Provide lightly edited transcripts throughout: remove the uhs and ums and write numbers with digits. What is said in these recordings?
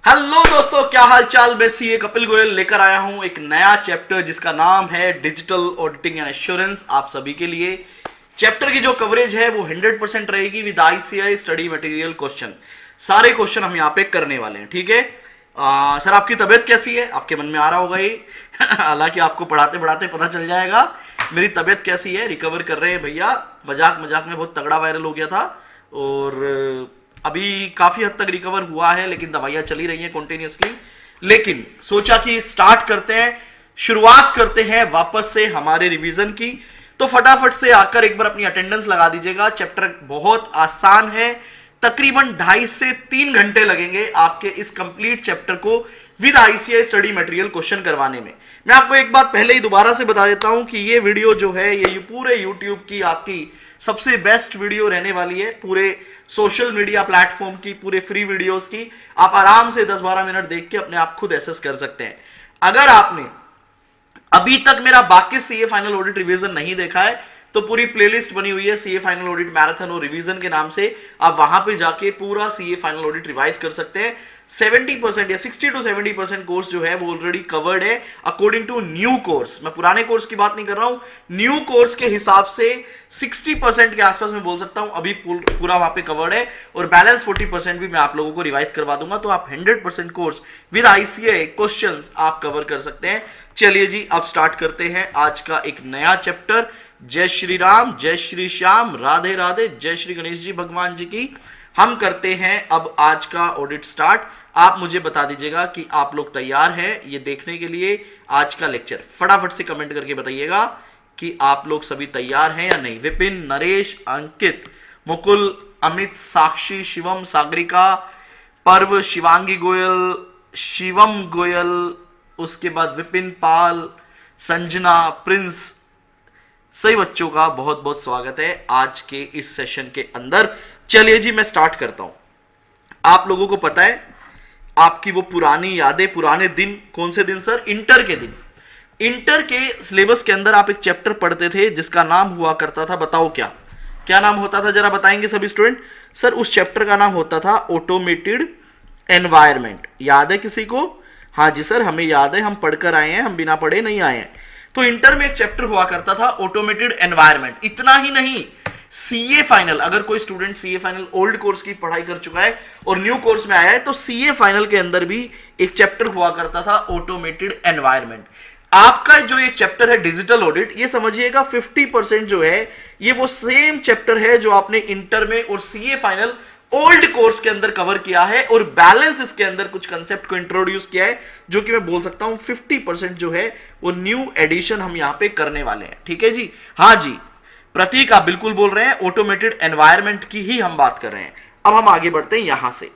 Hello दोस्तों, क्या हाल चाल। मैं सीए कपिल गोयल लेकर आया हूं एक नया चैप्टर जिसका नाम है डिजिटल ऑडिटिंग एंड एश्योरेंस। आप सभी के लिए चैप्टर की जो कवरेज है वो 100% रहेगी with ICI study material question. सारे क्वेश्चन हम यहाँ पे करने वाले हैं, ठीक है। सर आपकी तबीयत कैसी है, आपके मन में आ रहा होगा ये हालांकि आपको पढ़ाते पढ़ाते पता चल जाएगा मेरी तबीयत कैसी है। रिकवर कर रहे हैं भैया, मजाक मजाक में बहुत तगड़ा वायरल हो गया था और अभी काफी हद तक रिकवर हुआ है, लेकिन दवाइयां चली रही हैं कंटिन्यूअसली। लेकिन सोचा कि स्टार्ट करते हैं, शुरुआत करते हैं वापस से हमारे रिवीजन की। तो फटाफट से आकर एक बार अपनी अटेंडेंस लगा दीजिएगा। चैप्टर बहुत आसान है, तकरीबन 2.5 से 3 घंटे लगेंगे आपके इस कंप्लीट चैप्टर को with ICI study material question करवाने में। मैं आपको एक बात पहले ही दोबारा से बता देता हूं कि ये वीडियो जो है ये पूरे यूट्यूब की आपकी सबसे बेस्ट वीडियो रहने वाली है। पूरे सोशल मीडिया प्लेटफॉर्म की पूरे फ्री वीडियोस की आप आराम से 10-12 मिनट देख के अपने आप खुद एसेस कर सकते हैं। अगर आपने अभी तक मेरा बाकी सीए फाइनल ऑडिट रिवीजन नहीं देखा है तो पूरी प्लेलिस्ट बनी हुई है सीए फाइनल ऑडिट मैराथन और रिवीजन के नाम से। आप वहां पे जाके पूरा सीए फाइनल ऑडिट रिवाइज कर सकते हैं। 70% या 60 to 70% कोर्स जो है वो ऑलरेडी कवर्ड है अकॉर्डिंग टू न्यू कोर्स। मैं पुराने कोर्स की बात नहीं कर रहा हूं, न्यू कोर्स के हिसाब से 60% के आसपास मैं बोल सकता हूं अभी पूरा वहां पे कवर्ड है, और बैलेंस 40% भी मैं आप लोगों को रिवाइज करवा दूंगा। तो आप 100% कोर्स विद आईसीआई क्वेश्चंस आप कवर कर सकते हैं। चलिए जी, अब स्टार्ट करते हैं आज का एक नया चैप्टर। जय श्री राम, जय श्री श्याम, राधे राधे, जय श्री गणेश जी भगवान जी की। हम करते हैं अब आज का ऑडिट स्टार्ट। आप मुझे बता दीजिएगा कि आप लोग तैयार हैं ये देखने के लिए आज का लेक्चर। फटाफट से कमेंट करके बताइएगा कि आप लोग सभी तैयार हैं या नहीं। विपिन, नरेश, अंकित, मुकुल, अमित, साक्षी, शिवम, सागरिका, पर्व, शिवांगी गोयल, शिवम गोयल, उसके बाद विपिन पाल, संजना, प्रिंस, सही बच्चों का बहुत बहुत स्वागत है आज के इस सेशन के अंदर। चलिए जी, मैं स्टार्ट करता हूं। आप लोगों को पता है आपकी वो पुरानी यादें, पुराने दिन, कौन से दिन सर? इंटर के दिन। इंटर के सिलेबस के अंदर आप एक चैप्टर पढ़ते थे जिसका नाम हुआ करता था, बताओ क्या क्या नाम होता था, जरा बताएंगे सभी स्टूडेंट। सर उस चैप्टर का नाम होता था ऑटोमेटेड एनवायरमेंट। याद है किसी को? हाँ जी सर, हमें याद है, हम पढ़कर आए हैं, हम बिना पढ़े नहीं आए हैं। तो इंटर में एक चैप्टर हुआ करता था ऑटोमेटेड एनवायरमेंट। इतना ही नहीं, सीए फाइनल, अगर कोई student CA final old course की पढ़ाई कर चुका है और न्यू कोर्स में आया है, तो सीए फाइनल के अंदर भी एक चैप्टर हुआ करता था ऑटोमेटेड एनवायरनमेंट। आपका जो ये चैप्टर है डिजिटल ऑडिट, ये समझिएगा 50% जो है ये वो सेम चैप्टर है जो आपने इंटर में और सीए फाइनल ओल्ड कोर्स के अंदर कवर किया है, और बैलेंस इसके अंदर कुछ कंसेप्ट को इंट्रोड्यूस किया है, जो कि मैं बोल सकता हूं 50% जो है वो न्यू एडिशन हम यहां पे करने वाले हैं। ठीक है जी, हाँ जी प्रतीक आप बिल्कुल बोल रहे हैं, ऑटोमेटेड एनवायरनमेंट की ही हम बात कर रहे हैं। अब हम आगे बढ़ते हैं यहां से।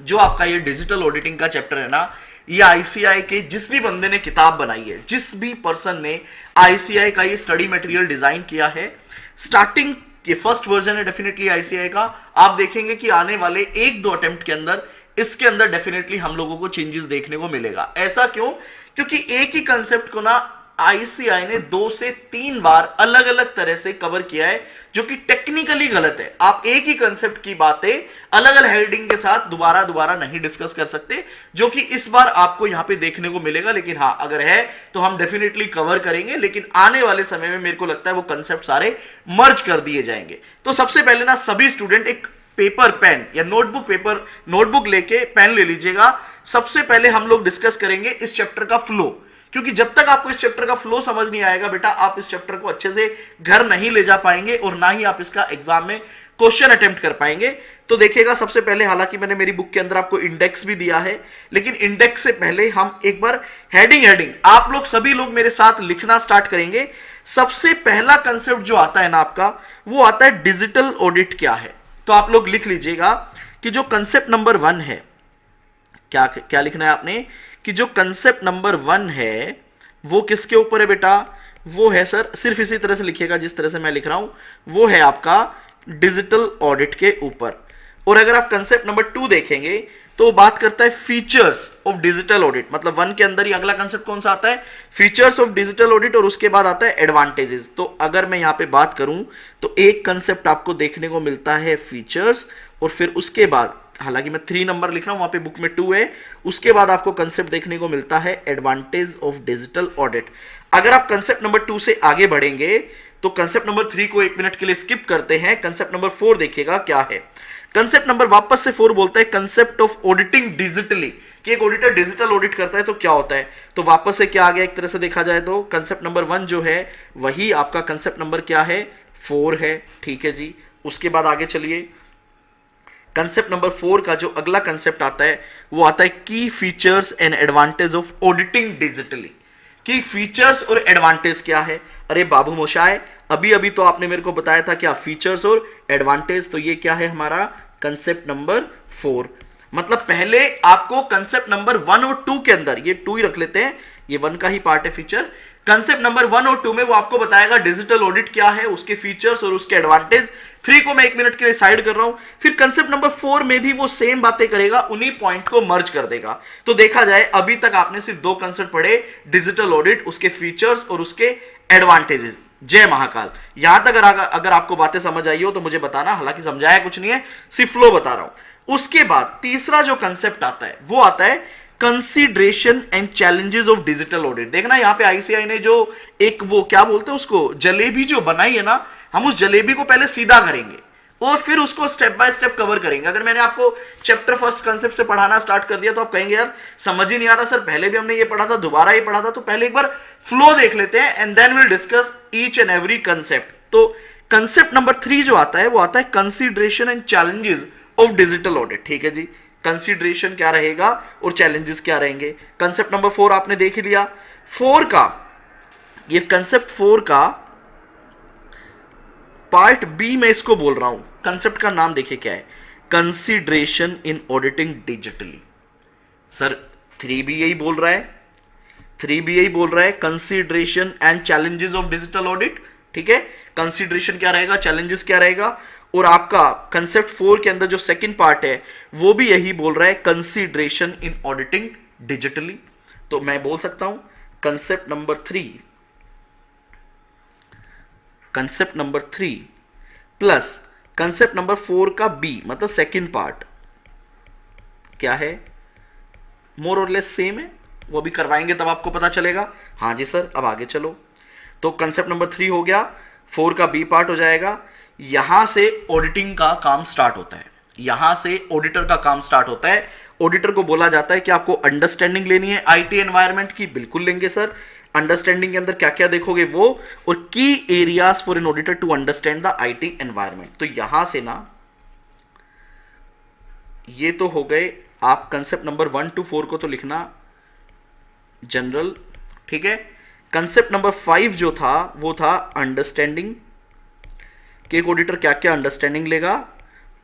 जो आपका ये डिजिटल ऑडिटिंग का चैप्टर है ना, ये आईसीआई के जिस भी बंदे ने किताब बनाई है, जिस भी पर्सन ने आईसीआई का ये स्टडी मटेरियल डिजाइन किया है, स्टार्टिंग ये फर्स्ट वर्जन है डेफिनेटली आईसीआई का, आप देखेंगे कि आने वाले 1-2 अटेम्प्ट के अंदर इसके अंदर डेफिनेटली हम लोगों को चेंजेस देखने को मिलेगा। ऐसा क्यों? क्योंकि एक ही कंसेप्ट को ना आईसीआई ने 2 से 3 बार अलग अलग तरह से कवर किया है, जो कि टेक्निकली गलत है। आप एक ही कंसेप्ट की बातें अलग अलग हेडिंग के साथ दोबारा नहीं डिस्कस कर सकते, जो कि इस बार आपको यहां पे देखने को मिलेगा। लेकिन हाँ, अगर है तो हम डेफिनेटली कवर करेंगे, लेकिन आने वाले समय में मेरे को लगता है वो कंसेप्ट सारे मर्ज कर दिए जाएंगे। तो सबसे पहले ना सभी स्टूडेंट एक पेपर पेन या नोटबुक लेके पेन ले लीजिएगा। सबसे पहले हम लोग डिस्कस करेंगे इस चैप्टर का फ्लो, क्योंकि जब तक आपको इस चैप्टर का फ्लो समझ नहीं आएगा बेटा, आप इस चैप्टर को अच्छे से घर नहीं ले जा पाएंगे और ना ही आप इसका एग्जाम में क्वेश्चन अटेम्प्ट कर पाएंगे। तो देखिएगा, सबसे पहले हालांकि मैंने मेरी बुक के अंदर आपको इंडेक्स भी दिया है, लेकिन इंडेक्स से पहले हम एक बार हेडिंग आप लोग सभी लोग मेरे साथ लिखना स्टार्ट करेंगे। सबसे पहला कंसेप्ट जो आता है ना आपका, वो आता है डिजिटल ऑडिट क्या है। तो आप लोग लिख लीजिएगा कि जो कंसेप्ट नंबर 1 है, क्या लिखना है आपने, कि जो कंसेप्ट नंबर 1 है वो किसके ऊपर है बेटा? वो है सर, सिर्फ इसी तरह से लिखिएगा जिस तरह से मैं लिख रहा हूं, वो है आपका डिजिटल ऑडिट के ऊपर। और अगर आप कंसेप्ट नंबर 2 देखेंगे तो बात करता है फीचर्स ऑफ डिजिटल ऑडिट। मतलब 1 के अंदर ही अगला कंसेप्ट कौन सा आता है? फीचर्स ऑफ डिजिटल ऑडिट, और उसके बाद आता है एडवांटेजेस। तो अगर मैं यहां पे बात करूं तो एक कंसेप्ट आपको देखने को मिलता है फीचर्स, और फिर उसके बाद, हालांकि मैं 3 नंबर लिख रहा हूं, वहां पे बुक में 2 है, उसके बाद आपको कंसेप्ट देखने को मिलता है एडवांटेज ऑफ डिजिटल ऑडिट। अगर आप कंसेप्ट नंबर 2 से आगे बढ़ेंगे तो कंसेप्ट नंबर 3 को 1 मिनट के लिए स्किप करते हैं। कंसेप्ट नंबर 4 देखिएगा क्या है। कंसेप्ट नंबर वापस से 4 बोलता है कंसेप्ट ऑफ ऑडिटिंग डिजिटली, कि एक ऑडिटर डिजिटल ऑडिट करता है तो क्या होता है। तो वापस से क्या आ गया, एक तरह से देखा जाए तो कंसेप्ट नंबर 1 जो है वही आपका कंसेप्ट नंबर क्या है, 4 है। ठीक है जी, उसके बाद आगे चलिए। कंसेप्ट नंबर 4 का जो अगला कंसेप्ट आता है वो आता है की features and advantage of auditing digitally. की फीचर्स और एडवांटेज क्या है? अरे बाबू मोशाय, अभी तो आपने मेरे को बताया था क्या फीचर्स और एडवांटेज, तो ये क्या है हमारा कंसेप्ट नंबर 4। मतलब पहले आपको कंसेप्ट नंबर 1 और 2 के अंदर, ये 2 ही रख लेते हैं, ये 1 का ही पार्ट है फीचर। कंसेप्ट नंबर 1 और 2 में वो आपको बताएगा डिजिटल ऑडिट क्या है, उसके फीचर्स और उसके एडवांटेज। 3 को मैं 1 मिनट के लिए साइड कर रहा हूं। फिर कंसेप्ट नंबर 4 में भी वो सेम बातें करेगा, उन्हीं पॉइंट को मर्ज कर देगा। तो देखा जाए अभी तक आपने सिर्फ 2 कंसेप्ट पढ़े, डिजिटल ऑडिट, उसके फीचर्स और उसके एडवांटेजेस। जय महाकाल। यहां तक अगर आपको बातें समझ आई हो तो मुझे बताना, हालांकि समझाया कुछ नहीं है, सिर्फ फ्लो बता रहा हूं। उसके बाद तीसरा जो कंसेप्ट आता है वो आता है consideration and challenges of digital audit. देखना यहां पे आईसीआई ने जो एक वो क्या बोलते हैं उसको, जलेबी जो बनाई है ना, हम उस जलेबी को पहले सीधा करेंगे और फिर उसको स्टेप बाय स्टेप कवर करेंगे। अगर मैंने आपको चैप्टर फर्स्ट कंसेप्ट से पढ़ाना स्टार्ट कर दिया तो आप कहेंगे यार समझ ही नहीं आ रहा सर, पहले भी हमने ये पढ़ा था, दोबारा ये पढ़ा था। तो पहले एक बार फ्लो देख लेते हैं and then will discuss each and every concept. तो कंसेप्ट नंबर 3 जो आता है वो आता है consideration and challenges of digital audit. ठीक है जी, कंसीडरेशन क्या रहेगा और चैलेंजेस क्या रहेंगे। कंसेप्ट नंबर 4 आपने देख लिया। 4 का ये कंसेप्ट 4 का पार्ट बी में इसको बोल रहा हूं। कंसेप्ट का नाम देखिए क्या है, कंसीडरेशन इन ऑडिटिंग डिजिटली। सर 3 भी यही बोल रहा है, 3 भी यही बोल रहा है, consideration and challenges of digital audit. ठीक है, कंसीडरेशन क्या रहेगा, चैलेंजेस क्या रहेगा। और आपका कंसेप्ट 4 के अंदर जो सेकंड पार्ट है वो भी यही बोल रहा है, कंसीडरेशन इन ऑडिटिंग डिजिटली। तो मैं बोल सकता हूं concept number 3 plus concept number 4 का बी, मतलब सेकंड पार्ट क्या है, मोर और लेस सेम है। वो भी करवाएंगे तब आपको पता चलेगा। हाँ जी सर, अब आगे चलो। तो कंसेप्ट नंबर 3 हो गया, 4 का बी पार्ट हो जाएगा। यहां से ऑडिटिंग का काम स्टार्ट होता है, यहां से ऑडिटर का काम स्टार्ट होता है। ऑडिटर को बोला जाता है कि आपको अंडरस्टैंडिंग लेनी है आईटी एनवायरनमेंट की, बिल्कुल लेंगे सर। अंडरस्टैंडिंग के अंदर क्या क्या देखोगे वो, और key areas for an auditor to understand the IT environment. तो यहां से ना ये तो हो गए आप कंसेप्ट नंबर 1 to 4 को तो लिखना जनरल, ठीक है। कंसेप्ट नंबर 5 जो था वो था अंडरस्टैंडिंग, कि एक ऑडिटर क्या क्या अंडरस्टैंडिंग लेगा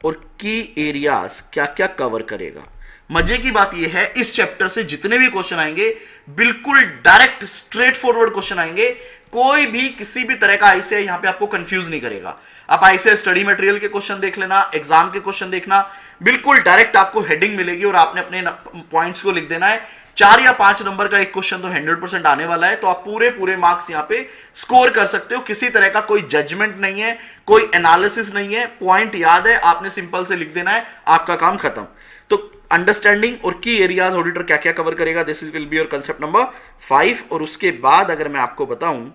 और की एरियाज क्या क्या कवर करेगा। मजे की बात यह है इस चैप्टर से जितने भी क्वेश्चन आएंगे बिल्कुल डायरेक्ट स्ट्रेट फॉरवर्ड क्वेश्चन आएंगे। कोई भी किसी भी तरह का आईसीआई यहां पे आपको कंफ्यूज नहीं करेगा। आप आईसीआई स्टडी मटेरियल के क्वेश्चन देख लेना, एग्जाम के क्वेश्चन देखना, बिल्कुल डायरेक्ट आपको हेडिंग मिलेगी और आपने अपने पॉइंट्स को लिख देना है। 4 या 5 नंबर का एक क्वेश्चन तो 100% आने वाला है, तो आप पूरे मार्क्स यहां पे स्कोर कर सकते हो। किसी तरह का कोई जजमेंट नहीं है, कोई एनालिसिस नहीं है, पॉइंट याद है, आपने सिंपल से लिख देना है, आपका काम खत्म। तो अंडरस्टैंडिंग और की एरियाज ऑडिटर क्या क्या कवर करेगा, this is will be your concept number 5। और उसके बाद अगर मैं आपको बताऊं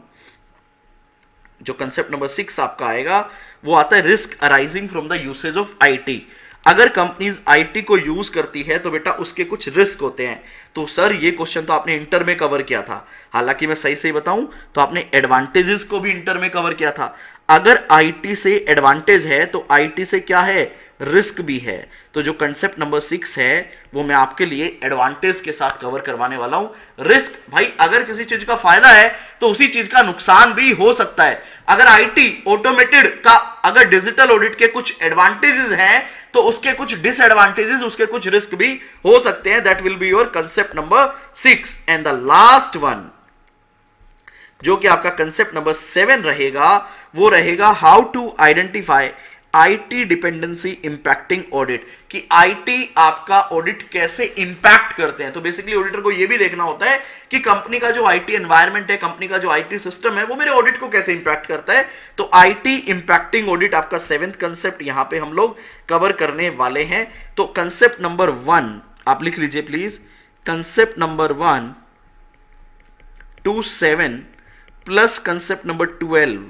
जो कंसेप्ट नंबर 6 आपका आएगा वो आता है risk arising from the usage of IT. अगर कंपनीज आईटी को यूज करती है तो बेटा उसके कुछ रिस्क होते हैं। तो सर ये क्वेश्चन तो आपने इंटर में कवर किया था, हालांकि मैं सही बताऊं तो आपने एडवांटेजेस को भी इंटर में कवर किया था। अगर आईटी से एडवांटेज है तो आईटी से क्या है, रिस्क भी है। तो जो कंसेप्ट नंबर 6 है वो मैं आपके लिए एडवांटेज के साथ कवर करवाने वाला हूं। रिस्क भाई, अगर किसी चीज का फायदा है तो उसी चीज का नुकसान भी हो सकता है। अगर आईटी ऑटोमेटेड का अगर डिजिटल ऑडिट के कुछ एडवांटेजेस हैं तो उसके कुछ डिसएडवांटेजेस, उसके कुछ रिस्क भी हो सकते हैं। That will be your concept number 6। And the last one जो कि आपका कंसेप्ट नंबर 7 रहेगा वो रहेगा how to identify IT dependency impacting audit, कि आईटी आपका ऑडिट कैसे इंपैक्ट करते हैं। तो बेसिकली ऑडिटर को यह भी देखना होता है कि कंपनी का जो आईटी एनवायरनमेंट है, कंपनी का जो आईटी सिस्टम है वो मेरे ऑडिट को कैसे इंपैक्ट करता है। तो आईटी इंपैक्टिंग ऑडिट आपका 7th कंसेप्ट यहां पे हम लोग कवर करने वाले हैं। तो कंसेप्ट नंबर 1 आप लिख लीजिए please, concept number 1 to 7 plus concept number 12,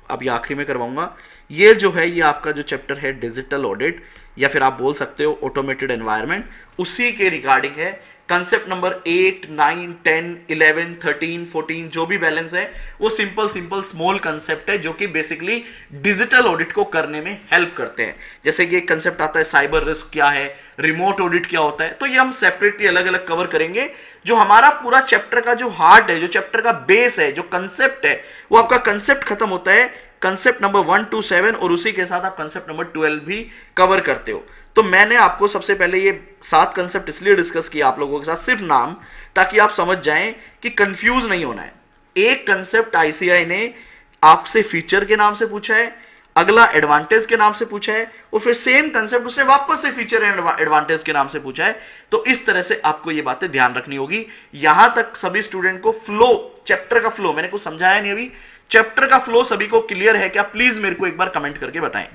अब ये आखिरी में करवाऊंगा। ये जो है ये आपका जो चैप्टर है डिजिटल ऑडिट या फिर आप बोल सकते हो ऑटोमेटेड एनवायरनमेंट, उसी के रिगार्डिंग है। कंसेप्ट नंबर 8, 9, 10, 11, 13, 14 जो भी बैलेंस है वो सिंपल स्मॉल कंसेप्ट है जो कि बेसिकली डिजिटल ऑडिट को करने में हेल्प करते हैं। जैसे कि एक कंसेप्ट आता है साइबर रिस्क क्या है, रिमोट ऑडिट क्या होता है, तो ये हम सेपरेटली अलग अलग कवर करेंगे। जो हमारा पूरा चैप्टर का जो हार्ट है, जो चैप्टर का बेस है, जो कंसेप्ट है, वो आपका कंसेप्ट खत्म होता है कंसेप्ट नंबर 1 to 7 और उसी के साथ आप कंसेप्ट नंबर 12 भी कवर करते हो। तो मैंने आपको सबसे पहले ये 7 कंसेप्ट इसलिए डिस्कस किया आप लोगों के साथ, सिर्फ नाम, ताकि आप समझ जाएं कि कंफ्यूज नहीं होना है। एक कंसेप्ट आईसीआई ने आपसे फीचर के नाम से पूछा है, अगला एडवांटेज के नाम से पूछा है, और फिर सेम कंसेप्ट उसने वापस से फीचर एंड एडवांटेज के नाम से पूछा है। तो इस तरह से आपको ये बातें ध्यान रखनी होगी। यहां तक सभी स्टूडेंट को फ्लो, चैप्टर का फ्लो मैंने कुछ समझाया नहीं अभी, चैप्टर का फ्लो सभी को क्लियर है क्या? प्लीज मेरे को एक बार कमेंट करके बताएं।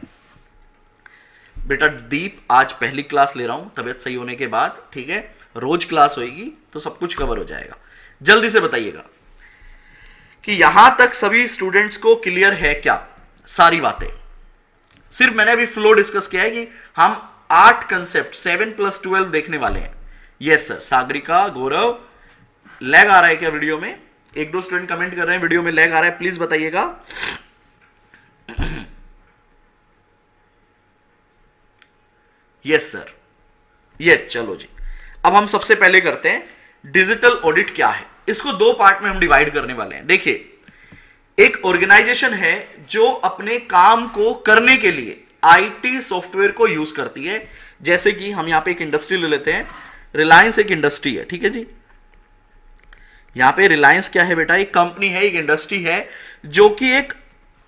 बेटा दीप आज पहली क्लास ले रहा हूं तबीयत सही होने के बाद, ठीक है, रोज क्लास होगी तो सब कुछ कवर हो जाएगा। जल्दी से बताइएगा कि यहां तक सभी स्टूडेंट्स को क्लियर है क्या सारी बातें? सिर्फ मैंने अभी फ्लो डिस्कस किया है कि हम 8 कंसेप्ट 7 + 12 देखने वाले हैं। यस सर, सागरिका, गौरव, लैग आ रहा है क्या वीडियो में? 1-2 स्टूडेंट कमेंट कर रहे हैं वीडियो में लैग आ रहा है, प्लीज बताइएगा। यस सर, ये चलो जी। अब हम सबसे पहले करते हैं डिजिटल ऑडिट क्या है। इसको 2 पार्ट में हम डिवाइड करने वाले हैं। देखिए, एक ऑर्गेनाइजेशन है जो अपने काम को करने के लिए आईटी सॉफ्टवेयर को यूज करती है। जैसे कि हम यहां पे एक इंडस्ट्री ले लेते हैं, रिलायंस एक इंडस्ट्री है, ठीक है जी। यहां पे रिलायंस क्या है बेटा? एक कंपनी है, एक इंडस्ट्री है जो कि एक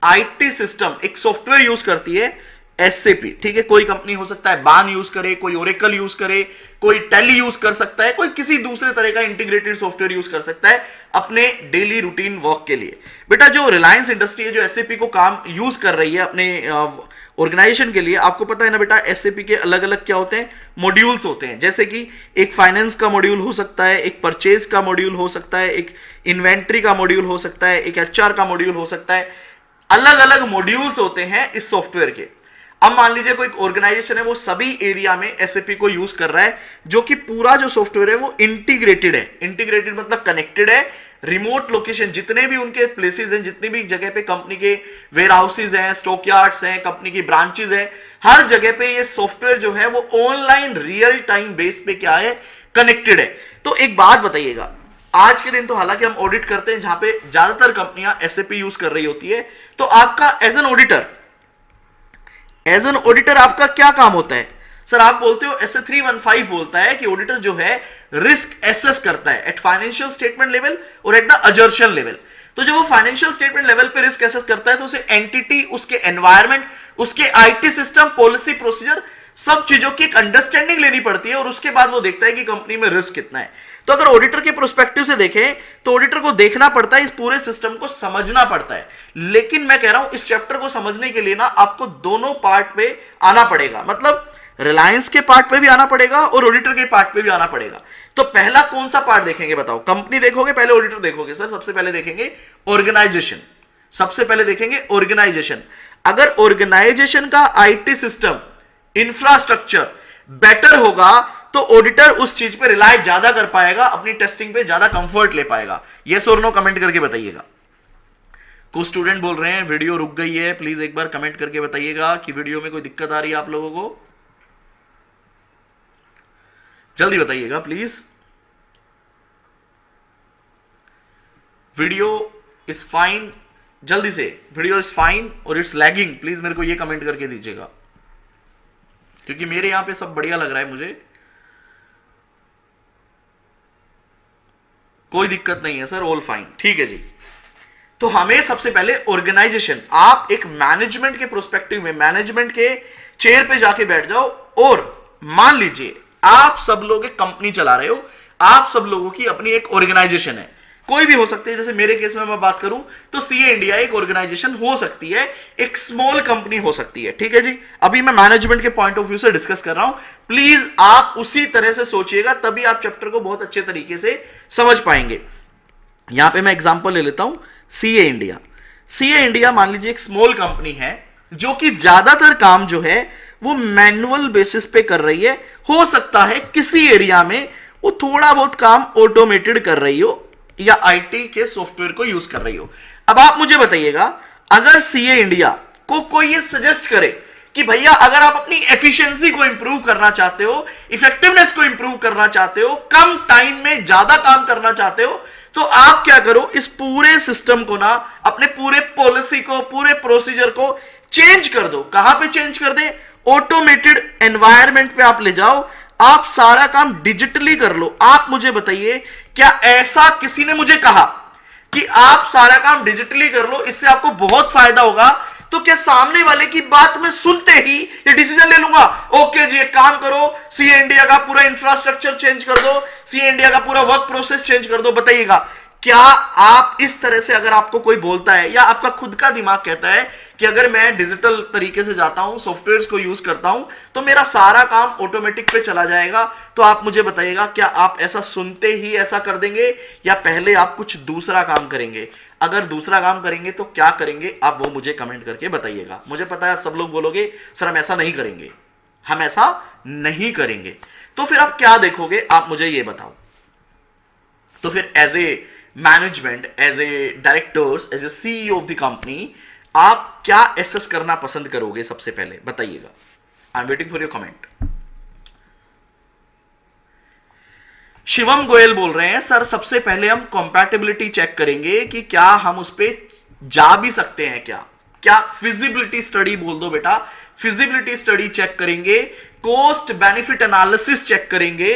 आईटी सिस्टम, एक सॉफ्टवेयर यूज करती है, एसएपी, ठीक है। कोई कंपनी हो सकता है बान यूज करे, कोई ओरेकल यूज करे, कोई टेली यूज कर सकता है, कोई किसी दूसरे तरह का इंटीग्रेटेड सॉफ्टवेयर यूज कर सकता है अपने डेली रूटीन वर्क के लिए। बेटा जो रिलायंस इंडस्ट्री है जो एसएपी को काम यूज कर रही है अपने ऑर्गेनाइजेशन के लिए, आपको पता है ना बेटा, एसएपी के अलग अलग क्या होते हैं, मॉड्यूल्स होते हैं। जैसे कि एक फाइनेंस का मॉड्यूल हो सकता है, एक परचेज का मॉड्यूल हो सकता है, एक इन्वेंट्री का मॉड्यूल हो सकता है, एक एचआर का मॉड्यूल हो सकता है। अलग अलग मॉड्यूल्स होते हैं इस सॉफ्टवेयर के। अब मान लीजिए कोई ऑर्गेनाइजेशन है, वो सभी एरिया में एसएपी को यूज कर रहा है, जो कि पूरा जो सॉफ्टवेयर है वो इंटीग्रेटेड है। इंटीग्रेटेड मतलब कनेक्टेड है। रिमोट लोकेशन जितने भी उनके प्लेसेस हैं, जितनी भी जगह पे कंपनी के वेयर हाउसेज हैं, स्टॉक यार्ड्स हैं, कंपनी की ब्रांचेस हैं, हर जगह पे ये सॉफ्टवेयर जो है वो ऑनलाइन रियल टाइम बेस पे क्या है, कनेक्टेड है। तो एक बात बताइएगा, आज के दिन तो हालांकि हम ऑडिट करते हैं जहां पे ज्यादातर कंपनियां एसएपी यूज कर रही होती है, तो आपका एज एन ऑडिटर आपका क्या काम होता है? सर आप बोलते हो एसए 315 बोलता है कि ऑडिटर जो है रिस्क एसेस करता है एट फाइनेंशियल स्टेटमेंट लेवल और एट द अजर्शन लेवल। तो जब वो फाइनेंशियल स्टेटमेंट लेवल पे रिस्क एसेस करता है तो उसे एंटिटी, उसके एनवायरमेंट, उसके आईटी सिस्टम, पॉलिसी, प्रोसीजर, सब चीजों की एक अंडरस्टैंडिंग लेनी पड़ती है और उसके बाद वो देखता है कि कंपनी में रिस्क कितना है। तो अगर ऑडिटर के प्रोस्पेक्टिव से देखें तो ऑडिटर को देखना पड़ता है, इस पूरे सिस्टम को समझना पड़ता है। लेकिन मैं कह रहा हूं इस चैप्टर को समझने के लिए ना आपको दोनों पार्ट पे आना पड़ेगा, मतलब रिलायंस के पार्ट पे भी आना पड़ेगा और ऑडिटर के पार्ट पे भी आना पड़ेगा। तो पहला कौन सा पार्ट देखेंगे बताओ? कंपनी देखोगे पहले ऑडिटर देखोगे? सर सबसे पहले देखेंगे ऑर्गेनाइजेशन। सबसे पहले देखेंगे ऑर्गेनाइजेशन। अगर ऑर्गेनाइजेशन का आईटी सिस्टम, इंफ्रास्ट्रक्चर बेटर होगा तो ऑडिटर उस चीज पे रिलाय ज्यादा कर पाएगा, अपनी टेस्टिंग पे ज्यादा कंफर्ट ले पाएगा। यस और नो कमेंट करके बताइएगा। कुछ स्टूडेंट बोल रहे हैं वीडियो रुक गई है, प्लीज एक बार कमेंट करके बताइएगा कि वीडियो में कोई दिक्कत आ रही है आप लोगों को। जल्दी बताइएगा प्लीज। वीडियो इज फाइन, जल्दी से, वीडियो इज फाइन और इट्स लैगिंग, प्लीज मेरे को ये कमेंट करके दीजिएगा, क्योंकि मेरे यहां पे सब बढ़िया लग रहा है मुझे। कोई दिक्कत नहीं है सर, ऑल फाइन, ठीक है जी। तो हमें सबसे पहले ऑर्गेनाइजेशन, आप एक मैनेजमेंट के प्रोस्पेक्टिव में मैनेजमेंट के चेयर पे जाके बैठ जाओ और मान लीजिए आप सब लोग एक कंपनी चला रहे हो, आप सब लोगों की अपनी एक ऑर्गेनाइजेशन है, कोई भी हो सकती है। जैसे मेरे केस में मैं बात करूं तो सीए इंडिया एक ऑर्गेनाइजेशन हो सकती है, एक स्मॉल कंपनी हो सकती है, ठीक है जी। अभी मैं मैनेजमेंट के पॉइंट ऑफ व्यू से डिस्कस कर रहा हूं, प्लीज आप उसी तरह से सोचिएगा, तभी आप चैप्टर को बहुत अच्छे तरीके से समझ पाएंगे। यहां पे मैं एग्जांपल ले लेता हूं, सीए इंडिया। सीए इंडिया मान लीजिए एक स्मॉल कंपनी है जो कि ज्यादातर काम जो है वो मैनुअल बेसिस पे कर रही है। हो सकता है किसी एरिया में वो थोड़ा बहुत काम ऑटोमेटेड कर रही हो या आईटी के सॉफ्टवेयर को यूज कर रही हो। अब आप मुझे बताइएगा, अगर सीए इंडिया को कोई ये सजेस्ट करे कि भैया अगर आप अपनी एफिशिएंसी को इंप्रूव करना चाहते हो, इफेक्टिवनेस को इंप्रूव करना चाहते हो, कम टाइम में ज्यादा काम करना चाहते हो, तो आप क्या करो, इस पूरे सिस्टम को ना, अपने पूरे पॉलिसी को, पूरे प्रोसीजर को चेंज कर दो। कहां पे चेंज कर दे? ऑटोमेटेड एनवायरनमेंट पे आप ले जाओ, आप सारा काम डिजिटली कर लो। आप मुझे बताइए, क्या ऐसा किसी ने मुझे कहा कि आप सारा काम डिजिटली कर लो, इससे आपको बहुत फायदा होगा? तो क्या सामने वाले की बात में सुनते ही ये डिसीजन ले लूंगा, ओके जी एक काम करो, सीए इंडिया का पूरा इंफ्रास्ट्रक्चर चेंज कर दो, सीए इंडिया का पूरा वर्क प्रोसेस चेंज कर दो? बताइएगा, क्या आप इस तरह से, अगर आपको कोई बोलता है या आपका खुद का दिमाग कहता है कि अगर मैं डिजिटल तरीके से जाता हूं, सॉफ्टवेयर्स को यूज करता हूं, तो मेरा सारा काम ऑटोमेटिक पे चला जाएगा, तो आप मुझे बताइएगा, क्या आप ऐसा सुनते ही ऐसा कर देंगे या पहले आप कुछ दूसरा काम करेंगे? अगर दूसरा काम करेंगे तो क्या करेंगे आप वो मुझे कमेंट करके बताइएगा। मुझे पता है आप सब लोग बोलोगे सर हम ऐसा नहीं करेंगे, हम ऐसा नहीं करेंगे। तो फिर आप क्या देखोगे, आप मुझे ये बताओ। तो फिर as a management, as a directors, as a CEO of the company, आप क्या एसेस करना पसंद करोगे? सबसे पहले बताइएगा। I am waiting for your comment. Shivam Goyal बोल रहे हैं सर सबसे पहले हम कंपैटिबिलिटी चेक करेंगे कि क्या हम उस पर जा भी सकते हैं, क्या फिजिबिलिटी स्टडी बोल दो बेटा, फिजिबिलिटी स्टडी चेक करेंगे, कॉस्ट बेनिफिट एनालिसिस चेक करेंगे,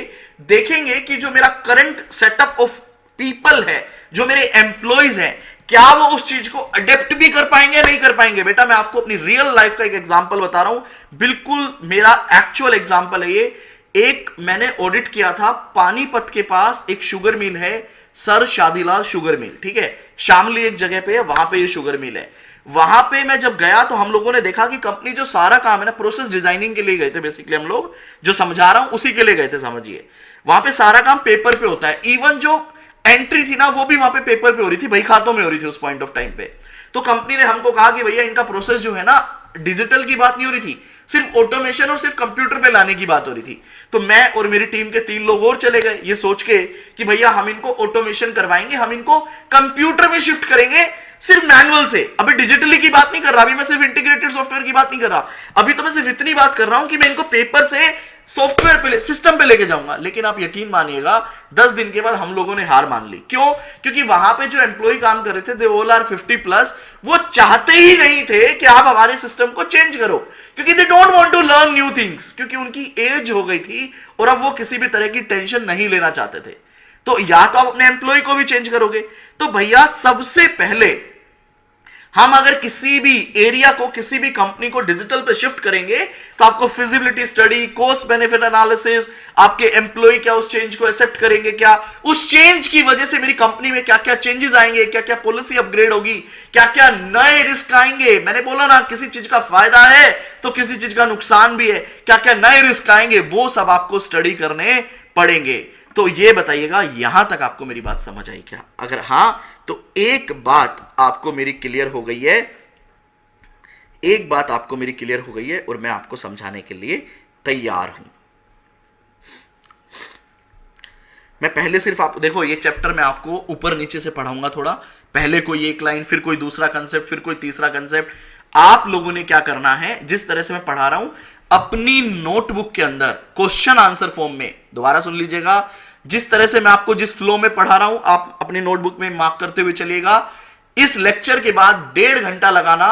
देखेंगे कि जो मेरा करंट सेटअप ऑफ पीपल है, जो मेरे एम्प्लॉइज हैं, क्या वो उस चीज को अडेप्ट भी कर पाएंगे, नहीं कर पाएंगे। बेटा मैं आपको अपनी रियल लाइफ का एक एग्जांपल बता रहा हूं, बिल्कुल मेरा एक्चुअल एग्जांपल है ये। एक मैंने ऑडिट किया था, पानीपत के पास एक शुगर मिल है, सर शादीलाल शुगर मिल, ठीक है, शामली एक जगह पे है, वहां पे ये शुगर मिल है। वहां पे मैं जब गया तो हम लोगों ने देखा कि कंपनी जो सारा काम है ना, प्रोसेस डिजाइनिंग के लिए गए थे बेसिकली हम लोग, जो समझा रहा हूं उसी के लिए गए थे, समझिए। वहां पे सारा काम पेपर पे होता है, इवन जो एंट्री थी ना वो भी वहां पे पेपर पे हो रही थी, बही खातों में हो रही थी उस पॉइंट ऑफ टाइम पे। तो कंपनी ने हमको कहा कि भैया इनका प्रोसेस जो है ना, डिजिटल की बात नहीं हो रही थी, सिर्फ ऑटोमेशन और सिर्फ कंप्यूटर पे लाने की बात हो रही थी। तो मैं और मेरी टीम के 3 लोग और चले गए ये सोच के कि भैया हम इनको ऑटोमेशन करवाएंगे, हम इनको कंप्यूटर में शिफ्ट करेंगे सिर्फ मैनुअल से। अभी डिजिटली की बात नहीं कर रहा, अभी मैं सिर्फ इंटीग्रेटेड सॉफ्टवेयर की बात नहीं कर रहा, अभी तो मैं सिर्फ इतनी बात कर रहा हूं कि मैं इनको पेपर से सॉफ्टवेयर पे सिस्टम पे लेके जाऊंगा। लेकिन आप यकीन मानिएगा 10 दिन के बाद हम लोगों ने हार मान ली। क्यों? क्योंकि वहां पे जो एम्प्लॉय काम कर रहे थे, दे ऑल आर 50+, वो चाहते ही नहीं थे कि आप हमारे सिस्टम को चेंज करो, क्योंकि they don't want to learn new things, क्योंकि उनकी एज हो गई थी और अब वो किसी भी तरह की टेंशन नहीं लेना चाहते थे। तो या तो आप अपने एम्प्लॉय को भी चेंज करोगे। तो भैया सबसे पहले हम अगर किसी भी एरिया को, किसी भी कंपनी को डिजिटल पे शिफ्ट करेंगे तो आपको feasibility study, cost benefit analysis, आपके एम्प्लॉय क्या उस चेंज को एक्सेप्ट करेंगे, क्या उस चेंज की वजह से मेरी कंपनी में क्या क्या चेंजेस आएंगे, क्या क्या पॉलिसी अपग्रेड होगी, क्या क्या नए रिस्क आएंगे। मैंने बोला ना, किसी चीज का फायदा है तो किसी चीज का नुकसान भी है, क्या क्या नए रिस्क आएंगे वो सब आपको स्टडी करने पड़ेंगे। तो ये बताइएगा यहां तक आपको मेरी बात समझ आई क्या? अगर हां तो एक बात आपको मेरी क्लियर हो गई है, एक बात आपको मेरी क्लियर हो गई है और मैं आपको समझाने के लिए तैयार हूं। मैं पहले सिर्फ आप देखो, ये चैप्टर मैं आपको ऊपर नीचे से पढ़ाऊंगा थोड़ा, पहले कोई एक लाइन, फिर कोई दूसरा कंसेप्ट, फिर कोई तीसरा कंसेप्ट। आप लोगों ने क्या करना है, जिस तरह से मैं पढ़ा रहा हूं अपनी नोटबुक के अंदर क्वेश्चन आंसर फॉर्म में, दोबारा सुन लीजिएगा, जिस तरह से मैं आपको जिस फ्लो में पढ़ा रहा हूं आप अपनी नोटबुक में मार्क करते हुए चलिएगा। इस लेक्चर के बाद 1.5 घंटा लगाना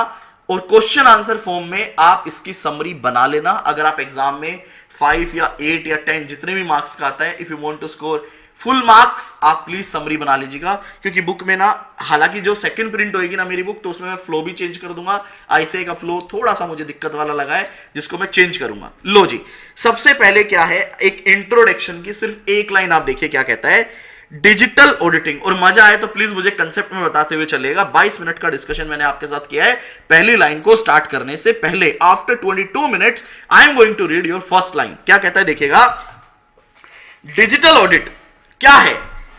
और क्वेश्चन आंसर फॉर्म में आप इसकी समरी बना लेना। अगर आप एग्जाम में 5 या 8 या 10 जितने भी मार्क्स का आता है, if you want to score full marks, आप प्लीज समरी बना लीजिएगा। क्योंकि बुक में ना, हालांकि जो सेकंड प्रिंट होगी ना मेरी बुक, तो उसमें मैं फ्लो भी चेंज कर दूंगा। ऐसे का फ्लो थोड़ा सा मुझे दिक्कत वाला लगा है, जिसको मैं चेंज करूंगा। लो जी, सबसे पहले क्या है, एक इंट्रोडक्शन की सिर्फ एक लाइन आप देखिए क्या कहता है, डिजिटल ऑडिटिंग। और मजा आए तो प्लीज मुझे कंसेप्ट में बताते हुए चलेगा। 22 मिनट का डिस्कशन मैंने आपके साथ किया है। पहली लाइन को स्टार्ट करने से पहले, after 22 minutes I am going to read your first line. क्या कहता है देखिएगा, डिजिटल ऑडिट क्या है,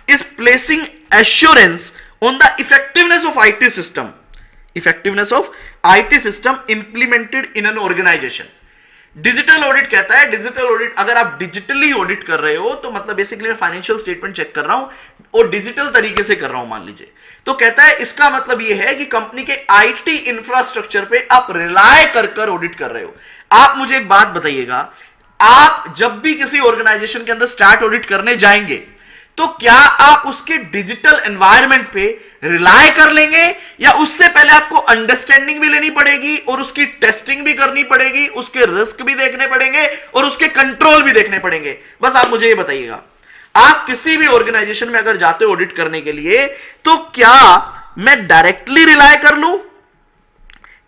is placing assurance on the effectiveness of IT system, effectiveness of IT system implemented in an organisation. Digital audit कहता है, digital audit अगर आप डिजिटली ऑडिट कर रहे हो तो मतलब बेसिकली मैं फाइनेंशियल स्टेटमेंट चेक कर रहा हूं और डिजिटल तरीके से कर रहा हूं मान लीजिए, तो कहता है इसका मतलब यह है कि कंपनी के आईटी इंफ्रास्ट्रक्चर पे आप रिलाय कर ऑडिट कर रहे हो। आप मुझे एक बात बताइएगा, आप जब भी किसी ऑर्गेनाइजेशन के अंदर स्टार्ट ऑडिट करने जाएंगे तो क्या आप उसके डिजिटल एनवायरनमेंट पे रिलाय कर लेंगे, या उससे पहले आपको अंडरस्टैंडिंग भी लेनी पड़ेगी और उसकी टेस्टिंग भी करनी पड़ेगी, उसके रिस्क भी देखने पड़ेंगे और उसके कंट्रोल भी देखने पड़ेंगे? बस आप मुझे ये बताइएगा, आप किसी भी ऑर्गेनाइजेशन में अगर जाते हो ऑडिट करने के लिए, तो क्या मैं डायरेक्टली रिलाय कर लूं,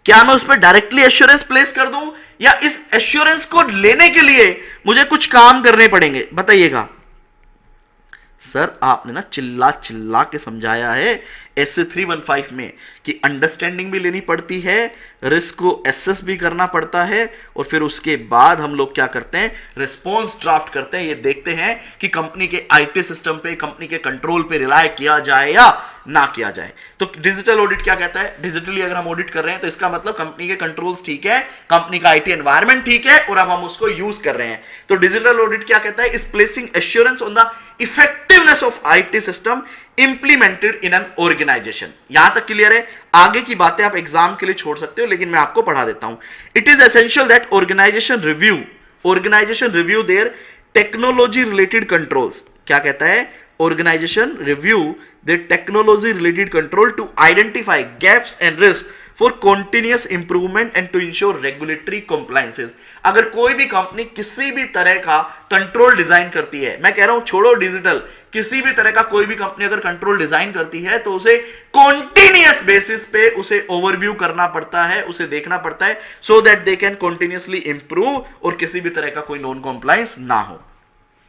क्या मैं उस पर डायरेक्टली एश्योरेंस प्लेस कर दूं, या इस एश्योरेंस को लेने के लिए मुझे कुछ काम करने पड़ेंगे? बताइएगा। सर आपने ना चिल्ला चिल्ला के समझाया है ऐसे 315 में कि अंडरस्टैंडिंग भी लेनी पड़ती है, रिस्क को एसेस भी करना पड़ता है, और फिर उसके बाद हम लोग क्या करते हैं, रिस्पॉन्स ड्राफ्ट करते हैं। ये देखते हैं कि कंपनी के आईटी सिस्टम पे, कंपनी के कंट्रोल पे रिलाय किया जाए या ना किया जाए। तो डिजिटल ऑडिट क्या कहता है, डिजिटली अगर हम ऑडिट कर रहे हैं तो इसका मतलब कंपनी के कंट्रोल्स ठीक है, कंपनी का आईटी एनवायरनमेंट ठीक है, और अब हम उसको यूज कर रहे हैं। तो डिजिटल ऑडिट क्या कहता है, is placing assurance on the effectiveness of IT system implemented in an organisation. यहां तक क्लियर है? आगे की बातें आप एग्जाम के लिए छोड़ सकते हो, लेकिन मैं आपको पढ़ा देता हूं। It is essential that organisation review their technology related controls. क्या कहता है, organisation review their technology related control to identify gaps and risk for continuous improvement and to ensure regulatory compliances। अगर कोई भी कंपनी किसी भी तरह का कंट्रोल डिजाइन करती है, मैं कह रहा हूं छोड़ो डिजिटल, किसी भी तरह का कोई भी कंपनी अगर कंट्रोल डिजाइन करती है तो उसे कॉन्टिन्यूअस बेसिस पे उसे ओवरव्यू करना पड़ता है, उसे देखना पड़ता है, so that they can continuously improve और किसी भी तरह का कोई नॉन कॉम्प्लायंस ना हो।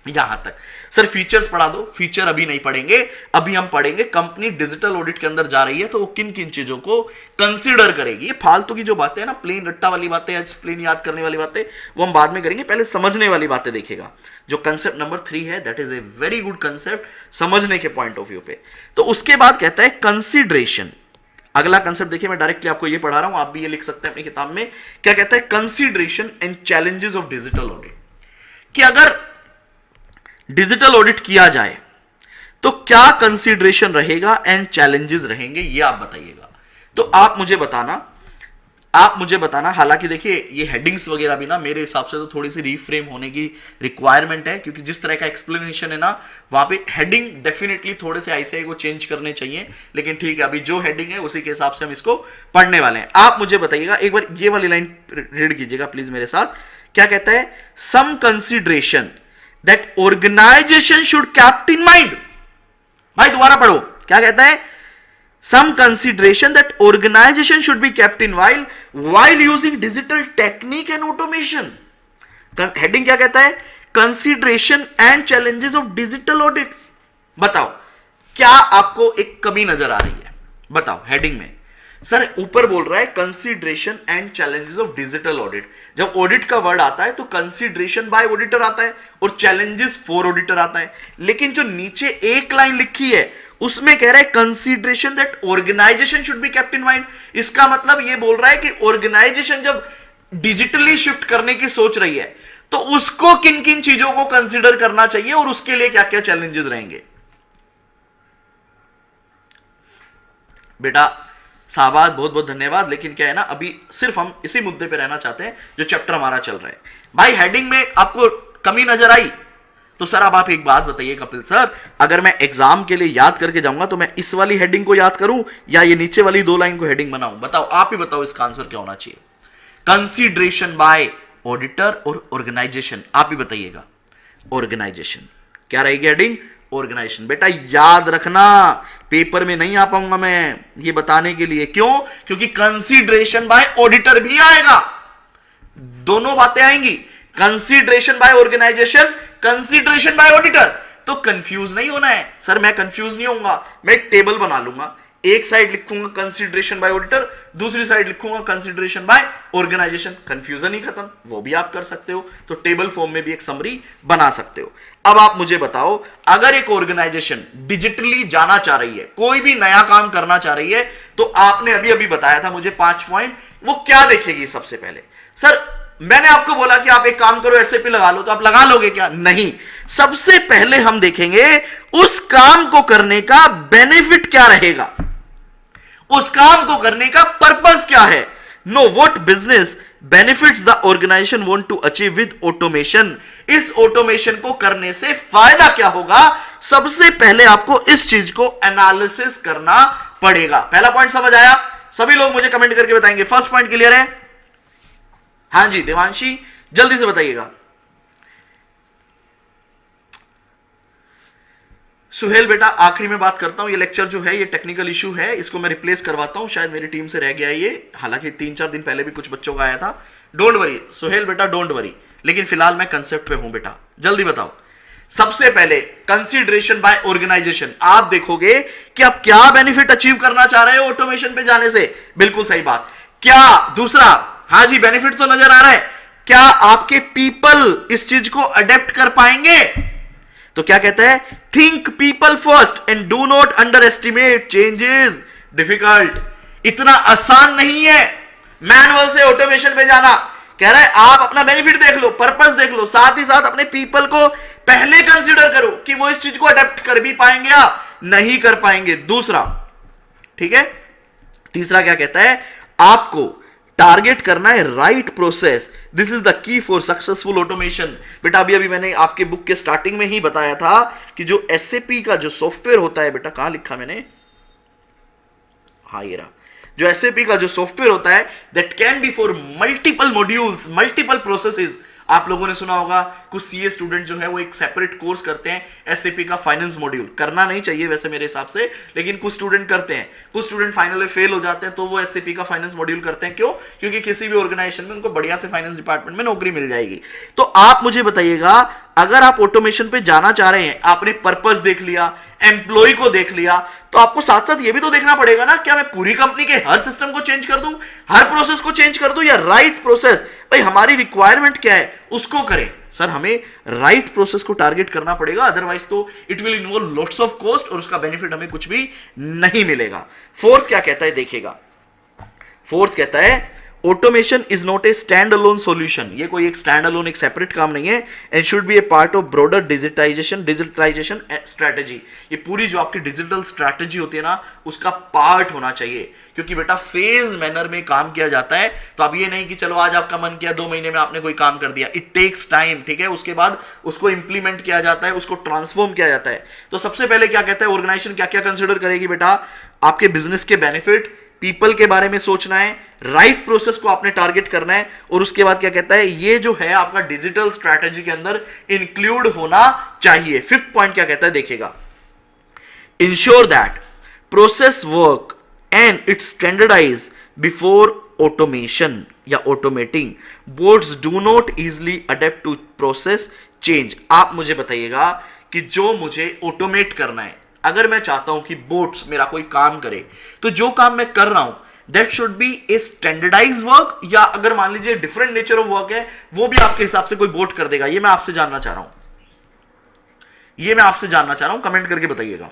यहां तक। सर फीचर्स पढ़ा दो, फीचर अभी नहीं पढ़ेंगे, अभी हम पढ़ेंगे कंपनी डिजिटल ऑडिट के अंदर जा रही है तो वो किन किन चीजों को कंसीडर करेगी। ये फालतू की जो बातें हैं ना, प्लेन रट्टा वाली बातें या प्लेन याद करने वाली बातें, वो हम बाद में करेंगे, पहले समझने वाली बातें देखेगा। जो कंसेप्ट नंबर 3 है that is a very good concept समझने के पॉइंट ऑफ व्यू पे। तो उसके बाद कहता है कंसीडरेशन। अगला कंसेप्ट देखिए, मैं डायरेक्टली आपको ये पढ़ा रहा हूं, आप भी ये लिख सकते हैं अपनी किताब में। क्या कहता है? Consideration and challenges of digital audit. कि अगर डिजिटल ऑडिट किया जाए तो क्या कंसीडरेशन रहेगा एंड चैलेंजेस रहेंगे, ये आप बताइएगा। तो आप मुझे बताना। हालांकि देखिए ये हेडिंग्स वगैरह भी ना मेरे हिसाब से तो थोड़ी सी रीफ्रेम होने की रिक्वायरमेंट है, क्योंकि जिस तरह का एक्सप्लेनेशन है ना वहां पे हेडिंग डेफिनेटली थोड़े से ऐसे को चेंज करने चाहिए। लेकिन ठीक है, अभी जो हेडिंग है उसी के हिसाब से हम इसको पढ़ने वाले हैं। आप मुझे बताइएगा, एक बार ये वाली लाइन रीड कीजिएगा प्लीज मेरे साथ। क्या कहता है? Some consideration that organisation should keep in mind. भाई दोबारा पढ़ो, क्या कहता है? Some consideration that organization should be kept in while using digital technique and automation. Heading क्या कहता है? Consideration and challenges of digital audit. बताओ क्या आपको एक कमी नजर आ रही है? बताओ हेडिंग में। सर ऊपर बोल रहा है consideration and challenges of digital audit. जब ऑडिट का वर्ड आता है तो कंसीडरेशन बाय ऑडिटर आता है और चैलेंजेस फॉर ऑडिटर आता है। लेकिन जो नीचे एक लाइन लिखी है उसमें कह रहा है consideration that organisation should be kept in mind. इसका मतलब यह बोल रहा है कि ऑर्गेनाइजेशन जब डिजिटली शिफ्ट करने की सोच रही है तो उसको किन किन चीजों को कंसीडर करना चाहिए और उसके लिए क्या क्या चैलेंजेस रहेंगे। बेटा साहबाद बहुत बहुत धन्यवाद। लेकिन क्या है ना, अभी सिर्फ हम इसी मुद्दे पे रहना चाहते हैं जो चैप्टर हमारा चल रहा है। भाई हेडिंग में आपको कमी नजर आई तो सर अब आप एक बात बताइए कपिल सर, अगर मैं एग्जाम के लिए याद करके जाऊंगा तो मैं इस वाली हेडिंग को याद करूं या ये नीचे वाली 2 लाइन को हेडिंग बनाऊं? बताओ, आप ही बताओ इसका आंसर क्या होना चाहिए। कंसीडरेशन बाय ऑडिटर और ऑर्गेनाइजेशन, आप ही बताइएगा। ऑर्गेनाइजेशन क्या रहेगी हेडिंग? ऑर्गेनाइजेशन। बेटा याद रखना, पेपर में नहीं आ पाऊंगा मैं ये बताने के लिए। क्यों? क्योंकि कंसीडरेशन बाय ऑडिटर भी आएगा, दोनों बातें आएंगी। Consideration by organisation, consideration by auditor. तो कंफ्यूज नहीं होना है। सर मैं कंफ्यूज नहीं होऊंगा, मैं एक टेबल बना लूंगा, एक साइड लिखूंगा कंसीडरेशन बाय ऑडिटर, दूसरी साइड लिखूंगा कंसीडरेशन बाय ऑर्गेनाइजेशन। कंफ्यूजन ही खत्म। वो भी आप कर सकते हो, तो टेबल फॉर्म में भी एक समरी बना सकते हो। अब आप मुझे बताओ, अगर एक ऑर्गेनाइजेशन डिजिटली जाना चाह रही है, कोई भी नया काम करना चाह रही है, तो आपने अभी अभी बताया था मुझे 5 पॉइंट, वो क्या देखेगी सबसे पहले? सर मैंने आपको बोला कि आप एक काम करो एसएपी लगा लो, तो आप लगा लोगे क्या? नहीं। सबसे पहले हम देखेंगे उस काम को करने का बेनिफिट क्या रहेगा, उस काम को करने का पर्पस क्या है। Know what business benefits the organisation want to achieve with automation. इस ऑटोमेशन को करने से फायदा क्या होगा, सबसे पहले आपको इस चीज को एनालिसिस करना पड़ेगा। पहला पॉइंट समझ आया? सभी लोग मुझे कमेंट करके बताएंगे फर्स्ट पॉइंट क्लियर है? हां जी देवांशी जल्दी से बताइएगा। सुहेल बेटा आखिरी में बात करता हूं, ये लेक्चर जो है ये टेक्निकल इशू है, इसको मैं रिप्लेस करवाता हूं, शायद मेरी टीम से रह गया ये, हालांकि 3-4 दिन पहले भी कुछ बच्चों का आया था। डोंट वरी सुहेल बेटा, डोंट वरी। लेकिन फिलहाल मैं कंसेप्ट पे हूं बेटा, जल्दी बताओ। सबसे पहले कंसीडरेशन बाय ऑर्गेनाइजेशन, आप देखोगे कि आप क्या बेनिफिट अचीव करना चाह रहे हो ऑटोमेशन पे जाने से। बिल्कुल सही बात। क्या दूसरा? हां जी बेनिफिट तो नजर आ रहा है। क्या आपके पीपल इस चीज को अडेप्ट कर पाएंगे? तो क्या कहता है? Think people first and do not underestimate changes difficult. इतना आसान नहीं है मैनुअल से ऑटोमेशन पे जाना। कह रहा है आप अपना बेनिफिट देख लो, पर्पस देख लो, साथ ही साथ अपने पीपल को पहले कंसीडर करो कि वो इस चीज को अडेप्ट कर भी पाएंगे या नहीं कर पाएंगे। दूसरा, ठीक है। तीसरा क्या कहता है? आपको टारगेट करना है right process, this is the key for successful automation. बेटा अभी मैंने आपके बुक के स्टार्टिंग में ही बताया था कि जो एसएपी का जो सॉफ्टवेयर होता है, बेटा कहां लिखा मैंने, हाँ ये रहा, जो एसएपी का जो सॉफ्टवेयर होता है that can be for multiple modules, multiple processes. आप लोगों ने सुना होगा कुछ सीए स्टूडेंट जो है वो एक सेपरेट कोर्स करते हैं एसएपी का फाइनेंस मॉड्यूल। करना नहीं चाहिए वैसे मेरे हिसाब से, लेकिन कुछ स्टूडेंट करते हैं। कुछ स्टूडेंट फाइनल में फेल हो जाते हैं तो वो एसएपी का फाइनेंस मॉड्यूल करते हैं। क्यों? क्योंकि किसी भी ऑर्गेनाइजेशन में उनको बढ़िया से फाइनेंस डिपार्टमेंट में नौकरी मिल जाएगी। तो आप मुझे बताइएगा, अगर आप ऑटोमेशन पे जाना चाह रहे हैं, आपने पर्पस देख लिया, एम्प्लॉय को देख लिया, तो आपको साथ साथ ये भी तो देखना पड़ेगा ना, क्या मैं पूरी कंपनी के हर सिस्टम को चेंज कर दूं, हर प्रोसेस को चेंज कर दूं, या राइट प्रोसेस, भाई हमारी रिक्वायरमेंट क्या है उसको करें। सर हमें राइट प्रोसेस को टारगेट करना पड़ेगा, अदरवाइज तो it will involve lots of cost और उसका बेनिफिट हमें कुछ भी नहीं मिलेगा। फोर्थ क्या कहता है देखिएगा, फोर्थ कहता है automation is not a stand alone solution. ये कोई एक स्टैंड अलोन एक सेपरेट काम नहीं है, and should be a part of broader digitisation strategy. ये पूरी जो आपकी डिजिटल स्ट्रैटेजी होती है ना, उसका पार्ट होना चाहिए। क्योंकि बेटा फेज मैनर में काम किया जाता है, तो अब ये नहीं कि चलो आज आपका मन किया 2 महीने में आपने कोई काम कर दिया। इट टेक्स टाइम, ठीक है। उसके बाद उसको इंप्लीमेंट किया जाता है, उसको ट्रांसफॉर्म किया जाता है। तो सबसे पहले क्या कहता है ऑर्गेनाइजेशन, क्या क्या कंसिडर करेगी बेटा, आपके बिजनेस के बेनिफिट, पीपल के बारे में सोचना है, राइट प्रोसेस को आपने टारगेट करना है, और उसके बाद क्या कहता है ये जो है आपका डिजिटल स्ट्रैटेजी के अंदर इंक्लूड होना चाहिए। फिफ्थ पॉइंट क्या कहता है देखिएगा, ensure that process work and it's standardise before automation या automating. Boards do not easily adapt to process change. आप मुझे बताइएगा कि जो मुझे ऑटोमेट करना है, अगर मैं चाहता हूं कि बोट्स मेरा कोई काम करे, तो जो काम मैं कर रहा हूं that should be a standardise work, या अगर मान लीजिए डिफरेंट नेचर ऑफ वर्क है, वो भी आपके हिसाब से कोई बोट कर देगा। ये मैं आपसे जानना चाह रहा हूं, ये मैं आपसे जानना चाह रहा हूं, कमेंट करके बताइएगा।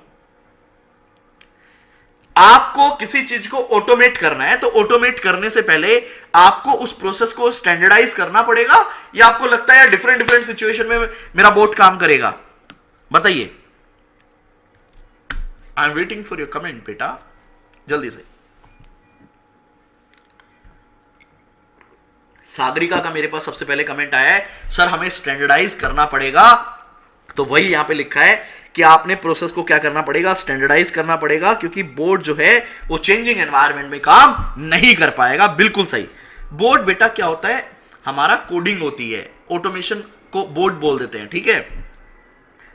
आपको किसी चीज को ऑटोमेट करना है, तो ऑटोमेट करने से पहले आपको उस प्रोसेस को स्टैंडर्डाइज करना पड़ेगा, या आपको लगता है डिफरेंट डिफरेंट सिचुएशन में मेरा बोट काम करेगा? बताइए। आई am waiting for your comment बेटा, जल्दी से। सागरिका का मेरे पास सबसे पहले कमेंट आया है, सर हमें स्टैंडर्डाइज करना पड़ेगा। तो वही यहां पे लिखा है कि आपने प्रोसेस को क्या करना पड़ेगा, स्टैंडर्डाइज करना पड़ेगा, क्योंकि बोर्ड जो है वो चेंजिंग एनवायरनमेंट में काम नहीं कर पाएगा। बिल्कुल सही। बोर्ड बेटा क्या होता है, हमारा कोडिंग होती है, ऑटोमेशन को बोर्ड बोल देते हैं, ठीक है।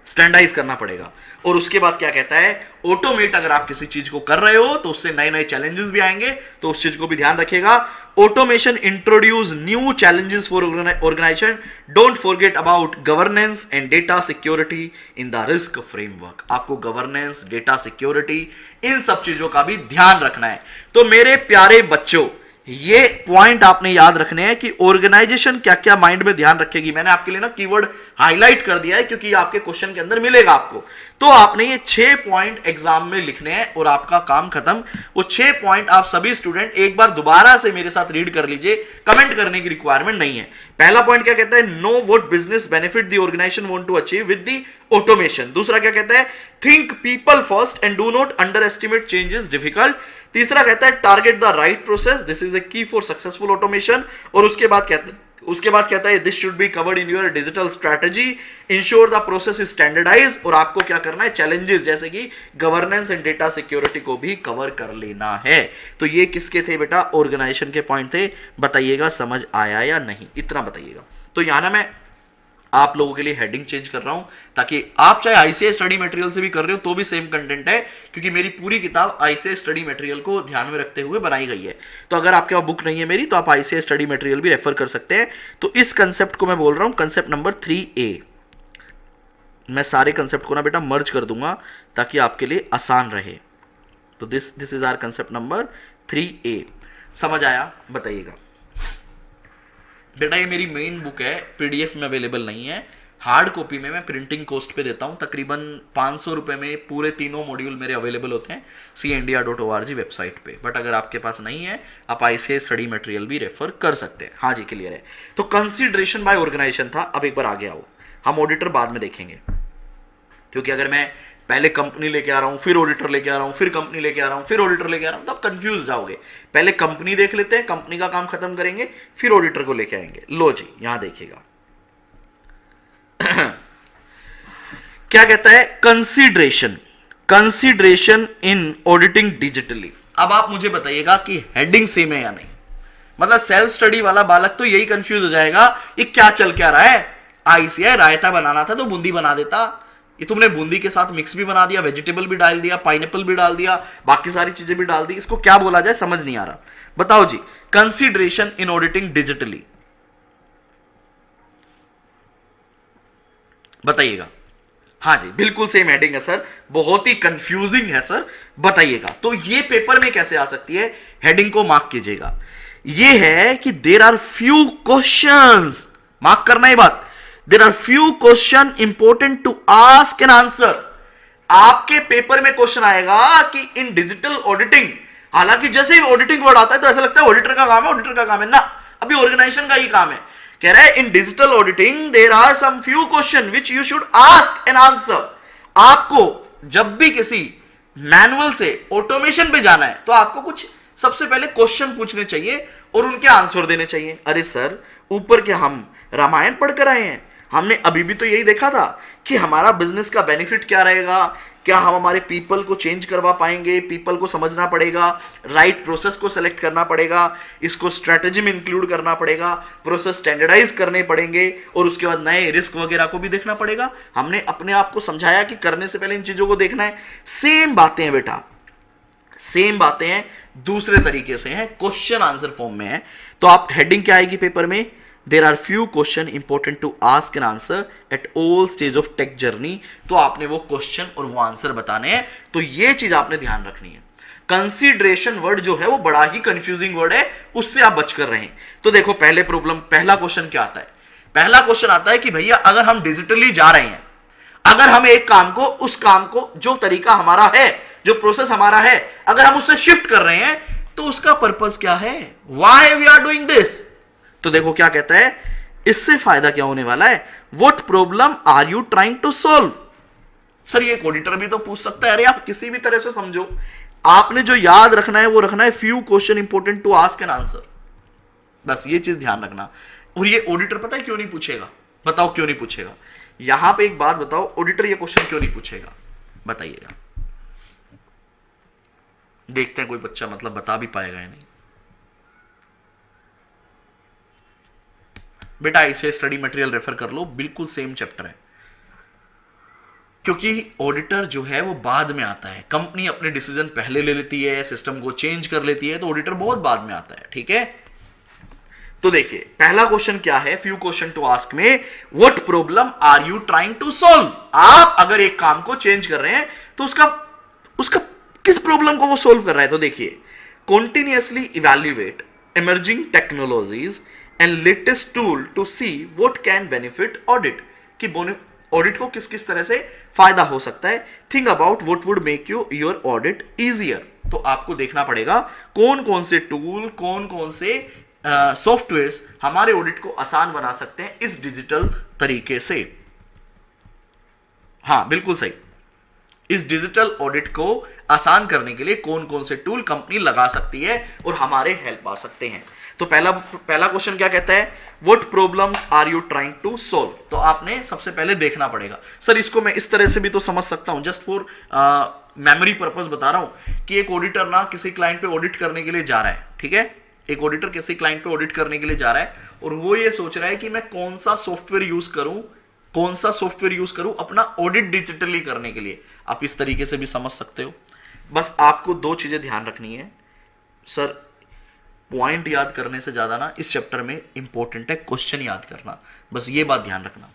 स्टैंडर्डाइज करना पड़ेगा। और उसके बाद क्या कहता है, ऑटोमेट अगर आप किसी चीज को कर रहे हो तो उससे नए नए चैलेंजेस भी आएंगे, तो उस चीज को भी ध्यान रखिएगा। Automation introduce new challenges for organisation, don't forget about governance and data security in the risk framework. आपको गवर्नेंस, डेटा सिक्योरिटी, इन सब चीजों का भी ध्यान रखना है। तो मेरे प्यारे बच्चों, ये पॉइंट आपने याद रखने हैं कि ऑर्गेनाइजेशन क्या क्या माइंड में ध्यान रखेगी। मैंने आपके लिए ना कीवर्ड हाईलाइट कर दिया है, क्योंकि आपके क्वेश्चन के अंदर मिलेगा आपको। तो आपने ये 6 पॉइंट एग्जाम में लिखने हैं और आपका काम खत्म। वो 6 पॉइंट आप सभी स्टूडेंट एक बार दोबारा से मेरे साथ रीड कर लीजिए, कमेंट करने की रिक्वायरमेंट नहीं है। पहला पॉइंट क्या कहता है, know what business benefit the organisation want to achieve with the automation. दूसरा क्या कहता है, think people first and do not underestimate changes difficult. तीसरा कहता है, target the right process, this is a key for successful automation. और उसके बाद कहता है this should be covered in your digital strategy, ensure the process is standardise. और आपको क्या करना है, चैलेंजेस जैसे कि गवर्नेंस एंड डेटा सिक्योरिटी को भी कवर कर लेना है। तो ये किसके थे बेटा, ऑर्गेनाइजेशन के पॉइंट थे। बताइएगा समझ आया या नहीं, इतना बताइएगा। तो यहां ना मैं आप लोगों के लिए हेडिंग चेंज कर रहा हूं, ताकि आप चाहे आईसीआई स्टडी मटेरियल से भी कर रहे हो तो भी सेम कंटेंट है, क्योंकि मेरी पूरी किताब आईसीआई स्टडी मटेरियल को ध्यान में रखते हुए बनाई गई है। तो अगर आपके पास बुक नहीं है मेरी, तो आप आईसीआई स्टडी मटेरियल भी रेफर कर सकते हैं। तो इस कंसेप्ट को मैं बोल रहा हूं कंसेप्ट नंबर 3A। मैं सारे कंसेप्ट को ना बेटा मर्ज कर दूंगा ताकि आपके लिए आसान रहे। तो this is our concept number 3A। समझ आया? बताइएगा बेटा। ये मेरी मेन बुक है, पीडीएफ में अवेलेबल नहीं है, हार्ड कॉपी में मैं प्रिंटिंग कॉस्ट पे देता हूं। तकरीबन 500 रुपए में पूरे तीनों मॉड्यूल मेरे अवेलेबल होते हैं ceindia.org वेबसाइट पे। बट अगर आपके पास नहीं है, आप आईसीआई स्टडी मटेरियल भी रेफर कर सकते हैं। हाँ जी, क्लियर है। तो कंसिडरेशन बाय ऑर्गेनाइजेशन था। अब एक बार आगे आओ, हम ऑडिटर बाद में देखेंगे, क्योंकि अगर मैं पहले कंपनी लेके आ रहा हूं, फिर ऑडिटर लेके आ रहा हूं, फिर कंपनी लेके आ रहा हूं, फिर ऑडिटर लेके आ रहा हूं, तो आप कंफ्यूज जाओगे। पहले कंपनी देख लेते हैं, कंपनी का काम खत्म करेंगे, फिर ऑडिटर को लेके आएंगे। लो जी, यहां देखिएगा क्या कहता है, कंसीडरेशन इन ऑडिटिंग डिजिटली। अब आप मुझे बताइएगा कि हेडिंग सेम है या नहीं। मतलब सेल्फ स्टडी वाला बालक तो यही कंफ्यूज हो जाएगा, ये क्या चल क्या रहा है। आईसीआई रायता बनाना था तो बूंदी बना देता, ये तुमने बूंदी के साथ मिक्स भी बना दिया, वेजिटेबल भी डाल दिया, पाइनएप्पल भी डाल दिया, बाकी सारी चीजें भी डाल दी, इसको क्या बोला जाए समझ नहीं आ रहा। बताओ जी, कंसीडरेशन इन ऑडिटिंग डिजिटली, बताइएगा। हाँ जी, बिल्कुल सेम हेडिंग है सर, बहुत ही कंफ्यूजिंग है सर, बताइएगा। तो ये पेपर में कैसे आ सकती है, हेडिंग को मार्क कीजिएगा। ये है कि there are few questions, mark करना ही बात, there are few question important to ask and answer. आपके पेपर में क्वेश्चन आएगा कि इन डिजिटल ऑडिटिंग, हालांकि जैसे ही ऑडिटिंग वर्ड आता है तो ऐसा लगता है ऑडिटर का काम है, ऑडिटर का काम है ना, अभी ऑर्गेनाइजेशन का ही काम है। कह रहा है in digital auditing there are some few question which you should ask and answer. आपको जब भी किसी मैनुअल से ऑटोमेशन पे जाना है तो आपको कुछ सबसे पहले क्वेश्चन पूछने चाहिए और उनके आंसर देने चाहिए। अरे सर, ऊपर क्या हम रामायण पढ़कर आए हैं? हमने अभी भी तो यही देखा था कि हमारा बिजनेस का बेनिफिट क्या रहेगा, क्या हम हमारे पीपल को चेंज करवा पाएंगे, पीपल को समझना पड़ेगा, राइट प्रोसेस को सेलेक्ट करना पड़ेगा, इसको स्ट्रेटेजी में इंक्लूड करना पड़ेगा, प्रोसेस स्टैंडर्डाइज करने पड़ेंगे और उसके बाद नए रिस्क वगैरह को भी देखना पड़ेगा। हमने अपने आप को समझाया कि करने से पहले इन चीजों को देखना है। सेम बातें हैं बेटा, सेम बातें हैं, दूसरे तरीके से हैं, क्वेश्चन आंसर फॉर्म में है। तो आप हेडिंग क्या आएगी पेपर में, there are few question important to ask and answer at all stage of tech journey. तो आपने वो क्वेश्चन और वो आंसर बताने हैं, तो ये चीज आपने ध्यान रखनी है। कंसीडरेशन वर्ड जो है वो बड़ा ही कंफ्यूजिंग वर्ड है, उससे आप बचकर रहें। तो देखो पहले प्रॉब्लम, पहला क्वेश्चन क्या आता है, पहला क्वेश्चन आता है कि भैया अगर हम डिजिटली जा रहे हैं, अगर हम एक काम को, उस काम को जो तरीका हमारा है, जो प्रोसेस हमारा है, अगर हम उससे शिफ्ट कर रहे हैं तो उसका पर्पस क्या है, why we are doing this. तो देखो क्या कहता है, इससे फायदा क्या होने वाला है, what problem are you trying to solve. Sir ये ऑडिटर भी तो पूछ सकता है, अरे आप किसी भी तरह से समझो, आपने जो याद रखना है वो रखना है few question important to ask and answer, बस ये चीज ध्यान रखना। और ये ऑडिटर पता है क्यों नहीं पूछेगा, बताओ क्यों नहीं पूछेगा। यहां पे एक बात बताओ, ऑडिटर ये क्वेश्चन क्यों नहीं पूछेगा, बताइएगा। देखते हैं कोई बच्चा मतलब बता भी पाएगा या नहीं। बेटा इसे स्टडी मटेरियल रेफर कर लो, बिल्कुल सेम चैप्टर है। क्योंकि ऑडिटर जो है वो बाद में आता है, कंपनी अपने डिसीजन पहले ले लेती है, सिस्टम को चेंज कर लेती है, तो ऑडिटर बहुत बाद में आता है, ठीक है। तो देखिए पहला क्वेश्चन क्या है, फ्यू क्वेश्चन टू आस्क में, what problem are you trying to solve. आप अगर एक काम को चेंज कर रहे हैं तो उसका किस प्रॉब्लम को वो सोल्व कर रहा है। तो देखिए, continuously evaluate emerging technologies and latest tool to see what can benefit audit, कि ऑडिट को किस किस तरह से फायदा हो सकता है। Think about what would make you your audit easier. तो आपको देखना पड़ेगा कौन कौन से टूल, कौन कौन से सॉफ्टवेयर्स हमारे ऑडिट को आसान बना सकते हैं इस डिजिटल तरीके से। हाँ बिल्कुल सही, इस डिजिटल ऑडिट को आसान करने के लिए कौन कौन से टूल कंपनी लगा सकती है और हमारे हेल्प आ सकते हैं। तो पहला क्वेश्चन क्या कहता है, what problems are you trying to solve. तो आपने सबसे पहले देखना पड़ेगा। सर इसको मैं इस तरह से भी तो समझ सकता हूं, जस्ट फॉर मेमोरी पर्पस बता रहा हूं कि एक ऑडिटर ना किसी क्लाइंट पे ऑडिट करने के लिए जा रहा है, ठीक है, एक ऑडिटर किसी क्लाइंट पे ऑडिट करने के लिए जा रहा है और वो ये सोच रहा है कि मैं कौन सा सॉफ्टवेयर यूज करूं अपना ऑडिट डिजिटली करने के लिए। आप इस तरीके से भी समझ सकते हो। बस आपको दो चीजें ध्यान रखनी है सर, पॉइंट याद करने से ज्यादा ना इस चैप्टर में इंपॉर्टेंट है क्वेश्चन याद करना, बस ये बात ध्यान रखना।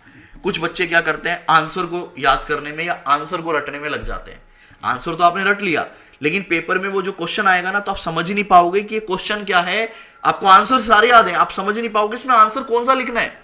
कुछ बच्चे क्या करते हैं, आंसर को याद करने में या आंसर को रटने में लग जाते हैं। आंसर तो आपने रट लिया, लेकिन पेपर में वो जो क्वेश्चन आएगा ना, तो आप समझ ही नहीं पाओगे कि ये क्वेश्चन क्या है। आपको आंसर सारे याद हैं, आप समझ ही नहीं पाओगे इसमें आंसर कौन सा लिखना है।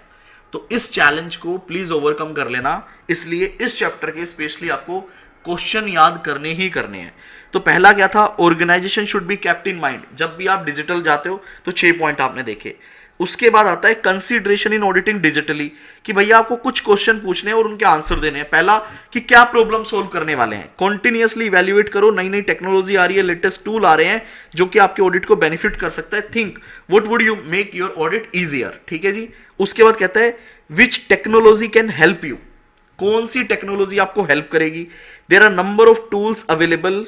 तो इस चैलेंज को प्लीज ओवरकम कर लेना। इसलिए इस चैप्टर के स्पेशली आपको क्वेश्चन याद करने ही करने हैं। तो पहला क्या था, organisation should be kept in mind. जब भी आप डिजिटल जाते हो तो 6 पॉइंट आपने देखे। उसके बाद आता है कंसीडरेशन इन ऑडिटिंग डिजिटली, कि भैया आपको कुछ क्वेश्चन पूछने हैं और उनके आंसर देने हैं। पहला कि क्या प्रॉब्लम सोल्व करने वाले हैं, कॉन्टिन्यूअसली इवैल्यूएट करो, नई नई टेक्नोलॉजी आ रही है, लेटेस्ट टूल आ रहे हैं जो कि आपके ऑडिट को बेनिफिट कर सकता है। Think what would you make your audit easier, ठीक है जी। उसके बाद कहता है which technology can help you, कौन सी टेक्नोलॉजी आपको हेल्प करेगी। There are number of tools available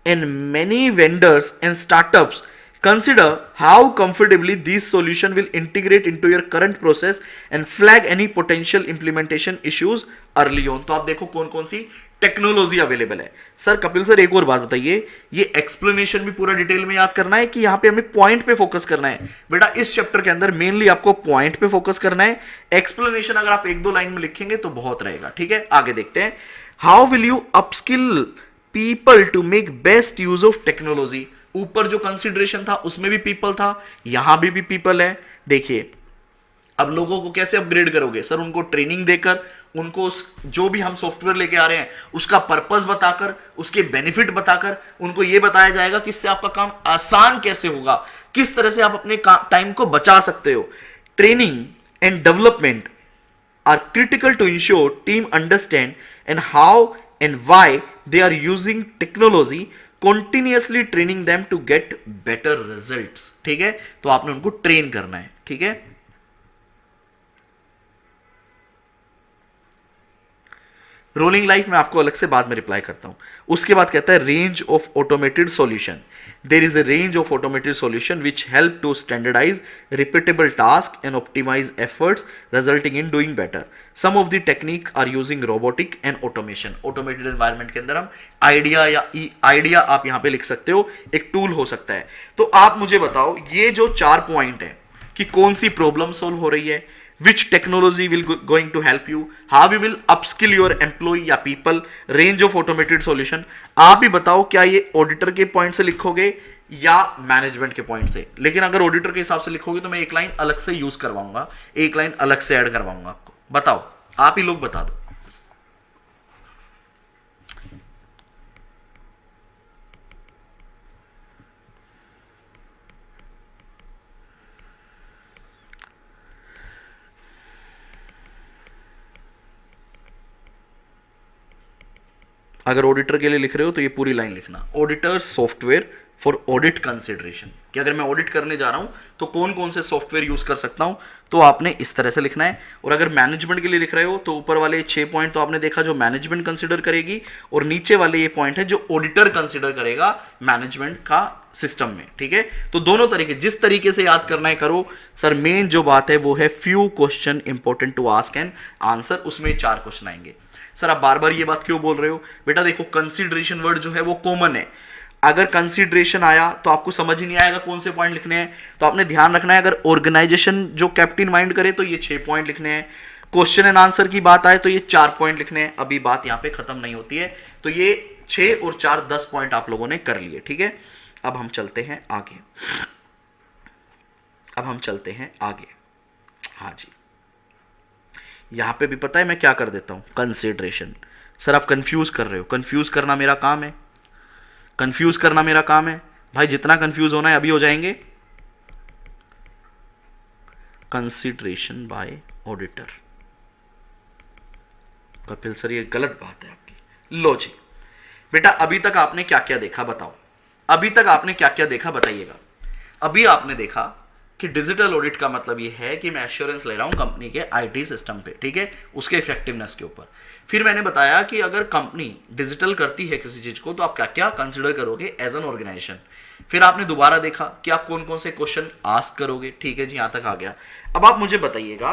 and many vendors and startups Consider how comfortably this solution will integrate into your current process and flag any potential implementation issues early on. तो आप देखो कौन कौन सी technology available है. Sir Kapil sir एक और बात बताइए, ये एक्सप्लेनेशन भी पूरा डिटेल में याद करना है कि यहां पे हमें पॉइंट पे फोकस करना है? बेटा इस चैप्टर के अंदर मेनली आपको पॉइंट पे फोकस करना है. एक्सप्लेनेशन अगर आप एक दो लाइन में लिखेंगे तो बहुत रहेगा. ठीक है, आगे देखते हैं. How will you upskill people to make best use of technology. ऊपर जो कंसिडरेशन था उसमें भी पीपल था, यहां भी पीपल है. देखिए अब लोगों को कैसे अपग्रेड करोगे? सर उनको ट्रेनिंग देकर, उनको जो भी हम सॉफ्टवेयर लेके आ रहे हैं उसका पर्पस बताकर, उसके बेनिफिट बताकर उनको यह बताया जाएगा कि इससे आपका काम आसान कैसे होगा, किस तरह से आप अपने टाइम को बचा सकते हो. Training and development are critical to ensure team understand and how and why they are using technology, continuously training them to get better results. ठीक है, तो आपने उनको ट्रेन करना है. ठीक है, रोलिंग लाइफ में आपको अलग से बाद में रिप्लाई करता हूं. उसके बाद कहता है range of automated solution. There is a range of automated solution which help to standardise repeatable task and optimise efforts resulting in doing better. Some of the technique are using robotic and automation. Automated environment के अंदर हम idea या idea आप यहां पे लिख सकते हो, एक टूल हो सकता है. तो आप मुझे बताओ ये जो 4 पॉइंट है कि कौन सी प्रॉब्लम सोल्व हो रही है, which technology will going to help you, how you will upskill your employee या people, range of automated solution. आप ही बताओ क्या ये ऑडिटर के पॉइंट से लिखोगे या मैनेजमेंट के पॉइंट से? लेकिन अगर ऑडिटर के हिसाब से लिखोगे तो मैं एक लाइन अलग से यूज करवाऊंगा, एक लाइन अलग से ऐड करवाऊंगा आपको. बताओ, आप ही लोग बता दो. अगर ऑडिटर के लिए लिख रहे हो तो ये पूरी लाइन लिखना, auditor software for audit consideration, कि अगर मैं ऑडिट करने जा रहा हूं तो कौन कौन से सॉफ्टवेयर यूज कर सकता हूं, तो आपने इस तरह से लिखना है. और अगर मैनेजमेंट के लिए लिख रहे हो तो ऊपर वाले 6 पॉइंट तो आपने देखा जो मैनेजमेंट कंसिडर करेगी, और नीचे वाले ये पॉइंट है जो ऑडिटर कंसिडर करेगा मैनेजमेंट का सिस्टम में. ठीक है, तो दोनों तरीके, जिस तरीके से याद करना है करो. सर मेन जो बात है वो है few question important to ask and answer, उसमें 4 क्वेश्चन आएंगे. सर आप बार बार ये बात क्यों बोल रहे हो? बेटा देखो कंसीडरेशन वर्ड जो है वो कॉमन है. अगर कंसीडरेशन आया तो आपको समझ ही नहीं आएगा कौन से पॉइंट लिखने हैं, तो आपने ध्यान रखना है. अगर ऑर्गेनाइजेशन जो कैप्टन माइंड करे तो ये 6 पॉइंट लिखने हैं. क्वेश्चन एंड आंसर की बात आए तो ये 4 पॉइंट लिखने हैं. अभी बात यहां पे खत्म नहीं होती है. तो ये 6 और 4 10 पॉइंट आप लोगों ने कर लिए. ठीक है, अब हम चलते हैं आगे. हाँ जी, यहां पे भी पता है मैं क्या कर देता हूं, कंसीडरेशन. सर आप कंफ्यूज कर रहे हो, कंफ्यूज करना मेरा काम है, कंफ्यूज करना मेरा काम है भाई. जितना कंफ्यूज होना है अभी हो जाएंगे. Consideration by auditor. Kapil sir ये गलत बात है आपकी. लो जी बेटा, अभी तक आपने क्या क्या देखा बताओ, अभी तक आपने क्या क्या देखा बताइएगा. अभी आपने देखा कि डिजिटल ऑडिट का मतलब ये है कि मैं एश्योरेंस ले रहा हूं कंपनी के आईटी सिस्टम पे. ठीक है, उसके इफेक्टिवनेस के ऊपर. फिर मैंने बताया कि अगर कंपनी डिजिटल करती है किसी चीज को तो आप क्या क्या कंसिडर करोगे एज एन ऑर्गेनाइजेशन. फिर आपने दोबारा देखा कि आप कौन कौन से क्वेश्चन आस्क करोगे. ठीक है जी, यहां तक आ गया. अब आप मुझे बताइएगा,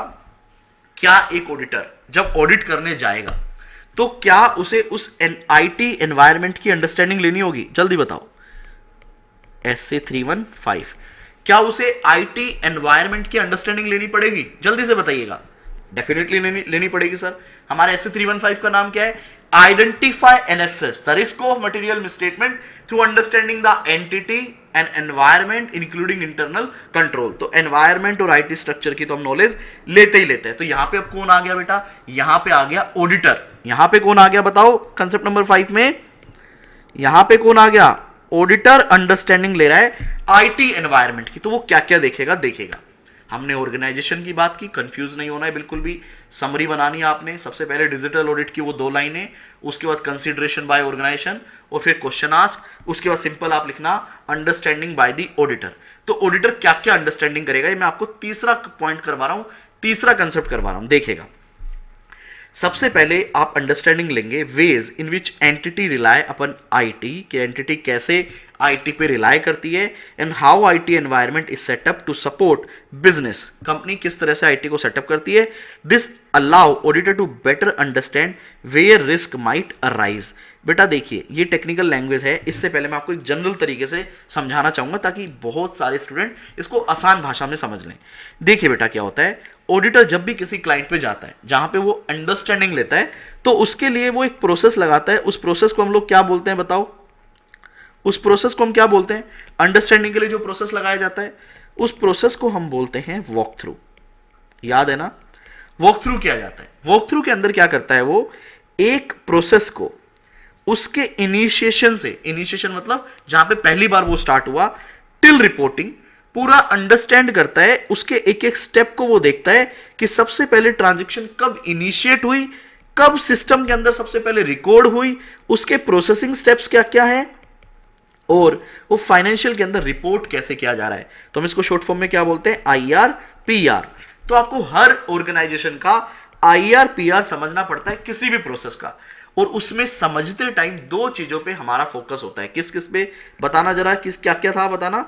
क्या एक ऑडिटर जब ऑडिट करने जाएगा तो क्या उसे उस आईटी एनवायरमेंट की अंडरस्टैंडिंग लेनी होगी? जल्दी बताओ. SA 315, क्या उसे आईटी एनवायरमेंट की अंडरस्टैंडिंग लेनी पड़ेगी? जल्दी से बताइएगा. डेफिनेटली लेनी पड़ेगी सर. हमारे SA 315 का नाम क्या है? Identify NSS the risk of material misstatement through understanding the entity and environment including internal control. तो एनवायरमेंट और आईटी स्ट्रक्चर की तो हम नॉलेज लेते ही लेते हैं. तो यहां पे अब कौन आ गया बेटा? यहां पे आ गया ऑडिटर. यहां पे कौन आ गया बताओ कंसेप्ट नंबर 5 में? यहां पे कौन आ गया? ऑडिटर अंडरस्टैंडिंग ले रहा है आईटी एनवायरमेंट की. तो वो क्या क्या देखेगा. हमने ऑर्गेनाइजेशन की बात की, कंफ्यूज नहीं होना है बिल्कुल भी. समरी बनानी है आपने. सबसे पहले डिजिटल ऑडिट की वो 2 लाइनें, उसके बाद कंसीडरेशन बाय ऑर्गेनाइजेशन, और फिर क्वेश्चन आस्क. उसके बाद सिंपल आप लिखना अंडरस्टैंडिंग बाय द ऑडिटर. तो ऑडिटर क्या क्या अंडरस्टैंडिंग करेगा, ये मैं आपको तीसरा पॉइंट करवा रहा हूं, तीसरा कंसेप्ट करवा रहा हूं. देखिएगा सबसे पहले आप अंडरस्टैंडिंग लेंगे ways in which entity rely upon IT, कि एंटिटी कैसे आईटी पे रिलाय करती है, and how IT environment is set up to support business, company किस तरह से आईटी को सेटअप करती है। This allow auditor to better understand where risk might arise. बेटा देखिए ये टेक्निकल लैंग्वेज है, इससे पहले मैं आपको एक जनरल तरीके से समझाना चाहूंगा ताकि बहुत सारे स्टूडेंट इसको आसान भाषा में समझ लें। देखिए बेटा क्या होता है, ऑडिटर जब भी किसी क्लाइंट पे जाता है जहां पे वो अंडरस्टैंडिंग लेता है तो उसके लिए वो एक प्रोसेस लगाता है। उस प्रोसेस को हम लोग क्या बोलते हैं बताओ, उस प्रोसेस को हम क्या बोलते हैं? अंडरस्टैंडिंग के लिए जो प्रोसेस लगाया जाता है उस प्रोसेस को हम बोलते हैं वॉक थ्रू। याद है ना, वॉक थ्रू किया जाता है। वॉक थ्रू के अंदर क्या करता है, वो एक प्रोसेस को उसके इनिशिएशन से, इनिशिएशन मतलब जहां पे पहली बार वो स्टार्ट हुआ, टिल रिपोर्टिंग पूरा अंडरस्टैंड करता है। उसके एक एक स्टेप को वो देखता है कि सबसे पहले ट्रांजैक्शन कब इनिशिएट हुई, कब सिस्टम के अंदर सबसे पहले रिकॉर्ड हुई, उसके प्रोसेसिंग स्टेप्स क्या क्या है, और वो फाइनेंशियल के अंदर रिपोर्ट कैसे किया जा रहा है। तो हम इसको शॉर्ट फॉर्म में क्या बोलते हैं, आईआर पीआर। तो आपको हर ऑर्गेनाइजेशन का आईआर पीआर समझना पड़ता है किसी भी प्रोसेस का, और उसमें समझते टाइम दो चीजों पे हमारा फोकस होता है। किस किस पे बताना जरा, किस क्या क्या था बताना।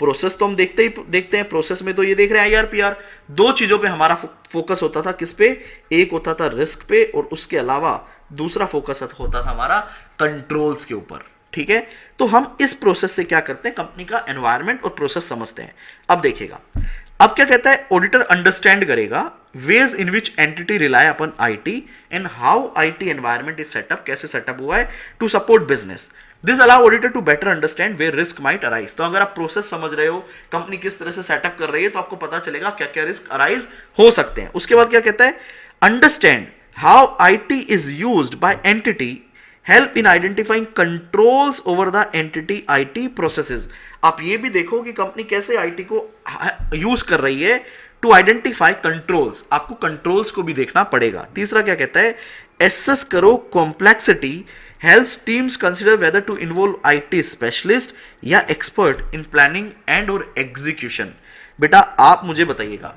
प्रोसेस तो हम देखते हैं, प्रोसेस में तो ये देख रहे हैं आईआर पीआर। दो चीजों पे हमारा फोकस होता था, किस पे, एक होता था रिस्क पे, और उसके अलावा दूसरा फोकस होता था हमारा कंट्रोल्स के ऊपर। ठीक है, तो हम इस प्रोसेस से क्या करते हैं, कंपनी का एनवायरनमेंट और प्रोसेस समझते हैं। अब देखिएगा, अब क्या कहता है, ऑडिटर अंडरस्टैंड करेगा ways in which entity rely upon IT and how IT environment is set up, कैसे सेटअप हुआ है to support business. This allow auditor to better understand where risk might arise. तो अगर आप प्रोसेस समझ रहे हो, कंपनी किस तरह से सेटअप कर रही है, तो आपको पता चलेगा क्या क्या रिस्क अराइज हो सकते हैं। उसके बाद क्या कहता है, understand how IT is used by entity, help in identifying controls over the entity IT processes. आप ये भी देखो कि कंपनी कैसे आईटी को यूज कर रही है टू आइडेंटिफाई कंट्रोल्स, आपको कंट्रोल्स को भी देखना पड़ेगा। तीसरा क्या कहता है, एसेस करो complexity, helps teams consider whether to involve IT specialist या एक्सपर्ट इन प्लानिंग एंड और एग्जीक्यूशन। बेटा आप मुझे बताइएगा,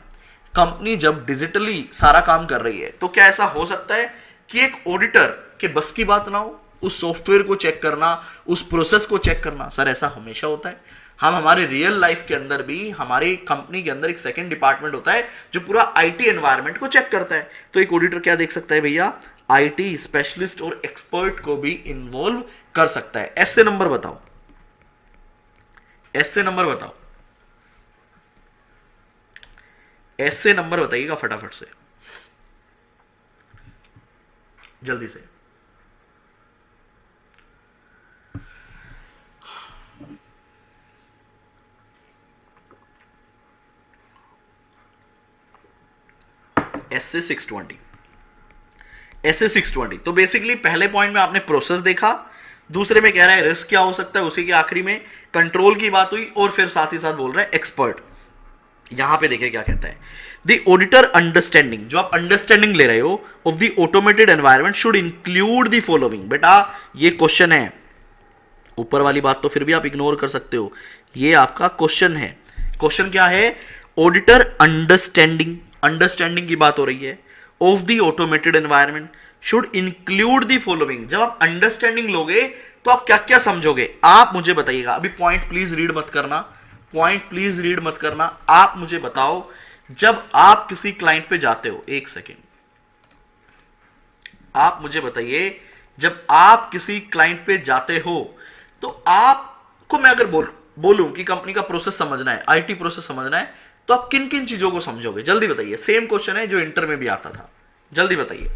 कंपनी जब डिजिटली सारा काम कर रही है तो क्या ऐसा हो सकता है कि एक ऑडिटर के बस की बात ना हो उस सॉफ्टवेयर को चेक करना, उस प्रोसेस को चेक करना? सर ऐसा हमेशा होता है। हम हमारे रियल लाइफ के अंदर भी, हमारी कंपनी के अंदर एक सेकंड डिपार्टमेंट होता है जो पूरा आईटी एनवायरनमेंट को चेक करता है। तो एक ऑडिटर क्या देख सकता है भैया, आईटी स्पेशलिस्ट और एक्सपर्ट को भी इन्वॉल्व कर सकता है। ऐसे नंबर बताओ, ऐसे नंबर बताओ, ऐसे नंबर बताइएगा फटाफट से, जल्दी से। SA 620, SA 620। तो बेसिकली पहले पॉइंट में आपने प्रोसेस देखा, दूसरे में कह रहा है रिस्क क्या हो सकता है, उसी के आखिरी में कंट्रोल की बात हुई, और फिर साथ ही साथ बोल रहा है एक्सपर्ट। यहां पे देखिए क्या कहता है, द ऑडिटर अंडरस्टैंडिंग, जो आप अंडरस्टैंडिंग ले रहे हो of the automated environment should include the following. बेटा ये क्वेश्चन है, ऊपर वाली बात तो फिर भी आप इग्नोर कर सकते हो, ये आपका क्वेश्चन है। क्वेश्चन क्या है, ऑडिटर अंडरस्टैंडिंग, अंडरस्टैंडिंग की बात हो रही है, of the automated environment should include the following. जब आप अंडरस्टैंडिंग लोगे तो आप क्या क्या समझोगे, आप मुझे बताइएगा। अभी पॉइंट प्लीज रीड मत करना, पॉइंट प्लीज रीड मत करना। आप मुझे बताओ, जब आप किसी क्लाइंट पे जाते हो, एक सेकेंड, आप मुझे बताइए, जब आप किसी क्लाइंट पे जाते हो तो आपको मैं अगर बोलूं कि कंपनी का प्रोसेस समझना है, आईटी प्रोसेस समझना है, तो आप किन किन चीजों को समझोगे? जल्दी बताइए। सेम क्वेश्चन है जो इंटर में भी आता था, जल्दी बताइए।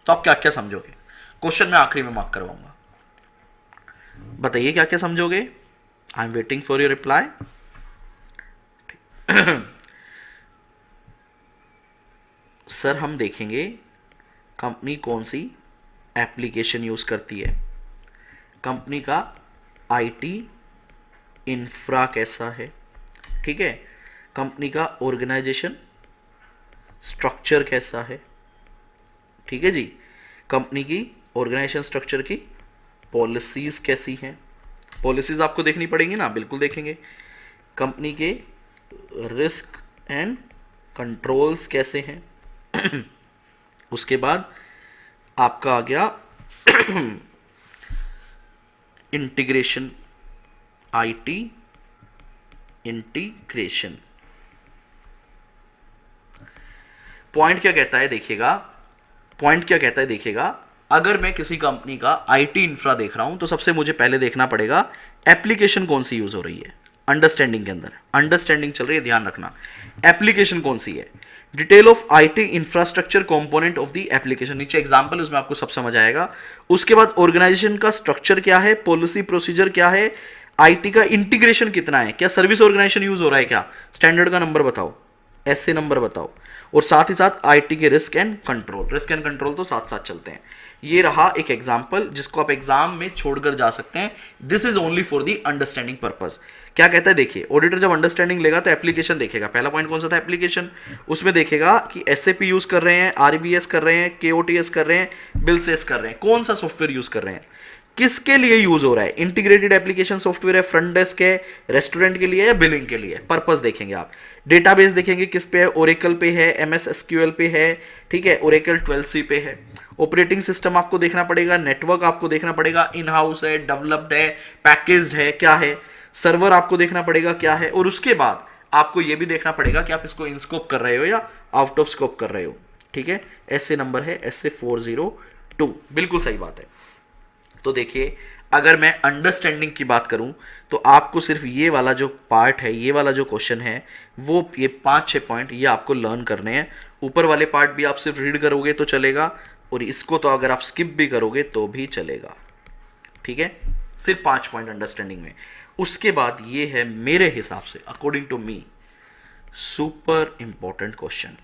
तो आप क्या क्या समझोगे? क्वेश्चन मैं आखिरी में मार्क करवाऊंगा, बताइए क्या क्या समझोगे। आई am waiting for your reply. Sir हम देखेंगे कंपनी कौन सी एप्लीकेशन यूज करती है, कंपनी का आईटी इंफ्रा कैसा है, ठीक है, कंपनी का ऑर्गेनाइजेशन स्ट्रक्चर कैसा है, ठीक है जी, कंपनी की ऑर्गेनाइजेशन स्ट्रक्चर की पॉलिसीज कैसी हैं, पॉलिसीज आपको देखनी पड़ेंगी ना, बिल्कुल देखेंगे। कंपनी के रिस्क एंड कंट्रोल्स कैसे हैं उसके बाद आपका आ गया इंटीग्रेशन, आईटी इंटीग्रेशन। पॉइंट क्या कहता है देखिएगा, पॉइंट क्या कहता है देखिएगा, अगर मैं किसी कंपनी का आईटी इंफ्रा देख रहा हूं तो सबसे मुझे पहले देखना पड़ेगा एप्लीकेशन कौन सी यूज हो रही है। अंडरस्टैंडिंग के अंदर अंडरस्टैंडिंग चल रही है, ध्यान रखना एप्लीकेशन कौन सी है। Detail of IT infrastructure component of the application, नीचे एग्जांपल, उसमें आपको सब समझ आएगा। उसके बाद ऑर्गेनाइजेशन का स्ट्रक्चर क्या है, पॉलिसी प्रोसीजर क्या है, आईटी का इंटीग्रेशन कितना है, क्या सर्विस ऑर्गेनाइजेशन यूज हो रहा है, क्या स्टैंडर्ड का नंबर बताओ, एसए नंबर बताओ, और साथ ही साथ आईटी के risk and control. Risk and control तो साथ साथ चलते हैं। ये रहा एक एग्जांपल जिसको आप एग्जाम में छोड़कर जा सकते हैं। This is only for the understanding purpose. क्या कहता है देखिए, ऑडिटर जब अंडरस्टैंडिंग लेगा तो एप्लीकेशन देखेगा। पहला पॉइंट कौन सा था, एप्लीकेशन। उसमें देखेगा कि एसएपी यूज कर रहे हैं, आरबीएस कर रहे हैं, केओटीएस कर रहे हैं, बिलसेस कर रहे हैं, कौन सा सॉफ्टवेयर यूज कर रहे हैं, किसके लिए यूज हो रहा है, इंटीग्रेटेड एप्लीकेशन सॉफ्टवेयर है, फ्रंट डेस्क है, रेस्टोरेंट के लिए या बिलिंग के लिए, पर्पस देखेंगे आप। डेटाबेस देखेंगे किस पे है, ओरेकल पे है, एमएस एसक्यूएल पे है, ठीक है, ओरेकल 12c पे है। ऑपरेटिंग सिस्टम आपको देखना पड़ेगा, नेटवर्क आपको देखना पड़ेगा, इन हाउस है, डेवलप्ड है, पैकेज्ड है, क्या है, सर्वर आपको देखना पड़ेगा क्या है, और उसके बाद आपको यह भी देखना पड़ेगा कि आप इसको इन स्कोप कर रहे हो या आउट ऑफ स्कोप कर रहे हो। ठीक है, एसए नंबर है एसए 402, बिल्कुल सही बात है। तो देखिए, अगर मैं अंडरस्टैंडिंग की बात करूं तो आपको सिर्फ ये वाला जो पार्ट है, ये वाला जो क्वेश्चन है, वो ये 5-6 पॉइंट ये आपको लर्न करने हैं। ऊपर वाले पार्ट भी आप सिर्फ रीड करोगे तो चलेगा, और इसको तो अगर आप स्किप भी करोगे तो भी चलेगा। ठीक है, सिर्फ 5 पॉइंट अंडरस्टैंडिंग में। उसके बाद ये है मेरे हिसाब से, according to me, super important question.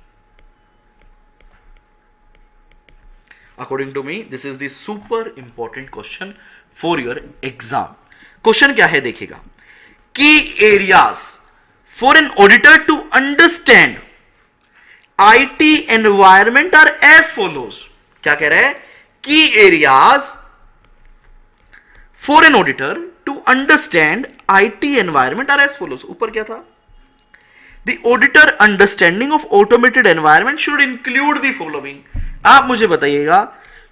According to me, this is the super important question for your exam. Question क्या है देखिएगा, key areas for an auditor to understand IT environment are as follows. क्या कह रहा है, key areas for an auditor to understand IT environment are as follows. ऊपर क्या था, the auditor understanding of automated environment should include the following. आप मुझे बताइएगा,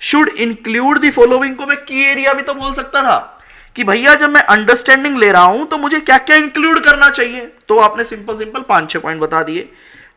शुड इंक्लूड द फॉलोइंग को मैं की एरिया भी तो बोल सकता था कि भैया जब मैं अंडरस्टैंडिंग ले रहा हूं तो मुझे क्या क्या इंक्लूड करना चाहिए। तो आपने सिंपल 5-6 पॉइंट बता दिए।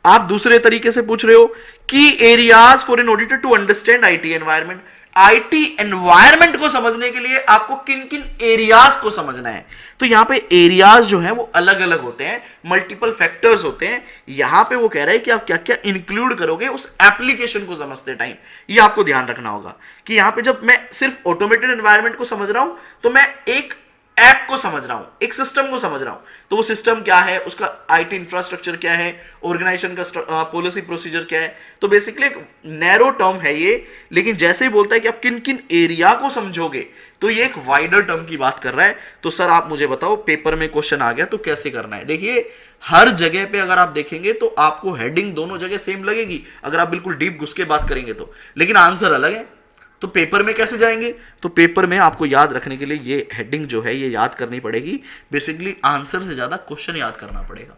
आप दूसरे तरीके से पूछ रहे हो key areas for an auditor to understand IT environment. IT environment को समझने के लिए आपको किन किन एरियाज को समझना है। तो यहां पे एरियाज जो हैं वो अलग अलग होते हैं, मल्टीपल फैक्टर्स होते हैं। यहां पे वो कह रहे हैं कि आप क्या क्या इंक्लूड करोगे उस एप्लीकेशन को समझते टाइम, ये आपको ध्यान रखना होगा कि यहां पे जब मैं सिर्फ ऑटोमेटेड एनवायरमेंट को समझ रहा हूं तो मैं एक ऐप को समझ रहा हूं, एक सिस्टम को समझ रहा हूं। तो वो सिस्टम क्या है, उसका आईटी इंफ्रास्ट्रक्चर क्या है, ऑर्गेनाइजेशन का पॉलिसी प्रोसीजर क्या है। तो बेसिकली एक नैरो टर्म है ये, लेकिन जैसे ही बोलता है कि आप किन किन एरिया को समझोगे तो ये एक वाइडर टर्म की बात कर रहा है। तो सर आप मुझे बताओ, पेपर में क्वेश्चन आ गया तो कैसे करना है। देखिए, हर जगह पे अगर आप देखेंगे तो आपको हेडिंग दोनों जगह सेम लगेगी अगर आप बिल्कुल डीप घुस के बात करेंगे तो, लेकिन आंसर अलग है। तो पेपर में कैसे जाएंगे, तो पेपर में आपको याद रखने के लिए ये हेडिंग जो है ये याद करनी पड़ेगी। बेसिकली आंसर से ज्यादा क्वेश्चन याद करना पड़ेगा,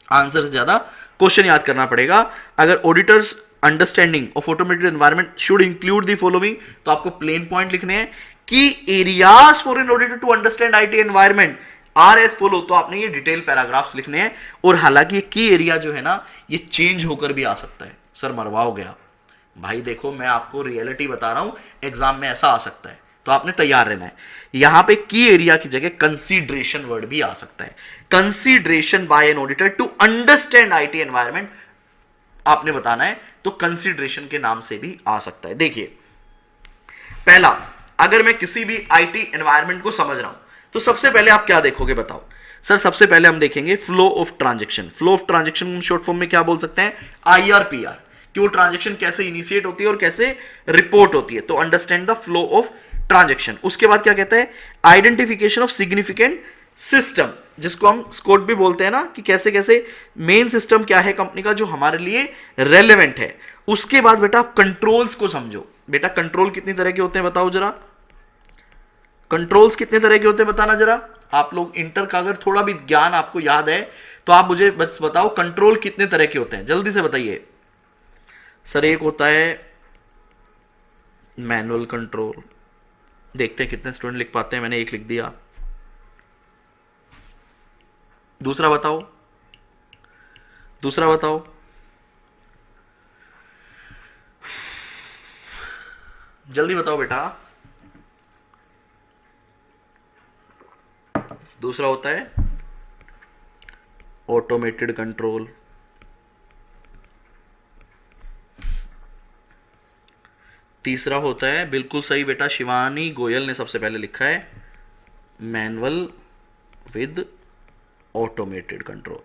आंसर से ज्यादा क्वेश्चन याद करना पड़ेगा। अगर auditors understanding of automated environment should include the following, तो आपको प्लेन पॉइंट लिखने हैं कि areas for an auditor to understand IT environment are as follow. तो आपने ये डिटेल पैराग्राफ्स लिखने हैं। और हालांकि की एरिया जो है ना ये चेंज होकर भी आ सकता है। सर मरवाओ गया भाई, देखो मैं आपको रियलिटी बता रहा हूं, एग्जाम में ऐसा आ सकता है तो आपने तैयार रहना है। यहां पे की एरिया की जगह कंसीडरेशन वर्ड भी आ सकता है। Consideration by an auditor to understand IT environment आपने बताना है, तो कंसीडरेशन के नाम से भी आ सकता है। देखिए, पहला, अगर मैं किसी भी आईटी एनवायरनमेंट को समझ रहा हूं तो सबसे पहले आप क्या देखोगे बताओ। सर सबसे पहले हम देखेंगे flow of transaction. Flow of transaction short form में क्या बोल सकते हैं, IRPR, कि वो ट्रांजैक्शन कैसे इनिशिएट होती है और कैसे रिपोर्ट होती है। तो understand the flow of transaction. उसके बाद क्या कहता है, आइडेंटिफिकेशन ऑफ सिग्निफिकेंट सिस्टम, जिसको हम स्कोट भी बोलते हैं ना, कि कैसे कैसे मेन सिस्टम क्या है कंपनी का जो हमारे लिए रेलेवेंट है। उसके बाद बेटा कंट्रोल्स को समझो। बेटा कंट्रोल कितनी तरह के होते हैं बताओ जरा, कंट्रोल्स कितने तरह के होते हैं बताना जरा। आप लोग इंटर का अगर थोड़ा भी ज्ञान आपको याद है तो आप मुझे बस बताओ कंट्रोल कितने तरह के होते हैं, जल्दी से बताइए। सर एक होता है मैनुअल कंट्रोल, देखते हैं कितने स्टूडेंट लिख पाते हैं, मैंने एक लिख दिया। दूसरा बताओ, दूसरा बताओ। जल्दी बताओ बेटा। दूसरा होता है ऑटोमेटेड कंट्रोल। तीसरा होता है, बिल्कुल सही बेटा, शिवानी गोयल ने सबसे पहले लिखा है, मैनुअल विद ऑटोमेटेड कंट्रोल।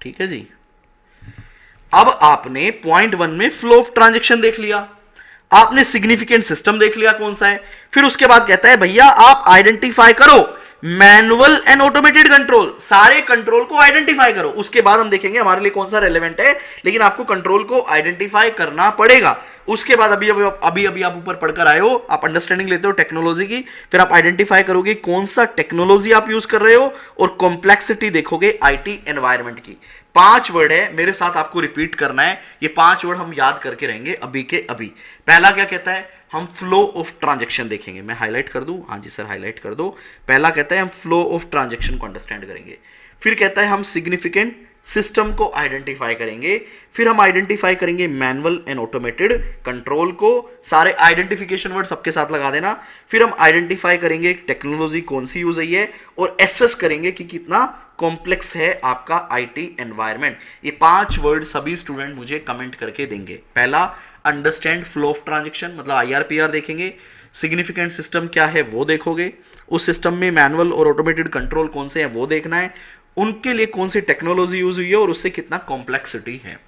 ठीक है जी। अब आपने पॉइंट 1 में फ्लो ऑफ ट्रांजैक्शन देख लिया, आपने सिग्निफिकेंट सिस्टम देख लिया कौन सा है, फिर उसके बाद कहता है भैया आप आइडेंटिफाई करो मैनुअल एंड ऑटोमेटेड कंट्रोल, सारे कंट्रोल को आइडेंटिफाई करो। उसके बाद हम देखेंगे हमारे लिए कौन सा रेलेवेंट है, लेकिन आपको कंट्रोल को आइडेंटिफाई करना पड़ेगा। उसके बाद अभी आप ऊपर पढ़कर आए हो, आप अंडरस्टैंडिंग लेते हो टेक्नोलॉजी की, फिर आप आइडेंटिफाई करोगे कौन सा टेक्नोलॉजी आप यूज कर रहे हो, और कॉम्प्लेक्सिटी देखोगे आईटी एनवायरमेंट की। 5 वर्ड है, मेरे साथ आपको रिपीट करना है, ये 5 वर्ड हम याद करके रहेंगे अभी के अभी। पहला क्या कहता है, हम फ्लो ऑफ ट्रांजैक्शन देखेंगे। मैं हाईलाइट कर दूं, हाँ जी सर हाईलाइट कर दो। पहला कहता है हम फ्लो ऑफ ट्रांजैक्शन को अंडरस्टैंड करेंगे। फिर कहता है हम सिग्निफिकेंट सिस्टम को आइडेंटिफाई करेंगे। फिर हम आइडेंटिफाई करेंगे मैनुअल एंड ऑटोमेटेड कंट्रोल को, सारे आइडेंटिफिकेशन वर्ड सबके साथ लगा देना। फिर हम आइडेंटिफाई करेंगे टेक्नोलॉजी कौन सी यूज हुई है, और एसेस करेंगे कि कितना कॉम्प्लेक्स है आपका आईटी एनवायरनमेंट। ये 5 वर्ड सभी स्टूडेंट मुझे कमेंट करके देंगे। पहला अंडरस्टैंड फ्लो ऑफ ट्रांजैक्शन, मतलब IRPR देखेंगे। सिग्निफिकेंट सिस्टम क्या है वो देखोगे, उस सिस्टम में मैनुअल और ऑटोमेटेड कंट्रोल कौन से हैं वो देखना है, उनके लिए कौन सी टेक्नोलॉजी यूज हुई है और उससे कितना कॉम्प्लेक्सिटी है।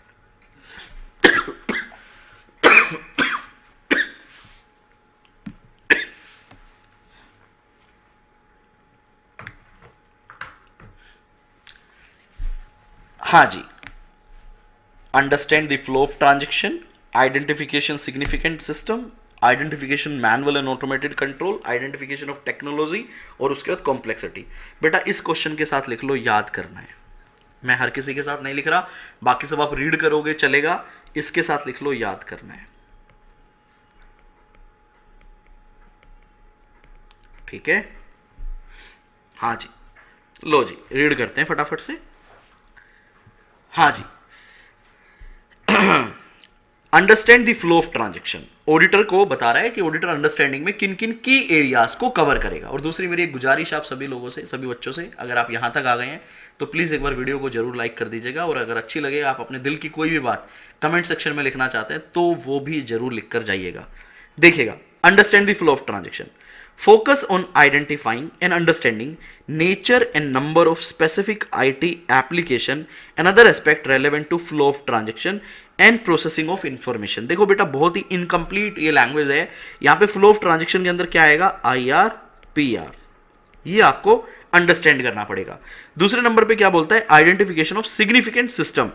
हाँ जी, understand the flow of transaction, identification significant system, identification manual and automated control, identification of technology, और उसके बाद कॉम्प्लेक्सिटी। बेटा इस क्वेश्चन के साथ लिख लो, याद करना है। मैं हर किसी के साथ नहीं लिख रहा, बाकी सब आप रीड करोगे चलेगा, इसके साथ लिख लो, याद करना है। ठीक है, हाँ जी, लो जी रीड करते हैं फटाफट से। हाँ जी, understand the flow of transaction, auditor को बता रहा है कि ऑडिटर अंडरस्टैंडिंग में किन किन की एरियाज को कवर करेगा। और दूसरी मेरी एक गुजारिश आप सभी लोगों से, सभी बच्चों से, अगर आप यहां तक आ गए हैं तो प्लीज एक बार वीडियो को जरूर लाइक कर दीजिएगा, और अगर अच्छी लगे, आप अपने दिल की कोई भी बात कमेंट सेक्शन में लिखना चाहते हैं तो वो भी जरूर लिख कर जाइएगा। देखिएगा, understand the flow of transaction, focus on identifying and understanding nature and number of specific IT application and other aspect relevant to flow of transaction and processing of information। देखो बेटा बहुत ही इनकम्प्लीट ये लैंग्वेज है, यहाँ पे flow of transaction के अंदर क्या आएगा, IRPR, ये आपको अंडरस्टैंड करना पड़ेगा। दूसरे नंबर पे क्या बोलता है, identification of significant system,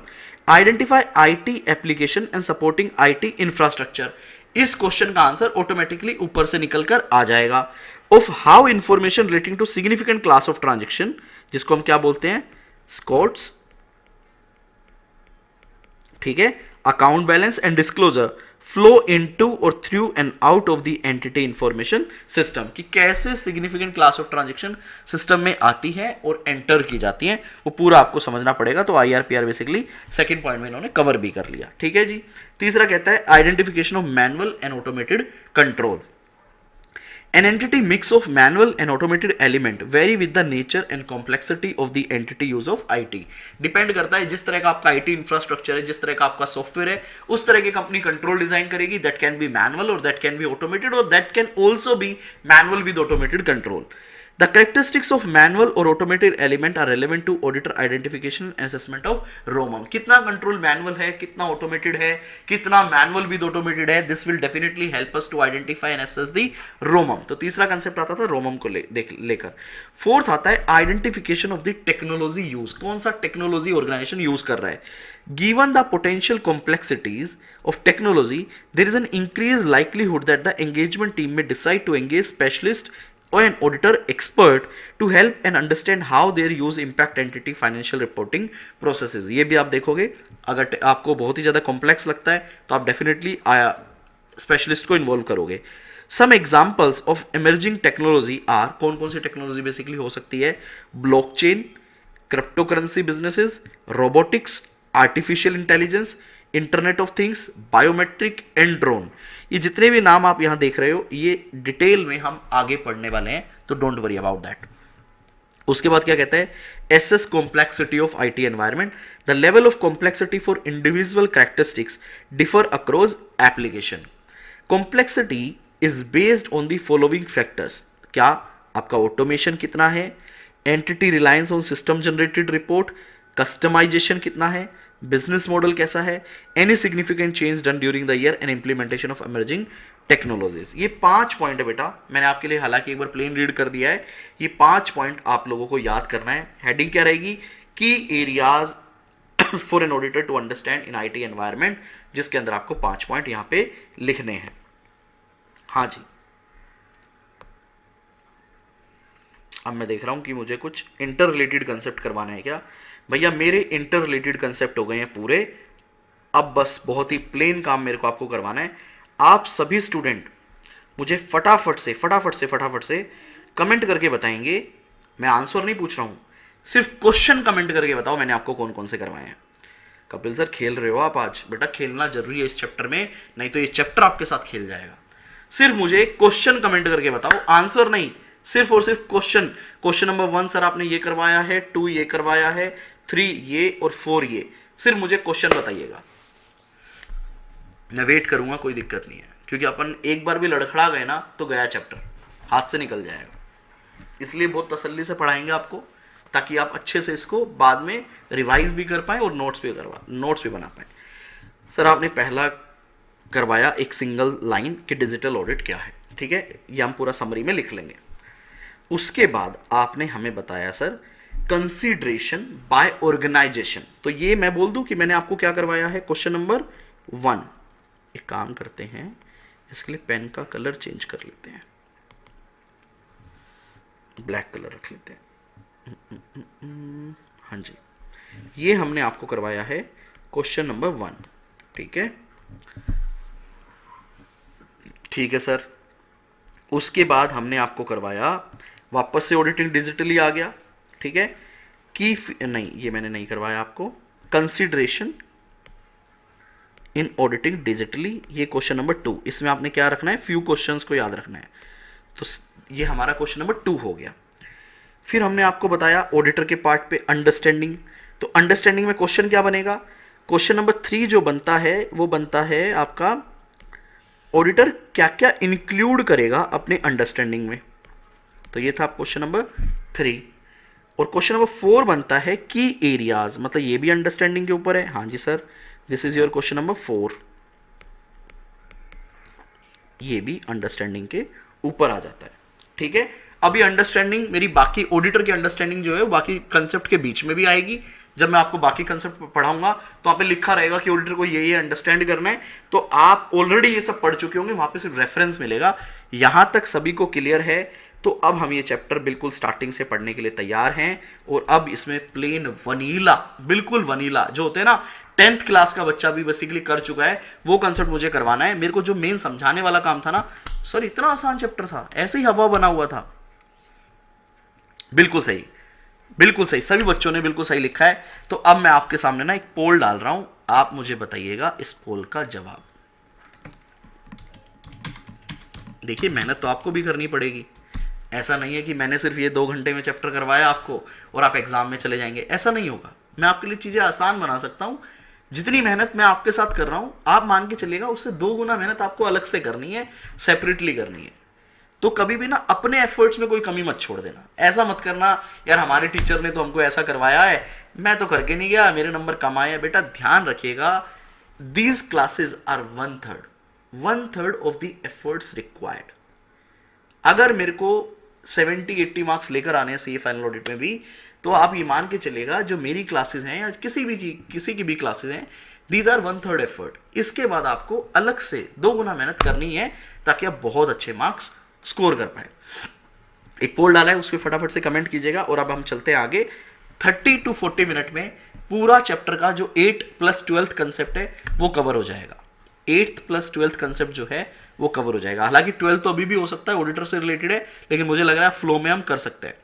identify IT application and supporting IT infrastructure. इस क्वेश्चन का आंसर ऑटोमेटिकली ऊपर से निकलकर आ जाएगा। Of how information relating to significant class of transaction, जिसको हम क्या बोलते हैं, स्कॉट्स, ठीक है, account balance and disclosure flow into और through and out of the entity information system, कि कैसे significant class of transaction system में आती है और एंटर की जाती है, वो पूरा आपको समझना पड़ेगा। तो IRPR बेसिकली सेकंड पॉइंट में इन्होंने कवर भी कर लिया। ठीक है जी। तीसरा कहता है identification of manual and automated control, an entity mix of manual and automated element vary with the nature and complexity of the entity use of IT। Depend करता है जिस तरह का आपका IT इंफ्रास्ट्रक्चर है, जिस तरह का आपका सॉफ्टवेयर है, उस तरह की कंपनी कंट्रोल डिजाइन करेगी। दैट कैन बी मैनुअल और दैट कैन बी ऑटोमेटेड और that can also be manual with automated control. The characteristics of manual or automated element are relevant to auditor identification and assessment of ROMM। कितना control manual है, कितना automated है, कितना manual with automated है, this will definitely help us to identify and assess the ROMM। तो तीसरा concept आता था ROMM को लेकर। फोर्थ आता है identification of the technology use, कौन सा टेक्नोलॉजी ऑर्गेनाइजेशन यूज कर रहा है। Given the potential complexities of technology, there is an increased likelihood that the engagement team may decide to engage specialist or an auditor expert to help and understand how their use impact entity financial reporting processes. ये भी आप देखोगे, अगर आपको बहुत ही ज़्यादा complex लगता है तो आप डेफिनेटली स्पेशलिस्ट को इन्वॉल्व करोगे. Some examples of emerging technology are, कौन कौन सी टेक्नोलॉजी बेसिकली हो सकती है? Blockchain, cryptocurrency businesses, robotics, artificial intelligence, internet of things, biometric and drone. ये जितने भी नाम आप यहां देख रहे हो ये डिटेल में हम आगे पढ़ने वाले हैं, तो डोंट वरी अबाउट दैट. उसके बाद क्या कहता है? Assess complexity of IT environment. The level of complexity for individual characteristics differ across application. Complexity is based on the following factors. क्या आपका ऑटोमेशन कितना है, entity reliance on system generated report, customisation कितना है, बिजनेस मॉडल कैसा है, any significant change done during the year and implementation of emerging technologies. ये 5 point है बेटा, मैंने आपके लिए हालांकि एक बार प्लेन रीड कर दिया है. ये 5 पॉइंट आप लोगों को याद करना है. हेडिंग क्या रहेगी? Key areas for an auditor to understand in IT environment, जिसके अंदर आपको 5 पॉइंट यहां पे लिखने हैं. हाँ जी, अब मैं देख रहा हूं कि मुझे कुछ इंटर रिलेटेड कंसेप्ट करवाना है क्या? भैया मेरे इंटर रिलेटेड कंसेप्ट हो गए हैं पूरे. अब बस बहुत ही प्लेन काम मेरे को आपको करवाना है. आप सभी स्टूडेंट मुझे फटाफट से कमेंट करके बताएंगे. मैं आंसर नहीं पूछ रहा हूं, सिर्फ क्वेश्चन कमेंट करके बताओ मैंने आपको कौन कौन से करवाए हैं. कपिल सर खेल रहे हो आप आज? बेटा खेलना जरूरी है इस चैप्टर में, नहीं तो ये चैप्टर आपके साथ खेल जाएगा. सिर्फ मुझे क्वेश्चन कमेंट करके बताओ, आंसर नहीं, सिर्फ और सिर्फ क्वेश्चन. क्वेश्चन नंबर 1 सर आपने ये करवाया है, 2 ये करवाया है, 3 ये और 4 ये. सिर्फ मुझे क्वेश्चन बताइएगा, मैं वेट करूंगा, कोई दिक्कत नहीं है. क्योंकि अपन एक बार भी लड़खड़ा गए ना तो गया चैप्टर, हाथ से निकल जाएगा. इसलिए बहुत तसल्ली से पढ़ाएंगे आपको, ताकि आप अच्छे से इसको बाद में रिवाइज भी कर पाए और नोट्स भी बना पाए. सर आपने पहला करवाया एक सिंगल लाइन कि डिजिटल ऑडिट क्या है, ठीक है, ये हम पूरा समरी में लिख लेंगे. उसके बाद आपने हमें बताया सर कंसीडरेशन बाय ऑर्गेनाइजेशन. तो ये मैं बोल दूं कि मैंने आपको क्या करवाया है? Question number 1. एक काम करते हैं, इसके लिए पेन का कलर चेंज कर लेते हैं, ब्लैक कलर रख लेते हैं. हाँ जी, ये हमने आपको करवाया है क्वेश्चन नंबर 1. ठीक है सर. उसके बाद हमने आपको करवाया, वापस से ऑडिटिंग डिजिटली आ गया, ठीक है, कि नहीं ये मैंने नहीं करवाया आपको, कंसीडरेशन इन ऑडिटिंग डिजिटली, ये क्वेश्चन नंबर 2. इसमें आपने क्या रखना है? फ्यू क्वेश्चंस को याद रखना है. तो ये हमारा क्वेश्चन नंबर 2 हो गया. फिर हमने आपको बताया ऑडिटर के पार्ट पे अंडरस्टैंडिंग. तो अंडरस्टैंडिंग में क्वेश्चन क्या बनेगा? क्वेश्चन नंबर 3 जो बनता है वो बनता है आपका ऑडिटर क्या क्या इंक्लूड करेगा अपने अंडरस्टैंडिंग में. तो ये था क्वेश्चन नंबर 3. और क्वेश्चन नंबर 4 बनता है की एरियाज, मतलब ये भी अंडरस्टैंडिंग के ऊपर है. हाँ जी sir, this is your question number 4. ये भी अंडरस्टैंडिंग के ऊपर आ जाता है, ठीक है. अभी अंडरस्टैंडिंग मेरी बाकी ऑडिटर की अंडरस्टैंडिंग जो है बाकी कंसेप्ट के बीच में भी आएगी. जब मैं आपको बाकी कंसेप्ट पढ़ाऊंगा तो वहां पे लिखा रहेगा कि ऑडिटर को ये अंडरस्टैंड करना है. तो आप ऑलरेडी ये सब पढ़ चुके होंगे, वहां पे सिर्फ रेफरेंस मिलेगा. यहां तक सभी को क्लियर है. तो अब हम ये चैप्टर बिल्कुल स्टार्टिंग से पढ़ने के लिए तैयार हैं. और अब इसमें प्लेन वनीला, बिल्कुल वनीला जो होते हैं ना, 10th क्लास का बच्चा भी बेसिकली कर चुका है, वो कंसेप्ट मुझे करवाना है. मेरे को जो मेन समझाने वाला काम था ना सर, इतना आसान चैप्टर था, ऐसे ही हवा बना हुआ था. बिल्कुल सही, बिल्कुल सही, सभी बच्चों ने बिल्कुल सही लिखा है. तो अब मैं आपके सामने ना एक पोल डाल रहा हूं, आप मुझे बताइएगा इस पोल का जवाब. देखिए मेहनत तो आपको भी करनी पड़ेगी. ऐसा नहीं है कि मैंने सिर्फ ये 2 घंटे में चैप्टर करवाया आपको और आप एग्जाम में चले जाएंगे, ऐसा नहीं होगा. मैं आपके लिए चीजें आसान बना सकता हूं. जितनी मेहनत मैं आपके साथ कर रहा हूं, आप मान के चलिएगा उससे 2 गुना मेहनत आपको अलग से करनी है, सेपरेटली करनी है. तो कभी भी ना अपने एफर्ट्स में कोई कमी मत छोड़ देना. ऐसा मत करना यार हमारे टीचर ने तो हमको ऐसा करवाया है, मैं तो करके नहीं गया, मेरे नंबर कम आए. बेटा ध्यान रखिएगा, these classes are 1/3 of the efforts required. अगर मेरे को 70-80 मार्क्स लेकर आने हैं सीए फाइनल ऑडिट में भी, तो आप ये मान के चलेगा जो मेरी क्लासेस हैं या किसी की भी क्लासेस हैं, दीज आर 1/3 एफर्ट. इसके बाद आपको अलग से 2 गुना मेहनत करनी है ताकि आप बहुत अच्छे मार्क्स स्कोर कर पाए. एक पोल डाला है, उसके फटाफट से कमेंट कीजिएगा। और अब हम चलते हैं आगे। 30 to 40 मिनट में पूरा चैप्टर का जो 8th plus 12th कंसेप्ट है वो कवर हो जाएगा। 8th plus 12th कंसेप्ट जो है वो कवर हो जाएगा। हालांकि 12th तो अभी भी हो सकता है, ऑडिटर से रिलेटेड है, लेकिन मुझे लग रहा है फ्लो में हम कर सकते हैं।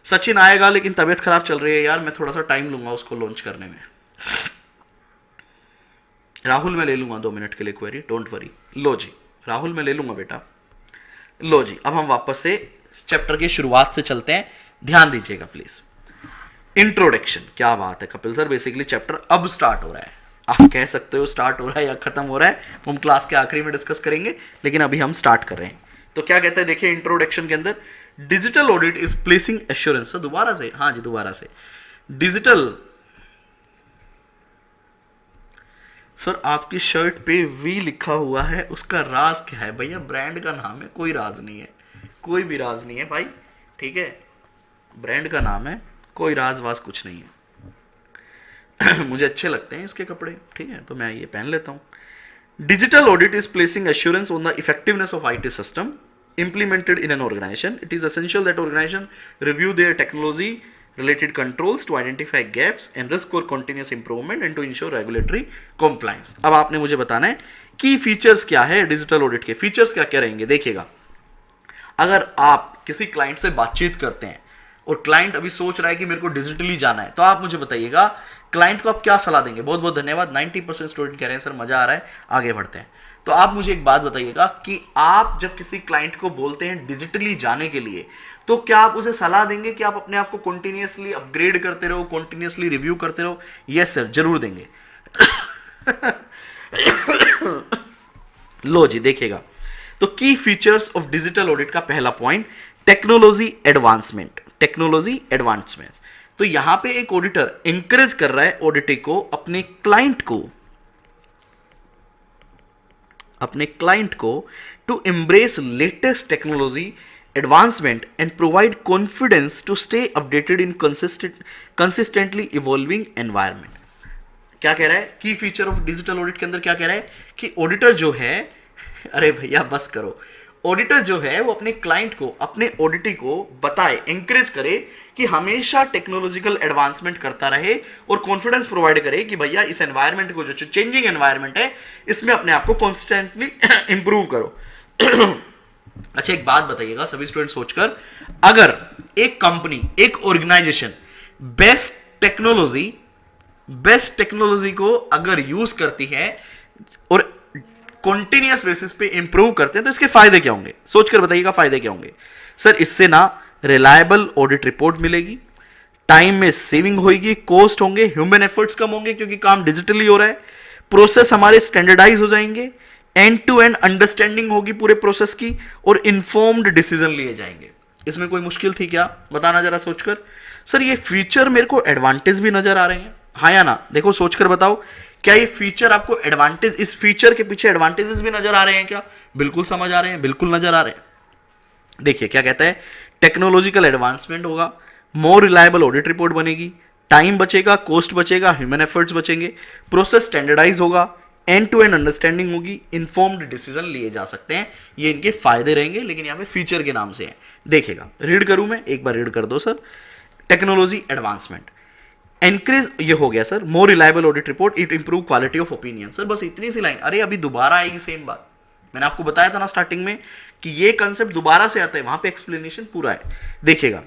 सचिन आएगा, लेकिन तबीयत खराब चल रही है यार, मैं थोड़ा सा टाइम लूंगा उसको लॉन्च करने में। राहुल मैं ले लूंगा 2 मिनट के लिए क्वेरी, डोंट वरी। लो जी राहुल मैं ले लूंगा बेटा। लो जी अब हम वापस से चैप्टर की शुरुआत से चलते हैं, ध्यान दीजिएगा प्लीज। इंट्रोडक्शन, क्या बात है कपिल सर, बेसिकली चैप्टर अब स्टार्ट हो रहा है। आप कह सकते हो स्टार्ट हो रहा है या खत्म हो रहा है, हम क्लास के आखिरी में डिस्कस करेंगे, लेकिन अभी हम स्टार्ट कर रहे हैं। तो क्या कहता है देखिए इंट्रोडक्शन के अंदर, digital audit is placing assurance. दोबारा से, हाँ जी दोबारा से। डिजिटल, सर आपकी शर्ट पे वी लिखा हुआ है, उसका राज क्या है? भैया ब्रांड का नाम है, कोई राज नहीं है, कोई भी राज नहीं है भाई, ठीक है, ब्रांड का नाम है, कोई राज वाज कुछ नहीं है। मुझे अच्छे लगते हैं इसके कपड़े, ठीक है, तो मैं ये पहन लेता हूं। Digital audit is placing assurance on the effectiveness of IT system implemented in an organization. It is essential that organization review their technology related controls to identify gaps and risk for continuous improvement and to ensure regulatory compliance. अब आपने मुझे बताना है कि features क्या है digital audit के, features क्या क्या रहेंगे। देखिएगा, अगर आप किसी क्लाइंट से बातचीत करते हैं और क्लाइंट अभी सोच रहा है कि मेरे को डिजिटली जाना है, तो आप मुझे बताइएगा क्लाइंट को आप क्या सलाह देंगे। बहुत बहुत धन्यवाद, 90% स्टूडेंट कह रहे हैं सर मजा आ रहा है, आगे बढ़ते हैं। तो आप मुझे एक बात बताइएगा कि आप जब किसी क्लाइंट को बोलते हैं डिजिटली जाने के लिए, तो क्या आप उसे सलाह देंगे कि आप अपने आप को कंटिन्यूअसली अपग्रेड करते रहो, कंटिन्यूअसली रिव्यू करते रहो? यस सर, जरूर देंगे। लो जी देखिएगा, तो की फीचर्स ऑफ डिजिटल ऑडिट का पहला point, technology advancement. Technology advancement, तो यहां पे एक ऑडिटर इंकरेज कर रहा है ऑडिटर को, अपने क्लाइंट को to embrace latest technology advancement and provide confidence to stay updated in consistently evolving environment. क्या कह रहा है की फीचर ऑफ डिजिटल ऑडिट के अंदर? क्या कह रहा है कि ऑडिटर जो है, अरे भैया बस करो, ऑडिटर जो है वो अपने क्लाइंट को, अपने ऑडिटी को बताए, इंकरेज करे कि हमेशा टेक्नोलॉजिकल एडवांसमेंट करता रहे और कॉन्फिडेंस प्रोवाइड करे कि भैया इस एनवायरनमेंट को, जो चेंजिंग एनवायरनमेंट है, इसमें अपने आप को कॉन्स्टेंटली इंप्रूव करो। अच्छा एक बात बताइएगा सभी स्टूडेंट सोचकर, अगर एक कंपनी, एक ऑर्गेनाइजेशन बेस्ट टेक्नोलॉजी को अगर यूज करती है और कॉन्टिन्यूअस बेसिस पे इंप्रूव करते हैं, तो इसके फायदे क्या होंगे? सोचकर बताइएगा फायदे क्या होंगे। सर इससे ना रिलायबल ऑडिट रिपोर्ट मिलेगी, टाइम में सेविंग होगी, कॉस्ट होंगे, ह्यूमन एफर्ट्स कम होंगे क्योंकि काम डिजिटली हो रहा है, प्रोसेस हमारे स्टैंडर्डाइज हो जाएंगे, एंड टू एंड अंडरस्टैंडिंग होगी पूरे प्रोसेस की, और इंफॉर्म्ड डिसीजन लिए जाएंगे। इसमें कोई मुश्किल थी क्या? बताना जरा सोचकर। सर ये फीचर मेरे को एडवांटेज भी नजर आ रहे हैं, हाँ या ना? देखो सोचकर बताओ, क्या ये फीचर आपको एडवांटेज, इस फीचर के पीछे एडवांटेजेस भी नजर आ रहे हैं क्या? बिल्कुल समझ आ रहे हैं, बिल्कुल नजर आ रहे हैं। देखिए क्या कहता है, टेक्नोलॉजिकल एडवांसमेंट होगा, मोर रिलायबल ऑडिट रिपोर्ट बनेगी, टाइम बचेगा, कॉस्ट बचेगा, ह्यूमन एफर्ट्स बचेंगे, प्रोसेस स्टैंडर्डाइज होगा, एंड टू एंड अंडरस्टैंडिंग होगी, इन्फॉर्म्ड डिसीजन लिए जा सकते हैं। ये इनके फायदे रहेंगे, लेकिन यहाँ पे फीचर के नाम से है। देखिएगा, रीड करूं मैं, एक बार रीड कर दो सर। टेक्नोलॉजी एडवांसमेंट, एनकरेज, ये हो गया sir, more reliable audit report, it improve quality of opinion. Sir बस इतनी सी लाइन, अरे अभी दोबारा आएगी सेम बात, मैंने आपको बताया था ना स्टार्टिंग में कि ये कंसेप्ट दोबारा से आता है, वहां पे एक्सप्लेनेशन पूरा है। देखिएगा,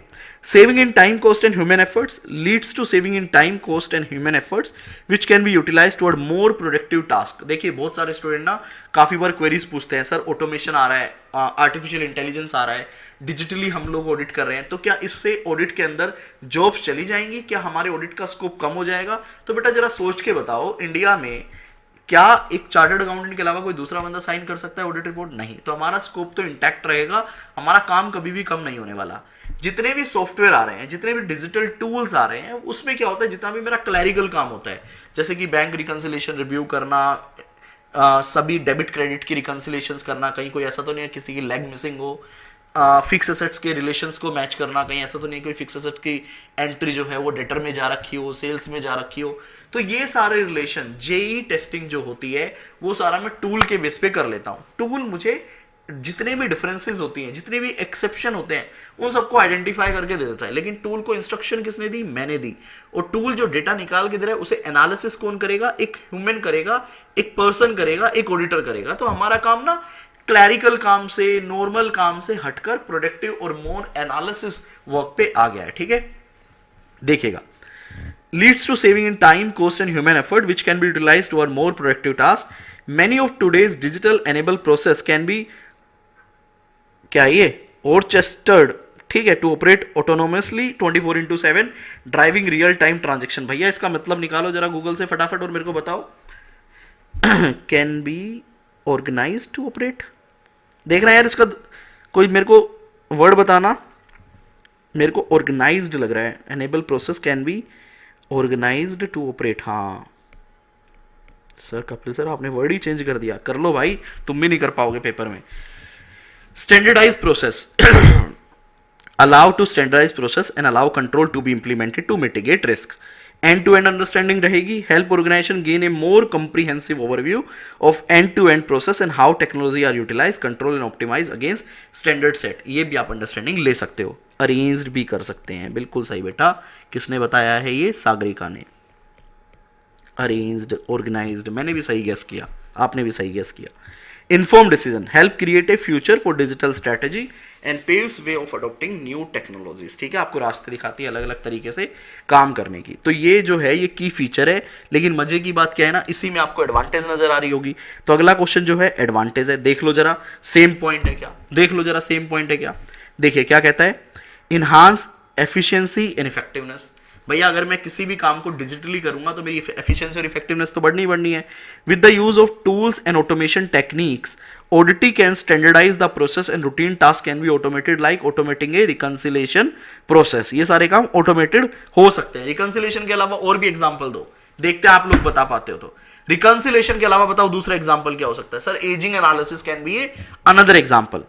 saving in time cost and human efforts leads to saving in time cost and human efforts which can be utilize toward more productive task. देखिए बहुत सारे स्टूडेंट ना काफी बार क्वेरीज पूछते हैं, सर ऑटोमेशन आ रहा है, आर्टिफिशियल इंटेलिजेंस आ रहा है, डिजिटली हम लोग ऑडिट कर रहे हैं, तो क्या इससे ऑडिट के अंदर जॉब्स चली जाएंगी? क्या हमारे ऑडिट का स्कोप कम हो जाएगा? तो बेटा जरा सोच के बताओ, इंडिया में क्या एक चार्टर्ड अकाउंटेंट के अलावा कोई दूसरा बंदा साइन कर सकता है ऑडिट रिपोर्ट? नहीं। तो हमारा स्कोप तो इंटैक्ट रहेगा, हमारा काम कभी भी कम नहीं होने वाला। जितने भी सॉफ्टवेयर आ रहे हैं, जितने भी डिजिटल टूल्स आ रहे हैं, उसमें क्या होता है, जितना भी मेरा क्लैरिकल काम होता है, जैसे कि बैंक रिकंसिलेशन रिव्यू करना, सभी डेबिट क्रेडिट की रिकंसिलेशंस करना, कहीं कोई ऐसा तो नहीं है किसी की लेग मिसिंग हो, फिक्स एसेट्स के रिलेशंस को मैच करना, कहीं ऐसा तो नहीं कोई फिक्स एसेट की एंट्री जो है वो डेटर में जा रखी हो, सेल्स में जा रखी हो, तो ये सारे रिलेशन जेई टेस्टिंग जो होती है वो सारा मैं टूल के बेस पे कर लेता हूँ। टूल मुझे जितने भी डिफरेंसेस होती हैं, जितने भी एक्सेप्शन होते हैं, उन सबको आइडेंटिफाई करके दे देता है। लेकिन टूल को इंस्ट्रक्शन किसने दी? मैंने दी। और टूल जो डेटा निकाल के दे रहा है उसे एनालिसिस कौन करेगा? एक ह्यूमन करेगा, एक पर्सन करेगा, एक ऑडिटर करेगा। तो हमारा काम ना क्लैरिकल काम से, नॉर्मल काम से हटकर प्रोडक्टिव और मोर एनालिसिस वर्क पे आ गया है। ठीक है, देखिएगा, leads to saving in time, cost and human effort which can be utilized toward more productive tasks. Many of today's digital enabled process can be क्या ये orchestrated, ठीक है, to operate autonomously 24/7 driving real time transaction। भैया इसका मतलब निकालो जरा Google से फटाफट और मेरे को बताओ। can be organized to operate, देख रहे हैं यार, इसका कोई मेरे को वर्ड बताना। मेरे को ऑर्गेनाइज्ड लग रहा है। Enable process can be organized to operate. हाँ सर, कपिल सर आपने वर्ड ही चेंज कर दिया। कर लो भाई, तुम भी नहीं कर पाओगे पेपर में। Standardise process, allow to standardise process and allow control to be implemented to mitigate risk. End to end understanding रहेगी, help organisation gain a more comprehensive overview of end to end process and how technology are utilise, control and optimise against standard set. ये भी आप understanding ले सकते हो। Arranged भी कर सकते हैं, बिल्कुल सही बेटा। किसने बताया है? ये सागरिका ने। अरेंज्ड, ऑर्गेनाइज्ड, मैंने भी सही गेस किया, आपने भी सही गेस किया। Inform decision, help create a future for digital strategy and paves way of adopting new technologies. ठीक है, आपको रास्ते दिखाती है अलग अलग तरीके से काम करने की। तो ये जो है ये की फीचर है। लेकिन मजे की बात क्या है ना, इसी में आपको एडवांटेज नजर आ रही होगी। तो अगला क्वेश्चन जो है एडवांटेज है, देख लो जरा सेम पॉइंट है क्या, देख लो जरा सेम पॉइंट है क्या। देखिए क्या कहता है, इनहांस एफिशिएंसी एंड इफेक्टिवनेस। भैया अगर मैं किसी भी काम को डिजिटली करूंगा तो मेरी एफिशिएंसी और इफेक्टिवनेस तो बढ़नी ही बढ़नी है। With the use of tools and automation techniques, auditee can standardise the process and routine task can be automated, like automating a reconciliation process. ये सारे काम ऑटोमेटेड हो सकते हैं। रिकंसिलेशन के अलावा और भी एग्जांपल दो, देखते हैं आप लोग बता पाते हो तो। रिकंसिलेशन के अलावा बताओ दूसरा एग्जांपल क्या हो सकता है? Sir ageing analysis can be a another example.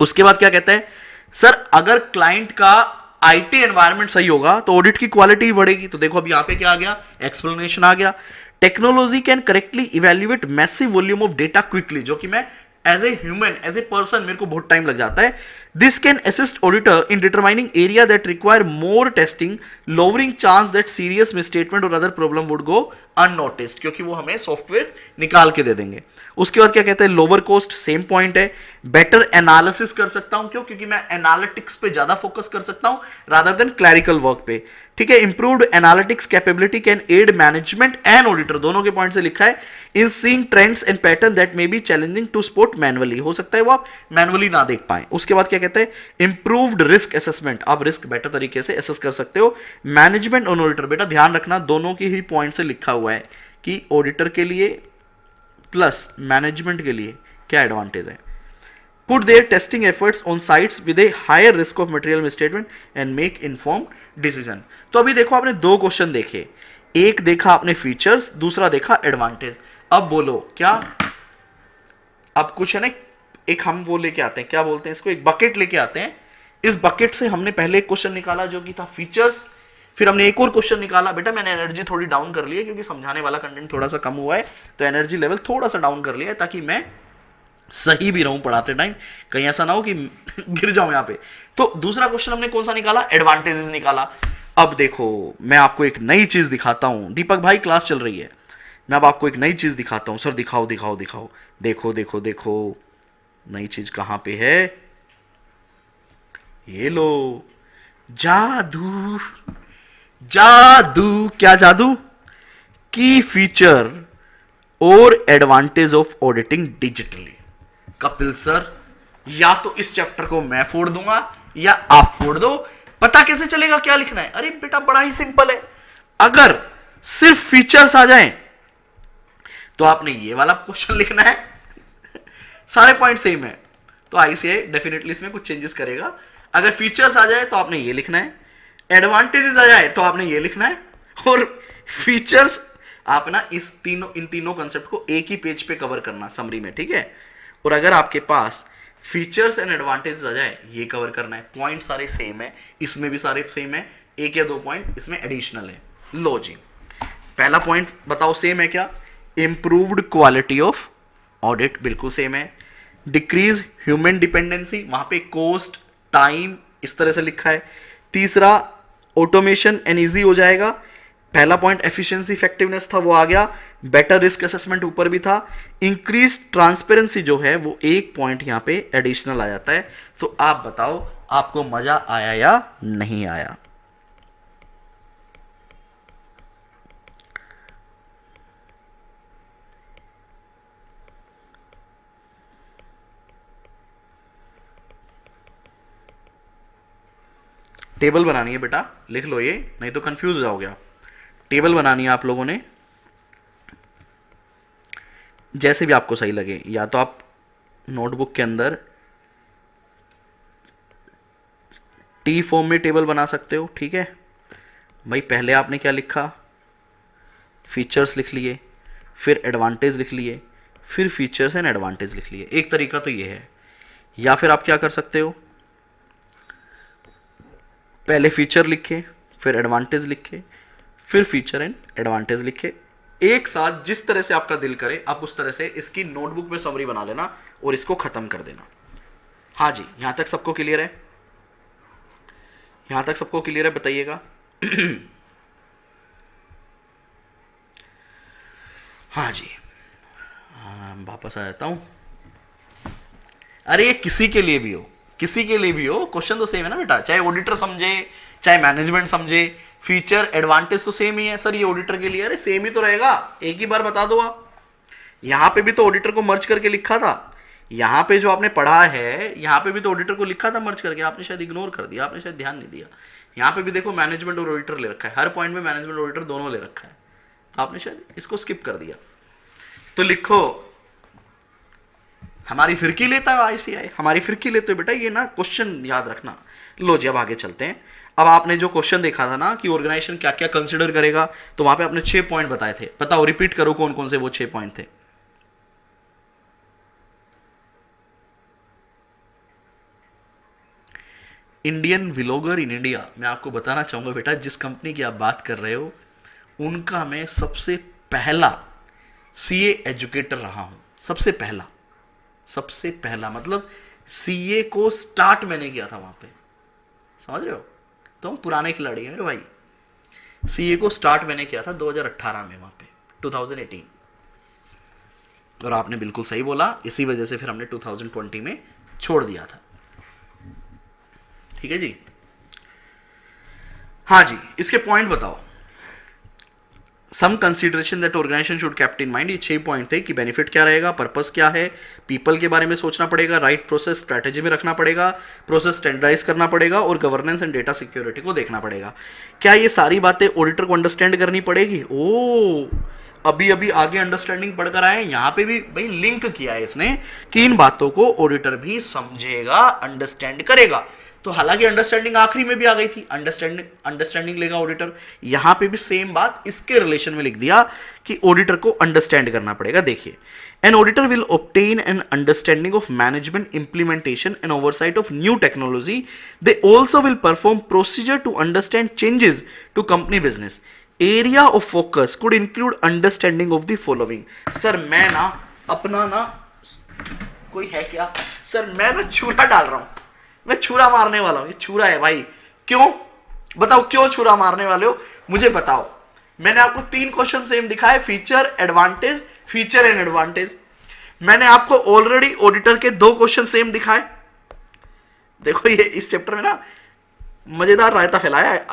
उसके बाद क्या कहता है, सर अगर क्लाइंट का आईटी एनवायरनमेंट सही होगा तो ऑडिट की क्वालिटी बढ़ेगी। तो देखो अब यहां पे क्या आ गया, एक्सप्लेनेशन आ गया। Technology can correctly evaluate massive volume of data quickly, जो कि मैं as a human, as a person मेरे को बहुत टाइम लग जाता है। This can assist auditor in determining area that require more testing, lowering chance that serious misstatement और other problem would go unnoticed, क्योंकि वो हमें सॉफ्टवेयर निकाल के दे देंगे। उसके बाद क्या कहते हैं, लोअर कॉस्ट, सेम पॉइंट है। बेटर एनालिसिस कर सकता हूं, क्यों? क्योंकि मैं एनालिटिक्स पे ज्यादा फोकस कर सकता हूं रादर देन क्लैरिकल वर्क पे। ठीक है, improved analytics capability can aid management and auditor, दोनों के पॉइंट से लिखा है, in seeing trends and pattern that may be challenging to spot manually. हो सकता है वो आप मैनुअली ना देख पाए। उसके बाद क्या कहते हैं, इंप्रूव्ड रिस्क असेसमेंट, आप रिस्क बेटर तरीके से असेस कर सकते हो। मैनेजमेंट और ऑडिटर, बेटा ध्यान रखना दोनों के ही पॉइंट से लिखा हुआ है कि ऑडिटर के लिए प्लस मैनेजमेंट के लिए क्या एडवांटेज है। Put their testing efforts on sites with a higher risk of material misstatement and make informed decision। तो अभी देखो आपने दो क्वेश्चन देखे, एक देखा आपने फीचर्स, दूसरा देखा एडवांटेज। अब बोलो क्या, अब कुछ है ना, एक हम वो लेके आते हैं, क्या बोलते हैं इसको, एक बकेट लेके आते हैं। इस बकेट से हमने पहले एक क्वेश्चन निकाला जो कि था फीचर्स, फिर हमने एक और क्वेश्चन निकाला। बेटा मैंने एनर्जी थोड़ी डाउन कर ली है क्योंकि समझाने वाला कंटेंट थोड़ा सा कम हुआ है, तो एनर्जी लेवल थोड़ा सा डाउन कर लिया है ताकि मैं सही भी रहूं पढ़ाते टाइम, कहीं ऐसा ना हो कि गिर जाऊं यहां पे। तो दूसरा क्वेश्चन हमने कौन सा निकाला, एडवांटेजेस निकाला। अब देखो मैं आपको एक नई चीज दिखाता हूं, दीपक भाई क्लास चल रही है, मैं अब आपको एक नई चीज दिखाता हूं। सर दिखाओ दिखाओ दिखाओ, देखो देखो देखो नई चीज कहां पे है, ये लो, जादू। जादू, क्या जादू? की फीचर और advantage of auditing digitally. Kapil sir या तो इस चैप्टर को मैं फोड़ दूंगा या आप फोड़ दो, पता कैसे चलेगा क्या लिखना है? अरे बेटा बड़ा ही सिंपल है, अगर सिर्फ फीचर्स आ जाएं तो आपने ये वाला क्वेश्चन लिखना है, सारे पॉइंट सेम है तो आईसीआई डेफिनेटली इसमें कुछ चेंजेस करेगा। अगर फीचर्स आ जाए तो आपने ये लिखना है, एडवांटेजेस आ जाए तो आपने ये लिखना है, और फीचर्स आप ना इन तीनों कंसेप्ट को एक ही पेज पे कवर करना समरी में, ठीक है। और अगर आपके पास फीचर्स एंड एडवांटेजेस आ जाए ये कवर करना है। पॉइंट सारे सेम है, इसमें भी सारे सेम है, एक या दो पॉइंट इसमें एडिशनल है। लो जी, पहला पॉइंट बताओ सेम है क्या, इंप्रूव्ड क्वालिटी ऑफ ऑडिट बिल्कुल सेम है। डिक्रीज ह्यूमन डिपेंडेंसी, वहां पे कोस्ट, टाइम इस तरह से लिखा है। तीसरा ऑटोमेशन एंड ईजी हो जाएगा। पहला पॉइंट एफिशिएंसी इफेक्टिवनेस था, वो आ गया। बेटर रिस्क असेसमेंट ऊपर भी था। इंक्रीज ट्रांसपेरेंसी जो है वो एक पॉइंट यहां पे एडिशनल आ जाता है। तो आप बताओ आपको मजा आया या नहीं आया? टेबल बनानी है बेटा, लिख लो ये, नहीं तो कंफ्यूज हो जाओगे आप। टेबल बनानी है आप लोगों ने, जैसे भी आपको सही लगे। या तो आप नोटबुक के अंदर टी फॉर्म में टेबल बना सकते हो, ठीक है भाई। पहले आपने क्या लिखा, फीचर्स लिख लिए, फिर एडवांटेज लिख लिए, फिर फीचर्स एंड एडवांटेज लिख लिए। एक तरीका तो ये है। या फिर आप क्या कर सकते हो, पहले फीचर लिखे, फिर एडवांटेज लिखे, फिर फीचर एंड एडवांटेज लिखे। एक साथ जिस तरह से आपका दिल करे आप उस तरह से इसकी नोटबुक में समरी बना लेना और इसको खत्म कर देना। हाँ जी, यहां तक सबको क्लियर है? यहां तक सबको क्लियर है, बताइएगा। हाँ जी, वापस आ जाता हूं। अरे ये किसी के लिए भी हो, किसी के लिए भी हो, क्वेश्चन तो सेम है ना बेटा। चाहे ऑडिटर समझे, चाहे मैनेजमेंट समझे, फीचर एडवांटेज तो सेम ही है। सर ये ऑडिटर के लिए, अरे सेम ही तो रहेगा, एक ही बार बता दो आप। यहां पे भी तो ऑडिटर को मर्ज करके लिखा था। यहां पे जो आपने पढ़ा है, यहां पे भी तो ऑडिटर को लिखा था मर्ज करके, आपने शायद इग्नोर कर दिया, आपने शायद ध्यान नहीं दिया। यहां पे भी देखो मैनेजमेंट और ऑडिटर ले रखा है, हर पॉइंट में मैनेजमेंट और ऑडिटर दोनों ले रखा है, तो आपने शायद इसको स्किप कर दिया। तो लिखो हमारी फिरकी लेता है आईसीआई, हमारी फिरकी लेते हो बेटा, ये ना क्वेश्चन याद रखना। लो जी अब आगे चलते हैं। अब आपने जो क्वेश्चन देखा था ना कि ऑर्गेनाइजेशन क्या क्या कंसिडर करेगा, तो वहां पे आपने 6 पॉइंट बताए थे। बताओ, रिपीट करो कौन कौन से वो 6 पॉइंट थे। इंडियन व्लॉगर इन इंडिया, मैं आपको बताना चाहूंगा बेटा, जिस कंपनी की आप बात कर रहे हो उनका मैं सबसे पहला सीए एजुकेटर रहा हूं। सबसे पहला, सबसे पहला मतलब सीए को स्टार्ट मैंने किया था वहां पे, समझ रहे हो? तो हम पुराने खिलाड़ी हैं मेरे भाई। सीए को स्टार्ट मैंने किया था 2018 में वहां पे, 2018। और आपने बिल्कुल सही बोला, इसी वजह से फिर हमने 2020 में छोड़ दिया था। ठीक है जी। हाँ जी, इसके पॉइंट बताओ। Some consideration that organisation should keep in mind, ये 6 पॉइंट थे कि बेनिफिट क्या रहेगा, पर्पस क्या है, पीपल के बारे में सोचना पड़ेगा, राइट प्रोसेस स्ट्रैटेजी में रखना पड़ेगा, प्रोसेस स्टैंडर्डाइज करना पड़ेगा और गवर्नेंस एंड डेटा सिक्योरिटी को देखना पड़ेगा। क्या ये सारी बातें ऑडिटर को अंडरस्टैंड करनी पड़ेगी? ओ अभी अभी आगे अंडरस्टैंडिंग पढ़कर आए, यहां पे भी भाई लिंक किया है इसने कि इन बातों को ऑडिटर भी समझेगा, अंडरस्टैंड करेगा। तो हालांकि अंडरस्टैंडिंग आखिरी में भी आ गई थी, अंडरस्टैंडिंग लेगा ऑडिटर, यहां पे भी सेम बात इसके रिलेशन में लिख दिया कि ऑडिटर को अंडरस्टैंड करना पड़ेगा। देखिए, an auditor will obtain an understanding of management implementation and oversight of new technology. They also will perform procedure to understand changes to company business. Area of focus could include understanding of the following. Sir मैं ना अपना ना, कोई है क्या sir, मैं ना छुरा डाल रहा हूं, मैं छुरा मारने वाला हूं, ये छुरा है भाई। क्यों बताओ, क्यों छुरा मारने वाले हो मुझे बताओ। मैंने आपको 3 क्वेश्चन सेम दिखाए, feature advantage, feature and advantage. मैंने आपको ऑलरेडी ऑडिटर के 2 क्वेश्चन सेम दिखाए। देखो ये इस चैप्टर में ना मजेदार रायता फैलाया है।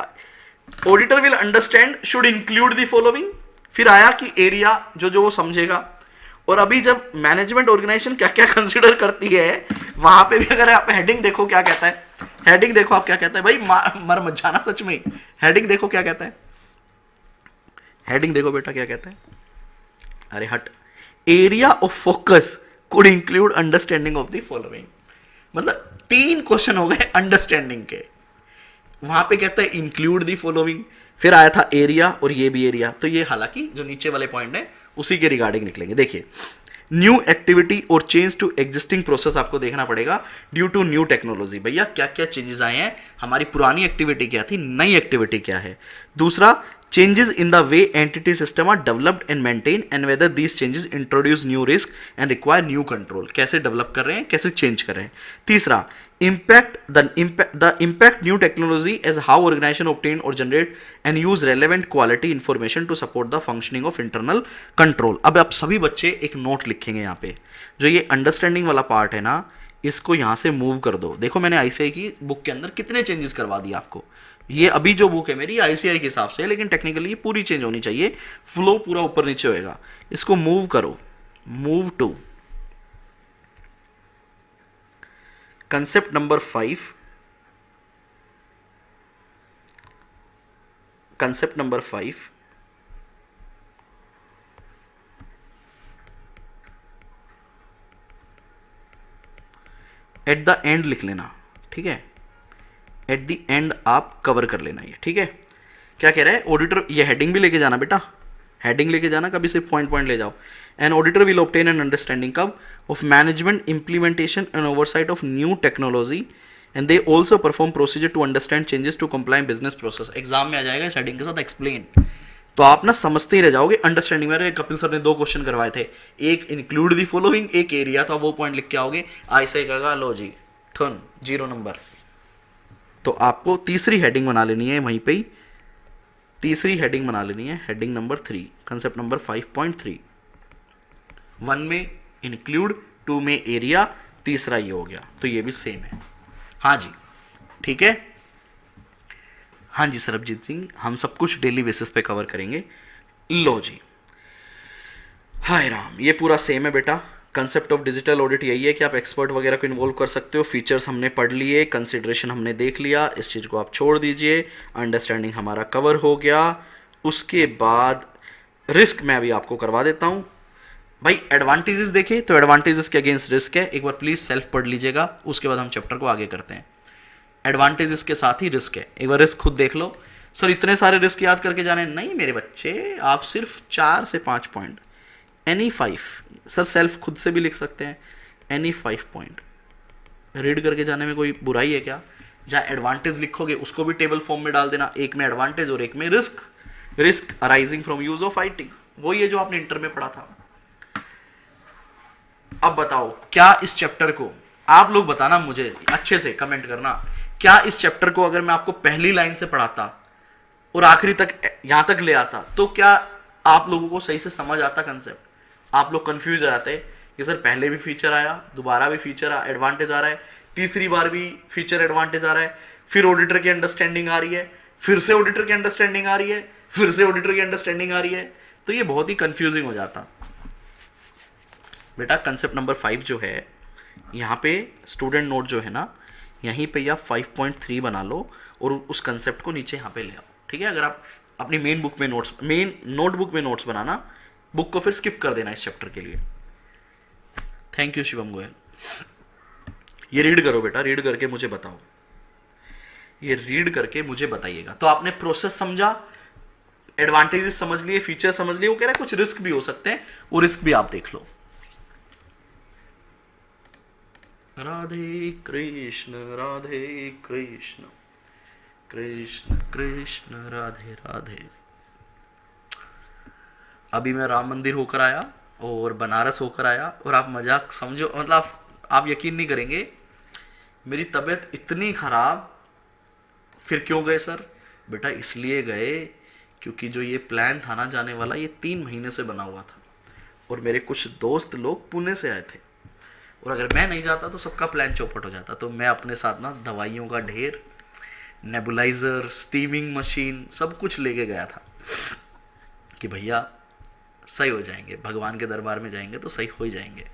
Auditor will understand should include the following, फिर आया कि एरिया जो जो वो समझेगा। और अभी जब मैनेजमेंट ऑर्गेनाइजेशन क्या क्या कंसीडर करती है, वहां पे भी अगर आप हेडिंग देखो क्या कहता है, हेडिंग देखो आप क्या कहता है भाई, मर मत जाना सच में। हेडिंग देखो क्या कहता है, हेडिंग देखो बेटा क्या कहता है, अरे हट, area of focus could include understanding of the following. मतलब 3 क्वेश्चन हो गए अंडरस्टैंडिंग के, वहां पे कहता है इंक्लूड द फॉलोइंग, फिर आया था एरिया और ये भी एरिया। तो ये हालांकि जो नीचे वाले पॉइंट है उसी के रिगार्डिंग निकलेंगे। देखिए, न्यू एक्टिविटी और चेंज टू एग्जिस्टिंग प्रोसेस आपको देखना पड़ेगा ड्यू टू न्यू टेक्नोलॉजी। भैया क्या क्या चेंजेस आए हैं, हमारी पुरानी एक्टिविटी क्या थी, नई एक्टिविटी क्या है। दूसरा, changes in the way entity system are developed and maintained and whether these changes introduce new risk and require new control. कैसे डेवलप कर रहे हैं, कैसे चेंज कर रहे हैं. तीसरा, impact new technology as how organization obtain or generate and use relevant quality information to support the functioning of internal control. अब आप सभी बच्चे एक नोट लिखेंगे यहाँ पे. जो ये अंडरस्टैंडिंग वाला पार्ट है ना, इसको यहाँ से मूव कर दो. देखो मैंने आईसीआई की बुक के अंदर कितने चेंजेस करवा दिए आपको. ये अभी जो बुक है मेरी आईसीआई के हिसाब से है, लेकिन टेक्निकली ये पूरी चेंज होनी चाहिए. फ्लो पूरा ऊपर नीचे होएगा. इसको मूव करो. Move to concept number 5. Concept number 5. At the end लिख लेना, ठीक है. एट द एंड आप कवर कर लेना ये, ठीक है. क्या कह रहा है ऑडिटर, ये हेडिंग भी लेके जाना बेटा, हेडिंग लेके जाना, कभी सिर्फ पॉइंट पॉइंट ले जाओ. An auditor will obtain an understanding कब of management implementation and oversight of new technology and they also perform procedure to understand changes to comply business process. Exam में आ जाएगा इस हेडिंग के साथ एक्सप्लेन. तो आप ना समझते ही रह जाओगे. अंडरस्टैंडिंग में कपिल सर ने 2 क्वेश्चन करवाए थे, एक इंक्लूड दी फॉलोइंग, एक एरिया. तो आप वो पॉइंट लिख के आओगे. ऐसे कहेगा लो जी ठन 0 नंबर. तो आपको तीसरी हेडिंग बना लेनी है वहीं पे ही. तीसरी हेडिंग बना लेनी है, हेडिंग नंबर 3, कंसेप्ट नंबर 5.3. 1 में इंक्लूड, 2 में एरिया, तीसरा ये हो गया. तो ये भी सेम है. हाँ जी ठीक है. हाँ जी सरबजीत सिंह, हम सब कुछ डेली बेसिस पे कवर करेंगे. लो जी, हाय राम, ये पूरा सेम है बेटा. कंसेप्ट ऑफ डिजिटल ऑडिट यही है कि आप एक्सपर्ट वगैरह को इन्वॉल्व कर सकते हो. फीचर्स हमने पढ़ लिए, कंसिडरेशन हमने देख लिया, इस चीज़ को आप छोड़ दीजिए. अंडरस्टैंडिंग हमारा कवर हो गया. उसके बाद रिस्क मैं अभी आपको करवा देता हूँ. भाई एडवांटेजेस देखें तो एडवांटेजेस के अगेंस्ट रिस्क है. एक बार प्लीज़ सेल्फ पढ़ लीजिएगा, उसके बाद हम चैप्टर को आगे करते हैं. एडवांटेजेस के साथ ही रिस्क है. एक बार रिस्क खुद देख लो. सर इतने सारे रिस्क याद करके जाने, नहीं मेरे बच्चे, आप सिर्फ 4 से 5 पॉइंट, एनी 5. सर सेल्फ खुद से भी लिख सकते हैं, एनी 5 पॉइंट. रीड करके जाने में कोई बुराई है क्या? जहाँ एडवांटेज लिखोगे उसको भी टेबल फॉर्म में डाल देना, एक में एडवांटेज और एक में risk. Risk arising from use of IT, वो ये जो आपने इंटर में पढ़ा था. अब बताओ क्या इस चैप्टर को, आप लोग बताना मुझे अच्छे से कमेंट करना, क्या इस चैप्टर को अगर मैं आपको पहली लाइन से पढ़ाता और आखिरी तक यहां तक ले आता तो क्या आप लोगों को सही से समझ आता कंसेप्ट? आप लोग कंफ्यूज हो जाते कि सर पहले भी फीचर आया, दोबारा भी फीचर एडवांटेज आ रहा है, तीसरी बार भी फीचर एडवांटेज आ रहा है, फिर ऑडिटर की अंडरस्टैंडिंग आ रही है, फिर से ऑडिटर की अंडरस्टैंडिंग आ रही है, फिर से ऑडिटर की अंडरस्टैंडिंग आ रही है. तो ये बहुत ही कंफ्यूजिंग हो जाता बेटा. कंसेप्ट नंबर 5 जो है यहाँ पे स्टूडेंट नोट जो है ना, यहीं पे या 5.3 बना लो और उस कंसेप्ट को नीचे यहाँ पे ले आओ, ठीक है. अगर आप अपनी मेन बुक में नोट्स, मेन नोटबुक में नोट्स बनाना, बुक को फिर स्किप कर देना इस चैप्टर के लिए. Thank you Shivam Goyal. ये रीड करो बेटा, रीड करके मुझे बताओ, ये रीड करके मुझे बताइएगा. तो आपने प्रोसेस समझा, एडवांटेजेस समझ लिए, फीचर समझ लिए. वो कह रहा है कुछ रिस्क भी हो सकते हैं, वो रिस्क भी आप देख लो. राधे कृष्ण कृष्ण कृष्ण राधे राधे. अभी मैं राम मंदिर होकर आया और बनारस होकर आया, और आप मजाक समझो, मतलब आप यकीन नहीं करेंगे, मेरी तबीयत इतनी खराब. फिर क्यों गए सर? बेटा इसलिए गए क्योंकि जो ये प्लान था ना जाने वाला, ये 3 महीने से बना हुआ था, और मेरे कुछ दोस्त लोग पुणे से आए थे, और अगर मैं नहीं जाता तो सबका प्लान चौपट हो जाता. तो मैं अपने साथ ना दवाइयों का ढेर, नेबुलाइजर, स्टीमिंग मशीन, सब कुछ लेके गया था कि भैया सही हो जाएंगे, भगवान के दरबार में जाएंगे तो सही हो ही जाएंगे.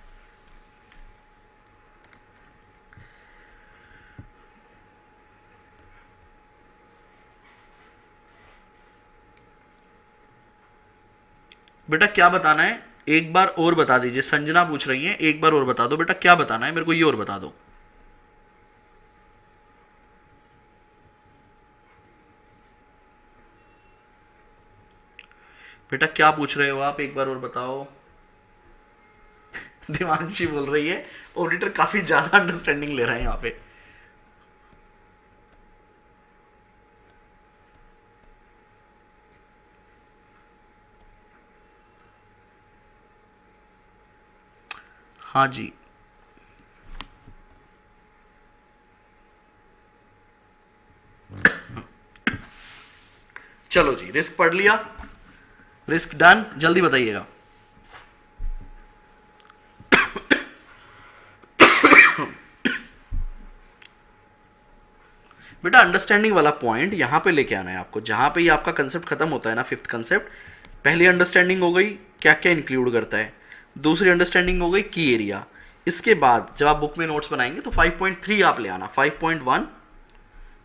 बेटा क्या बताना है एक बार और बता दीजिए. संजना पूछ रही है, एक बार और बता दो बेटा, क्या बताना है मेरे को, ये और बता दो. बेटा क्या पूछ रहे हो आप, एक बार और बताओ. दिवांशी बोल रही है ऑडिटर काफी ज्यादा अंडरस्टैंडिंग ले रहे हैं यहाँ पे. हाँ जी, चलो जी, रिस्क पढ़ लिया, रिस्क डन, जल्दी बताइएगा। बेटा अंडरस्टैंडिंग वाला पॉइंट यहां पे लेके आना है आपको, जहां पे ये आपका कंसेप्ट खत्म होता है ना, फिफ्थ कंसेप्ट। पहली अंडरस्टैंडिंग हो गई क्या क्या इंक्लूड करता है, दूसरी अंडरस्टैंडिंग हो गई की एरिया। इसके बाद जब आप बुक में नोट्स बनाएंगे तो 5.3 आप ले आना, 5.1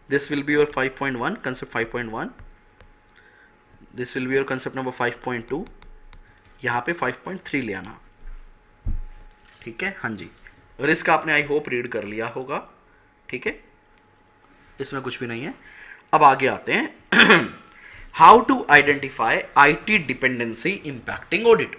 this will be your 5.1 concept 5.1, this will be your concept number 5.2, यहाँ पे 5.3 ले आना, ठीक है। हाँ जी, रिस्क आपने आई होप रीड कर लिया होगा, ठीक है, इसमें कुछ भी नहीं है। अब आगे आते हैं, how to identify IT dependency impacting audit.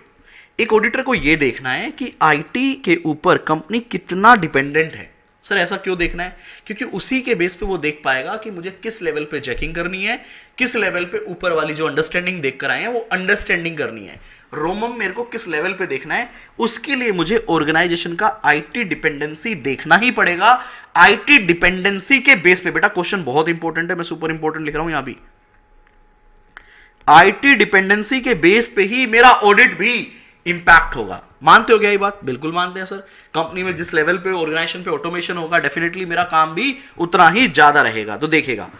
एक ऑडिटर को यह देखना है कि आईटी के ऊपर कंपनी कितना डिपेंडेंट है। सर ऐसा क्यों देखना है? क्योंकि उसी के बेस पे वो देख पाएगा कि मुझे किस लेवल पे चेकिंग करनी है, किस लेवल पे ऊपर वाली जो अंडरस्टैंडिंग देख कर आए हैं वो अंडरस्टैंडिंग करनी है, रोमम मेरे को किस लेवल पे देखना है, उसके लिए मुझे ऑर्गेनाइजेशन का आईटी डिपेंडेंसी देखना ही पड़ेगा। आईटी डिपेंडेंसी के बेस पे, बेटा क्वेश्चन बहुत इंपॉर्टेंट है, मैं सुपर इंपॉर्टेंट लिख रहा हूं यहां भी, आईटी डिपेंडेंसी के बेस पे ही मेरा ऑडिट भी इंपैक्ट होगा। मानते हो क्या ये बात? बिल्कुल मानते हैं सर। कंपनी में जिस लेवल पे ऑर्गेनाइजेशन पे ऑटोमेशन होगा, डेफिनेटली मेरा काम भी उतना ही ज्यादा रहेगा। तो देखिएगा,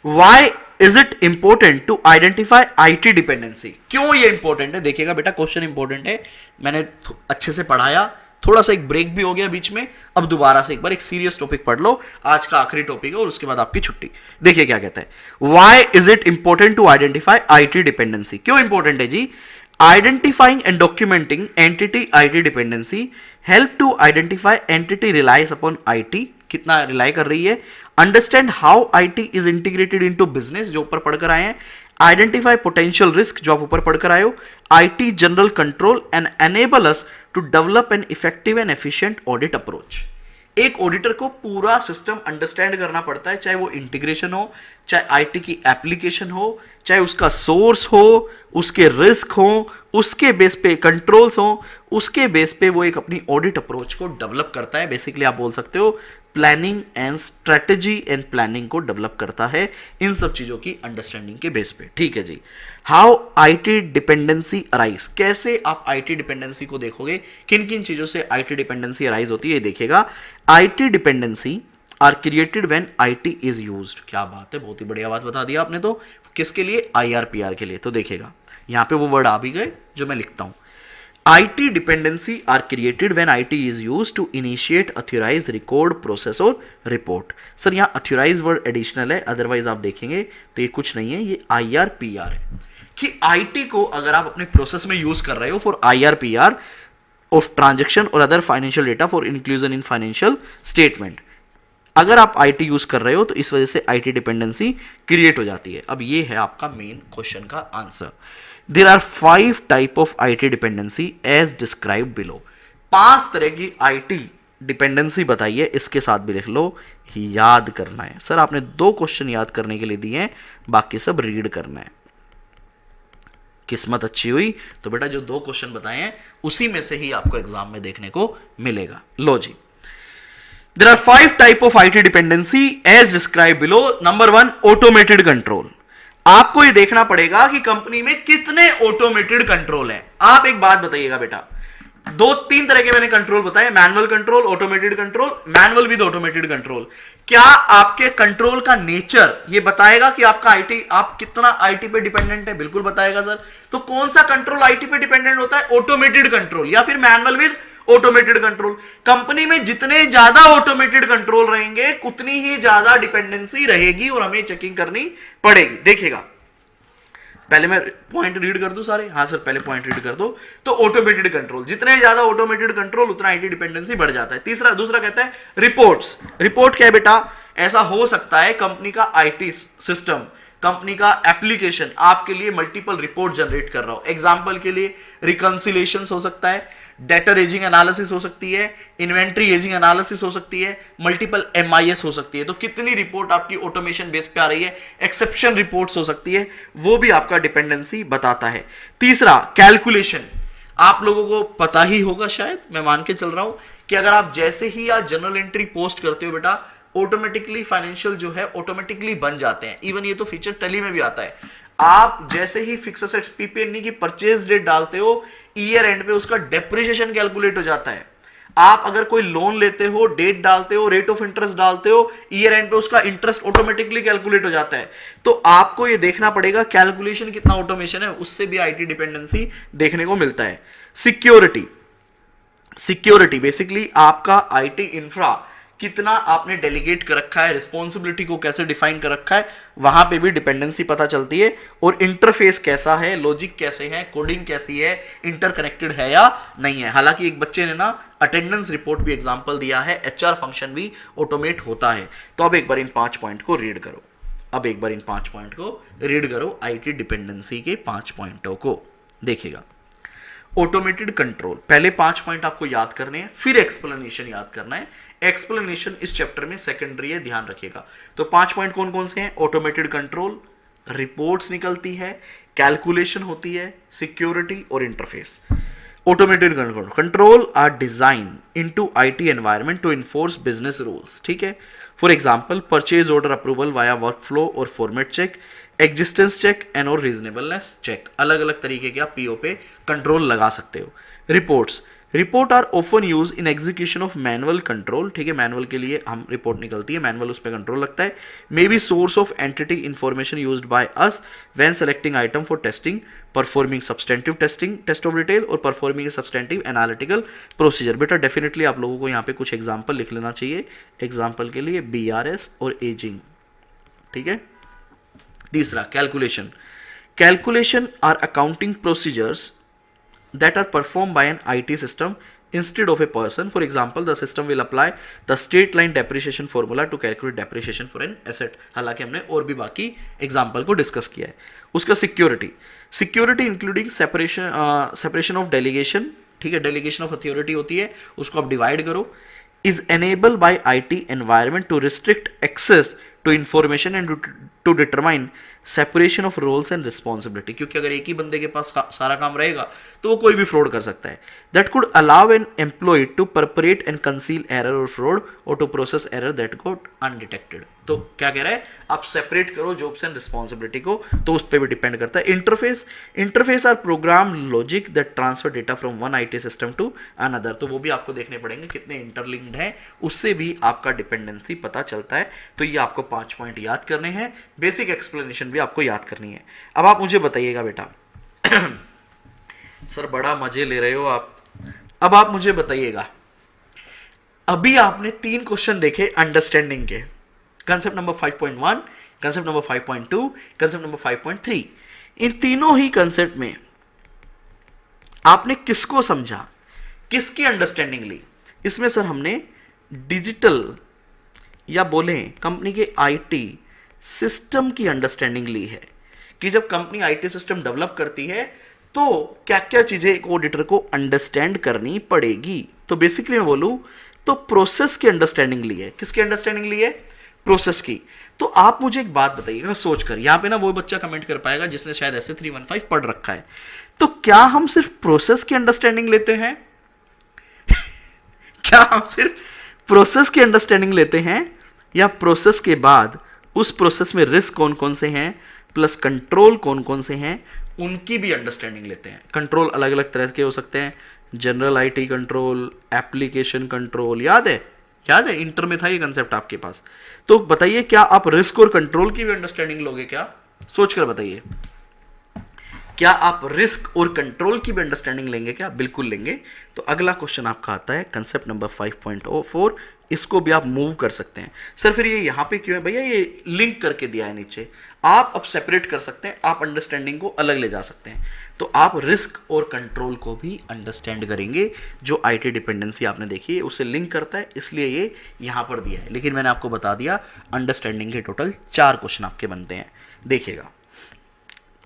why is it important to identify IT dependency, क्यों ये इंपॉर्टेंट है? देखिएगा बेटा, क्वेश्चन इंपॉर्टेंट है, मैंने अच्छे से पढ़ाया, थोड़ा सा एक ब्रेक भी हो गया बीच में, अब दोबारा से एक बार एक सीरियस टॉपिक पढ़ लो, आज का आखिरी टॉपिक है और उसके बाद आपकी छुट्टी। देखिए क्या कहता है, why is it important to identify IT dependency, क्यों इंपॉर्टेंट है जी? Identifying and documenting entity IT dependency help to identify entity relies upon IT, कितना रिलाई कर रही है, understand how IT is integrated into business, जो ऊपर पढ़कर आए हैं, आइडेंटिफाई पोटेंशियल रिस्क, जो आप ऊपर पढ़कर आए हो, IT general control and enable us to develop an effective and efficient audit approach. एक ऑडिटर को पूरा सिस्टम अंडरस्टैंड करना पड़ता है, चाहे वो इंटीग्रेशन हो, चाहे आईटी की एप्लीकेशन हो, चाहे उसका सोर्स हो, उसके रिस्क हो, उसके बेस पे कंट्रोल्स हो, उसके बेस पे वो एक अपनी ऑडिट अप्रोच को डेवलप करता है। बेसिकली आप बोल सकते हो planning and strategy and planning को डेवलप करता है इन सब चीजों की अंडरस्टैंडिंग के बेस पे, ठीक है जी। हाउ आईटी डिपेंडेंसी अराइज, कैसे आप आईटी डिपेंडेंसी को देखोगे, किन किन चीजों से आईटी डिपेंडेंसी अराइज होती है, देखिएगा। IT dependency are created when IT is used, क्या बात है, बहुत ही बढ़िया बात बता दिया आपने। तो किसके लिए? आईआरपीआर के लिए। तो देखिएगा यहां पे वो वर्ड आ भी गए जो मैं लिखता हूं, IT dependency are created when IT is used to initiate, authorize, record, process और report। सर यहाँ authorize वर्ड एडिशनल है, अदरवाइज आप देखेंगे तो ये कुछ नहीं है, ये IRPR है कि IT को अगर आप अपने प्रोसेस में यूज कर रहे हो फॉर IRPR ऑफ ट्रांजेक्शन और other financial data for inclusion in financial statement, अगर आप IT यूज कर रहे हो तो इस वजह से IT डिपेंडेंसी क्रिएट हो जाती है। अब ये है आपका मेन क्वेश्चन का answer. There are 5 type of IT dependency as described below। 5 तरह की IT डिपेंडेंसी बताइए, इसके साथ भी लिख लो, याद करना है। सर आपने 2 क्वेश्चन याद करने के लिए दिए हैं, बाकी सब रीड करना है। किस्मत अच्छी हुई तो बेटा जो 2 क्वेश्चन बताए हैं उसी में से ही आपको एग्जाम में देखने को मिलेगा। लो जी, There are 5 type of IT dependency as described below। Number 1, automated control। आपको ये देखना पड़ेगा कि कंपनी में कितने ऑटोमेटेड कंट्रोल हैं। आप एक बात बताइएगा बेटा, 2-3 तरह के मैंने कंट्रोल बताए, manual control, automated control, manual with automated control. क्या आपके कंट्रोल का नेचर ये बताएगा कि आपका आईटी, आप कितना आईटी पे डिपेंडेंट है? बिल्कुल बताएगा सर। तो कौन सा कंट्रोल आईटी पे डिपेंडेंट होता है? ऑटोमेटेड कंट्रोल या फिर manual with automated control. Company में जितने ज्यादा ऑटोमेटेड कंट्रोल रहेंगे उतनी ही ज्यादा डिपेंडेंसी रहेगी और हमें चेकिंग करनी पड़ेगी। देखिएगा, पहले मैं पॉइंट रीड कर दूं सारे। हाँ सर, पहले पॉइंट रीड कर दो। तो ऑटोमेटेड कंट्रोल, जितने ज्यादा ऑटोमेटेड कंट्रोल उतना आईटी डिपेंडेंसी बढ़ जाता है। दूसरा कहता है रिपोर्ट्स। रिपोर्ट क्या है बेटा? ऐसा हो सकता है कंपनी का आईटी सिस्टम, कंपनी का एप्लीकेशन आपके लिए मल्टीपल रिपोर्ट जनरेट कर रहा हो। एग्जांपल के लिए रिकंसिलेशंस हो सकता है, डेटर एजिंग एनालिसिस हो सकती है, इन्वेंट्री एजिंग एनालिसिस हो सकती है, मल्टीपल एमआईएस हो सकती है। तो कितनी रिपोर्ट आपकी ऑटोमेशन बेस पे आ रही है, एक्सेप्शन रिपोर्ट्स हो सकती है, वो भी आपका डिपेंडेंसी बताता है। तीसरा कैलकुलेशन, आप लोगों को पता ही होगा, शायद मैं मान के चल रहा हूं कि अगर आप जैसे ही या जर्नल एंट्री पोस्ट करते हो बेटा, ऑटोमेटिकली फाइनेंशियल जो है ऑटोमेटिकली बन जाते हैं। इवन ये तो फीचर टैली में भी आता है। आप जैसे ही फिक्स एसेट्स पीपीएनई की परचेज डेट डालते हो, ईयर एंड पे उसका डेप्रिसिएशन कैलकुलेट हो जाता है। आप अगर कोई लोन लेते हो, डेट डालते हो, रेट ऑफ इंटरेस्ट डालते हो, ईयर एंड पे उसका इंटरेस्ट ऑटोमेटिकली कैलकुलेट हो जाता है। तो आपको ये देखना पड़ेगा कैलकुलेशन कितना ऑटोमेशन है, उससे भी आईटी डिपेंडेंसी देखने को मिलता है। सिक्योरिटी, सिक्योरिटी बेसिकली आपका आईटी इंफ्रा कितना आपने डेलीगेट कर रखा है, रिस्पॉन्सिबिलिटी को कैसे डिफाइन कर रखा है, वहां पे भी डिपेंडेंसी पता चलती है। और इंटरफेस कैसा है, लॉजिक कैसे है, कोडिंग कैसी है, इंटरकनेक्टेड है या नहीं है। हालांकि एक बच्चे ने ना अटेंडेंस रिपोर्ट भी एग्जांपल दिया है, एचआर फंक्शन भी ऑटोमेट होता है। तो अब एक बार इन 5 पॉइंट को रीड करो, अब एक बार इन 5 पॉइंट को रीड करो, आईटी डिपेंडेंसी के 5 पॉइंटों को देखिएगा। ऑटोमेटेड कंट्रोल, पहले 5 पॉइंट आपको याद करने हैं, फिर एक्सप्लेनेशन याद करना है। एक्सप्लेनेशन इस चैप्टर में सेकेंडरी है, ध्यान रखिएगा। तो 5 पॉइंट कौन कौन से हैं? ऑटोमेटेड कंट्रोल, रिपोर्ट्स निकलती है, कैलकुलेशन होती है, सिक्योरिटी और interface. Automated control, control are design into IT environment to enforce business rules, ठीक है। For example purchase order approval via workflow और format check, existence check and और रीजनेबलनेस चेक। अलग अलग तरीके के आप पीओ पे कंट्रोल लगा सकते हो। Reports, report are often use in execution of manual control, ठीक है। मैनुअल के लिए हम रिपोर्ट निकलती है, मैनुअल उस पर कंट्रोल लगता है। May be source of entity information used by us when selecting item for testing, performing substantive testing, test of detail और परफॉर्मिंग सब्सटेंटिव एनालिटिकल प्रोसीजर। बेटा डेफिनेटली आप लोगों को यहाँ पे कुछ एग्जाम्पल लिख लेना चाहिए। एग्जाम्पल के लिए BRS और एजिंग, ठीक है। तीसरा calculation, calculation are accounting procedures that are performed by an IT system instead of a person. For example, the system will apply the straight line depreciation formula to calculate depreciation for an asset. हालांकि हमने और भी बाकी example को discuss किया है। उसका security, security including separation of delegation, ठीक है। डेलीगेशन ऑफ अथॉरिटी होती है, उसको आप डिवाइड करो। Is enable by IT environment to restrict access to information and to determine separation of roles and responsibility, क्योंकि अगर एक ही बंदे के पास सारा काम रहेगा तो वो कोई भी फ्रॉड कर सकता है। That could allow an employee to perpetrate and conceal error और फ्रॉड और to process error that got undetected. तो क्या कह रहा है, आप सेपरेट करो जॉब्स एंड रिस्पॉन्सिबिलिटी को, तो उस पर भी डिपेंड करता है। Interface, interface are program logic that transfer data from one IT system to another. तो वो भी आपको देखने पड़ेंगे कितने इंटरलिंक्ड हैं, उससे भी आपका डिपेंडेंसी पता चलता है। तो ये आपको 5 पॉइंट याद करने हैं, बेसिक एक्सप्लेनेशन भी आपको याद करनी है। अब आप मुझे बताइएगा बेटा सर बड़ा मजे ले रहे हो आप। अब आप मुझे बताइएगा, अभी आपने 3 क्वेश्चन देखे अंडरस्टैंडिंग के, concept number 5.1, concept number 5.2, concept number 5.3। इन तीनों ही कंसेप्ट में आपने किसको समझा, किसकी अंडरस्टैंडिंग ली? इसमें सर हमने डिजिटल या बोले कंपनी के आईटी सिस्टम की अंडरस्टैंडिंग ली है कि जब कंपनी आईटी सिस्टम डेवलप करती है तो क्या क्या चीजें एक ऑडिटर को अंडरस्टैंड करनी पड़ेगी। तो बेसिकली मैं बोलूं तो प्रोसेस की अंडरस्टैंडिंग ली है। किसकी अंडरस्टैंडिंग ली है? प्रोसेस की। तो आप मुझे एक बात बताइएगा सोचकर, यहां पे ना वो बच्चा कमेंट कर पाएगा जिसने शायद ऐसे 315 पढ़ रखा है। तो क्या हम सिर्फ प्रोसेस की अंडरस्टैंडिंग लेते हैं क्या हम सिर्फ प्रोसेस की अंडरस्टैंडिंग लेते हैं या प्रोसेस के बाद उस प्रोसेस में रिस्क कौन कौन से हैं प्लस कंट्रोल कौन कौन से हैं उनकी भी अंडरस्टैंडिंग लेते हैं? कंट्रोल अलग अलग तरह के हो सकते हैं, general IT control, application control, याद है इंटर में था ये कंसेप्ट आपके पास। तो बताइए क्या आप रिस्क और कंट्रोल की भी अंडरस्टैंडिंग लोगे? क्या सोचकर बताइए, क्या आप रिस्क और कंट्रोल की भी अंडरस्टैंडिंग लेंगे? क्या बिल्कुल लेंगे। तो अगला क्वेश्चन आपका आता है कंसेप्ट नंबर 5.4, इसको भी आप मूव कर सकते हैं। सर फिर ये यहां पे क्यों है भैया? ये लिंक करके दिया है नीचे, आप अब सेपरेट कर सकते हैं, आप अंडरस्टैंडिंग को अलग ले जा सकते हैं। तो आप रिस्क और कंट्रोल को भी अंडरस्टैंड करेंगे। जो आईटी डिपेंडेंसी आपने देखी है उससे लिंक करता है, इसलिए ये यहां पर दिया है। लेकिन मैंने आपको बता दिया अंडरस्टैंडिंग के टोटल 4 क्वेश्चन आपके बनते हैं। देखिएगा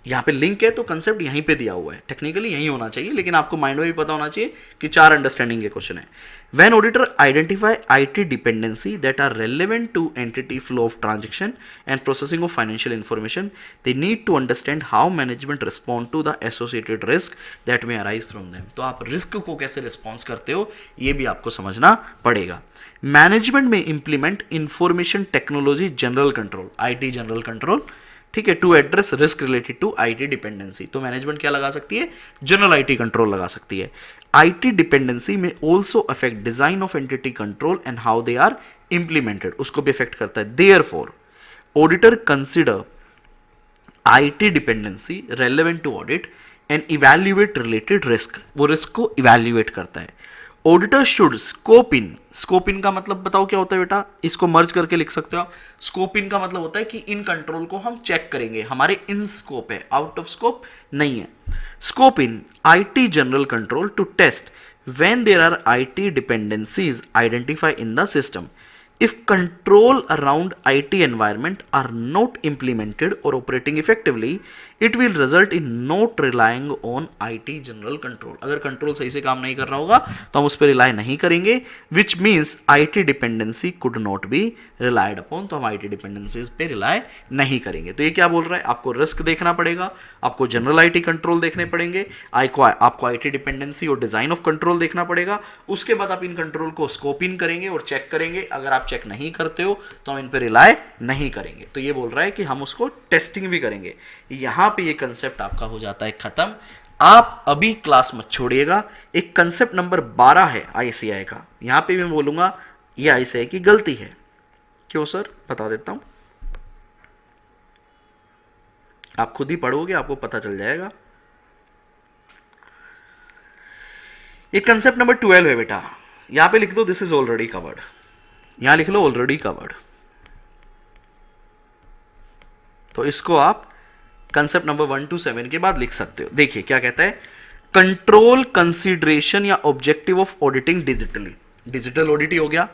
यहाँ पे लिंक है तो कंसेप्ट यहीं पे दिया हुआ है, टेक्निकली यहीं होना चाहिए, लेकिन आपको माइंड में भी पता होना चाहिए कि 4 अंडरस्टैंडिंग के क्वेश्चन है। When auditor identify IT dependency that are relevant to entity flow of transaction and processing of financial information, they need to understand how management respond to the associated risk that may arise from them. तो आप risk को कैसे response करते हो ये भी आपको समझना पड़ेगा। मैनेजमेंट में implement information technology general control, IT general control, ठीक है, to address risk related to IT dependency. तो मैनेजमेंट क्या लगा सकती है, जनरल आईटी कंट्रोल लगा सकती है। IT dependency may also affect design of entity control and how they are implemented, उसको भी अफेक्ट करता है। Therefore auditor consider IT dependency relevant to audit and evaluate related risk, वो रिस्क को evaluate करता है। ऑडिटर शुड स्कोप इन का मतलब बताओ क्या होता है बेटा, इसको मर्ज करके लिख सकते हो आप। स्कोप इन का मतलब होता है कि इन कंट्रोल को हम चेक करेंगे, हमारे इन स्कोप है, आउट ऑफ स्कोप नहीं है। Scope in IT general control to test when there are IT dependencies identify in the system, if control around IT environment are not implemented or operating effectively, it will result in not relying on IT general control। अगर control सही से काम नहीं कर रहा होगा तो हम उस पर रिलाय नहीं करेंगे, which means IT dependency could not be relied upon, तो हम IT dependencies पे रिलाय नहीं करेंगे। तो ये क्या बोल रहा है, आपको रिस्क देखना पड़ेगा, आपको जनरल IT कंट्रोल देखने पड़ेंगे, आपको IT डिपेंडेंसी और डिजाइन ऑफ कंट्रोल देखना पड़ेगा, उसके बाद आप इन कंट्रोल को स्कोप इन करेंगे और चेक करेंगे। अगर आप चेक नहीं करते हो तो हम इन पे रिलाय नहीं करेंगे। तो ये बोल रहा है कि हम उसको टेस्टिंग भी करेंगे। यहां पे ये कंसेप्ट आपका हो जाता है खत्म। आप अभी क्लास मत छोड़िएगा। एक कंसेप्ट नंबर 12 है आईसीआई का, यहां पे मैं बोलूंगा ये आईसीआई की गलती है। क्यों सर, बता देता हूं, आप खुद ही पढ़ोगे आपको पता चल जाएगा। एक कंसेप्ट नंबर 12 है बेटा, यहां पे लिख दो दिस इज ऑलरेडी कवर्ड, यहां लिख लो ऑलरेडी कवर्ड। तो इसको आप कंसेप्ट नंबर 1 to 7 के बाद लिख सकते हो। देखिए क्या कहता है, कंट्रोल कंसीडरेशन या objective of auditing digitally. Digital audit ही हो गया।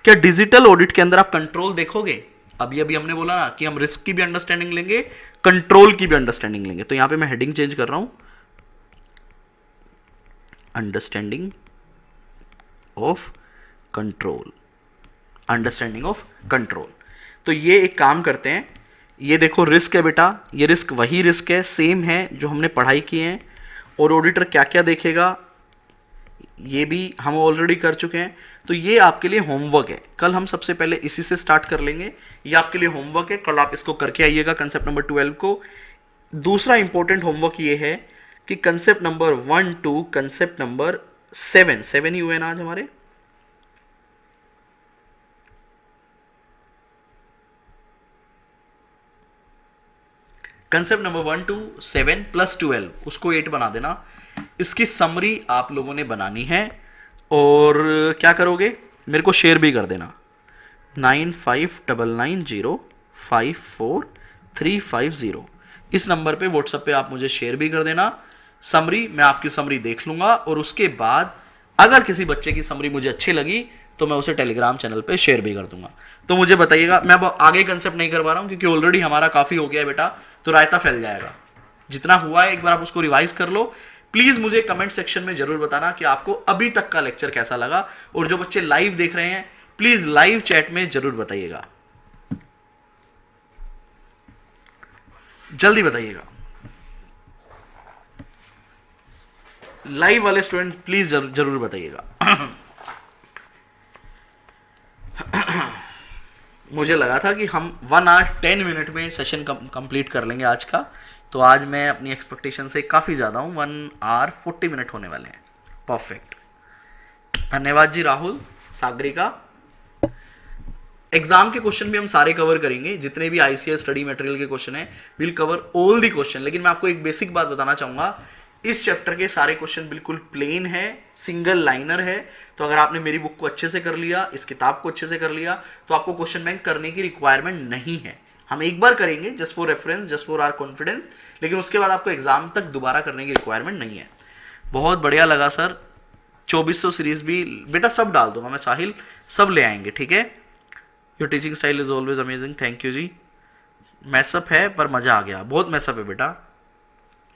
क्या डिजिटल ऑडिट के अंदर आप कंट्रोल देखोगे? अभी अभी हमने बोला ना कि हम रिस्क की भी अंडरस्टैंडिंग लेंगे, कंट्रोल की भी अंडरस्टैंडिंग लेंगे। तो यहां पे मैं हेडिंग चेंज कर रहा हूं, understanding of control, understanding of control. तो ये एक काम करते हैं, ये देखो रिस्क है बेटा, ये रिस्क वही रिस्क है, सेम है जो हमने पढ़ाई की है। और ऑडिटर क्या क्या देखेगा ये भी हम ऑलरेडी कर चुके हैं। तो ये आपके लिए होमवर्क है, कल हम सबसे पहले इसी से स्टार्ट कर लेंगे। ये आपके लिए होमवर्क है, कल आप इसको करके आइएगा कंसेप्ट नंबर 12 को। दूसरा इंपॉर्टेंट होमवर्क ये है कि concept number 1 to concept number 7 ही हुए ना आज हमारे, कंसेप्ट नंबर 1 to 7 + 12 उसको 8 बना देना। इसकी समरी आप लोगों ने बनानी है और क्या करोगे, मेरे को शेयर भी कर देना 9599054350 इस नंबर पे व्हाट्सएप पे आप मुझे शेयर भी कर देना समरी। मैं आपकी समरी देख लूंगा और उसके बाद अगर किसी बच्चे की समरी मुझे अच्छी लगी तो मैं उसे टेलीग्राम चैनल पे शेयर भी कर दूंगा। तो मुझे बताइएगा, मैं अब आगे कंसेप्ट नहीं करवा रहा हूं क्योंकि ऑलरेडी हमारा काफी हो गया है बेटा, तो रायता फैल जाएगा। जितना हुआ है एक बार आप उसको रिवाइज कर लो। प्लीज मुझे कमेंट सेक्शन में जरूर बताना कि आपको अभी तक का लेक्चर कैसा लगा। और जो बच्चे लाइव देख रहे हैं प्लीज लाइव चैट में जरूर बताइएगा, जल्दी बताइएगा। लाइव वाले स्टूडेंट प्लीज जरूर बताइएगा। मुझे लगा था कि हम 1 hour 10 minute में सेशन कंप्लीट कर लेंगे आज का, तो आज मैं अपनी एक्सपेक्टेशन से काफ़ी ज़्यादा हूँ। 1 hour 40 minute होने वाले हैं। परफेक्ट, धन्यवाद जी राहुल, सागरिका। एग्जाम के क्वेश्चन भी हम सारे कवर करेंगे, जितने भी आईसीएस स्टडी मटेरियल के क्वेश्चन हैं will cover all the question. लेकिन मैं आपको एक बेसिक बात बताना चाहूँगा, इस चैप्टर के सारे क्वेश्चन बिल्कुल प्लेन है, सिंगल लाइनर है। तो अगर आपने मेरी बुक को अच्छे से कर लिया, इस किताब को अच्छे से कर लिया, तो आपको क्वेश्चन बैंक करने की रिक्वायरमेंट नहीं है। हम एक बार करेंगे just for reference, just for our confidence, लेकिन उसके बाद आपको एग्जाम तक दोबारा करने की रिक्वायरमेंट नहीं है। बहुत बढ़िया लगा सर। 2400 सीरीज भी बेटा सब डाल दूंगा मैं, साहिल सब ले आएंगे, ठीक है। Your teaching style is always amazing, thank you जी। मैसअप है पर मजा आ गया, बहुत मैसअप है बेटा।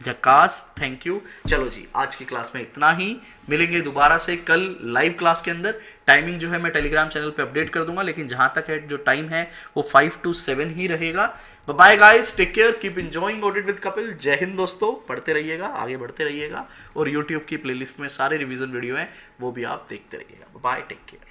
झकास, थैंक यू। चलो जी, आज की क्लास में इतना ही। मिलेंगे दोबारा से कल लाइव क्लास के अंदर। टाइमिंग जो है मैं टेलीग्राम चैनल पे अपडेट कर दूंगा, लेकिन जहां तक है जो टाइम है वो 5 to 7 ही रहेगा। Bye guys, take care, keep enjoying audit with Kapil. जय हिंद दोस्तों, पढ़ते रहिएगा, आगे बढ़ते रहिएगा, और यूट्यूब की प्लेलिस्ट में सारे रिवीजन वीडियो हैं, वो भी आप देखते रहिएगा। Bye, take care.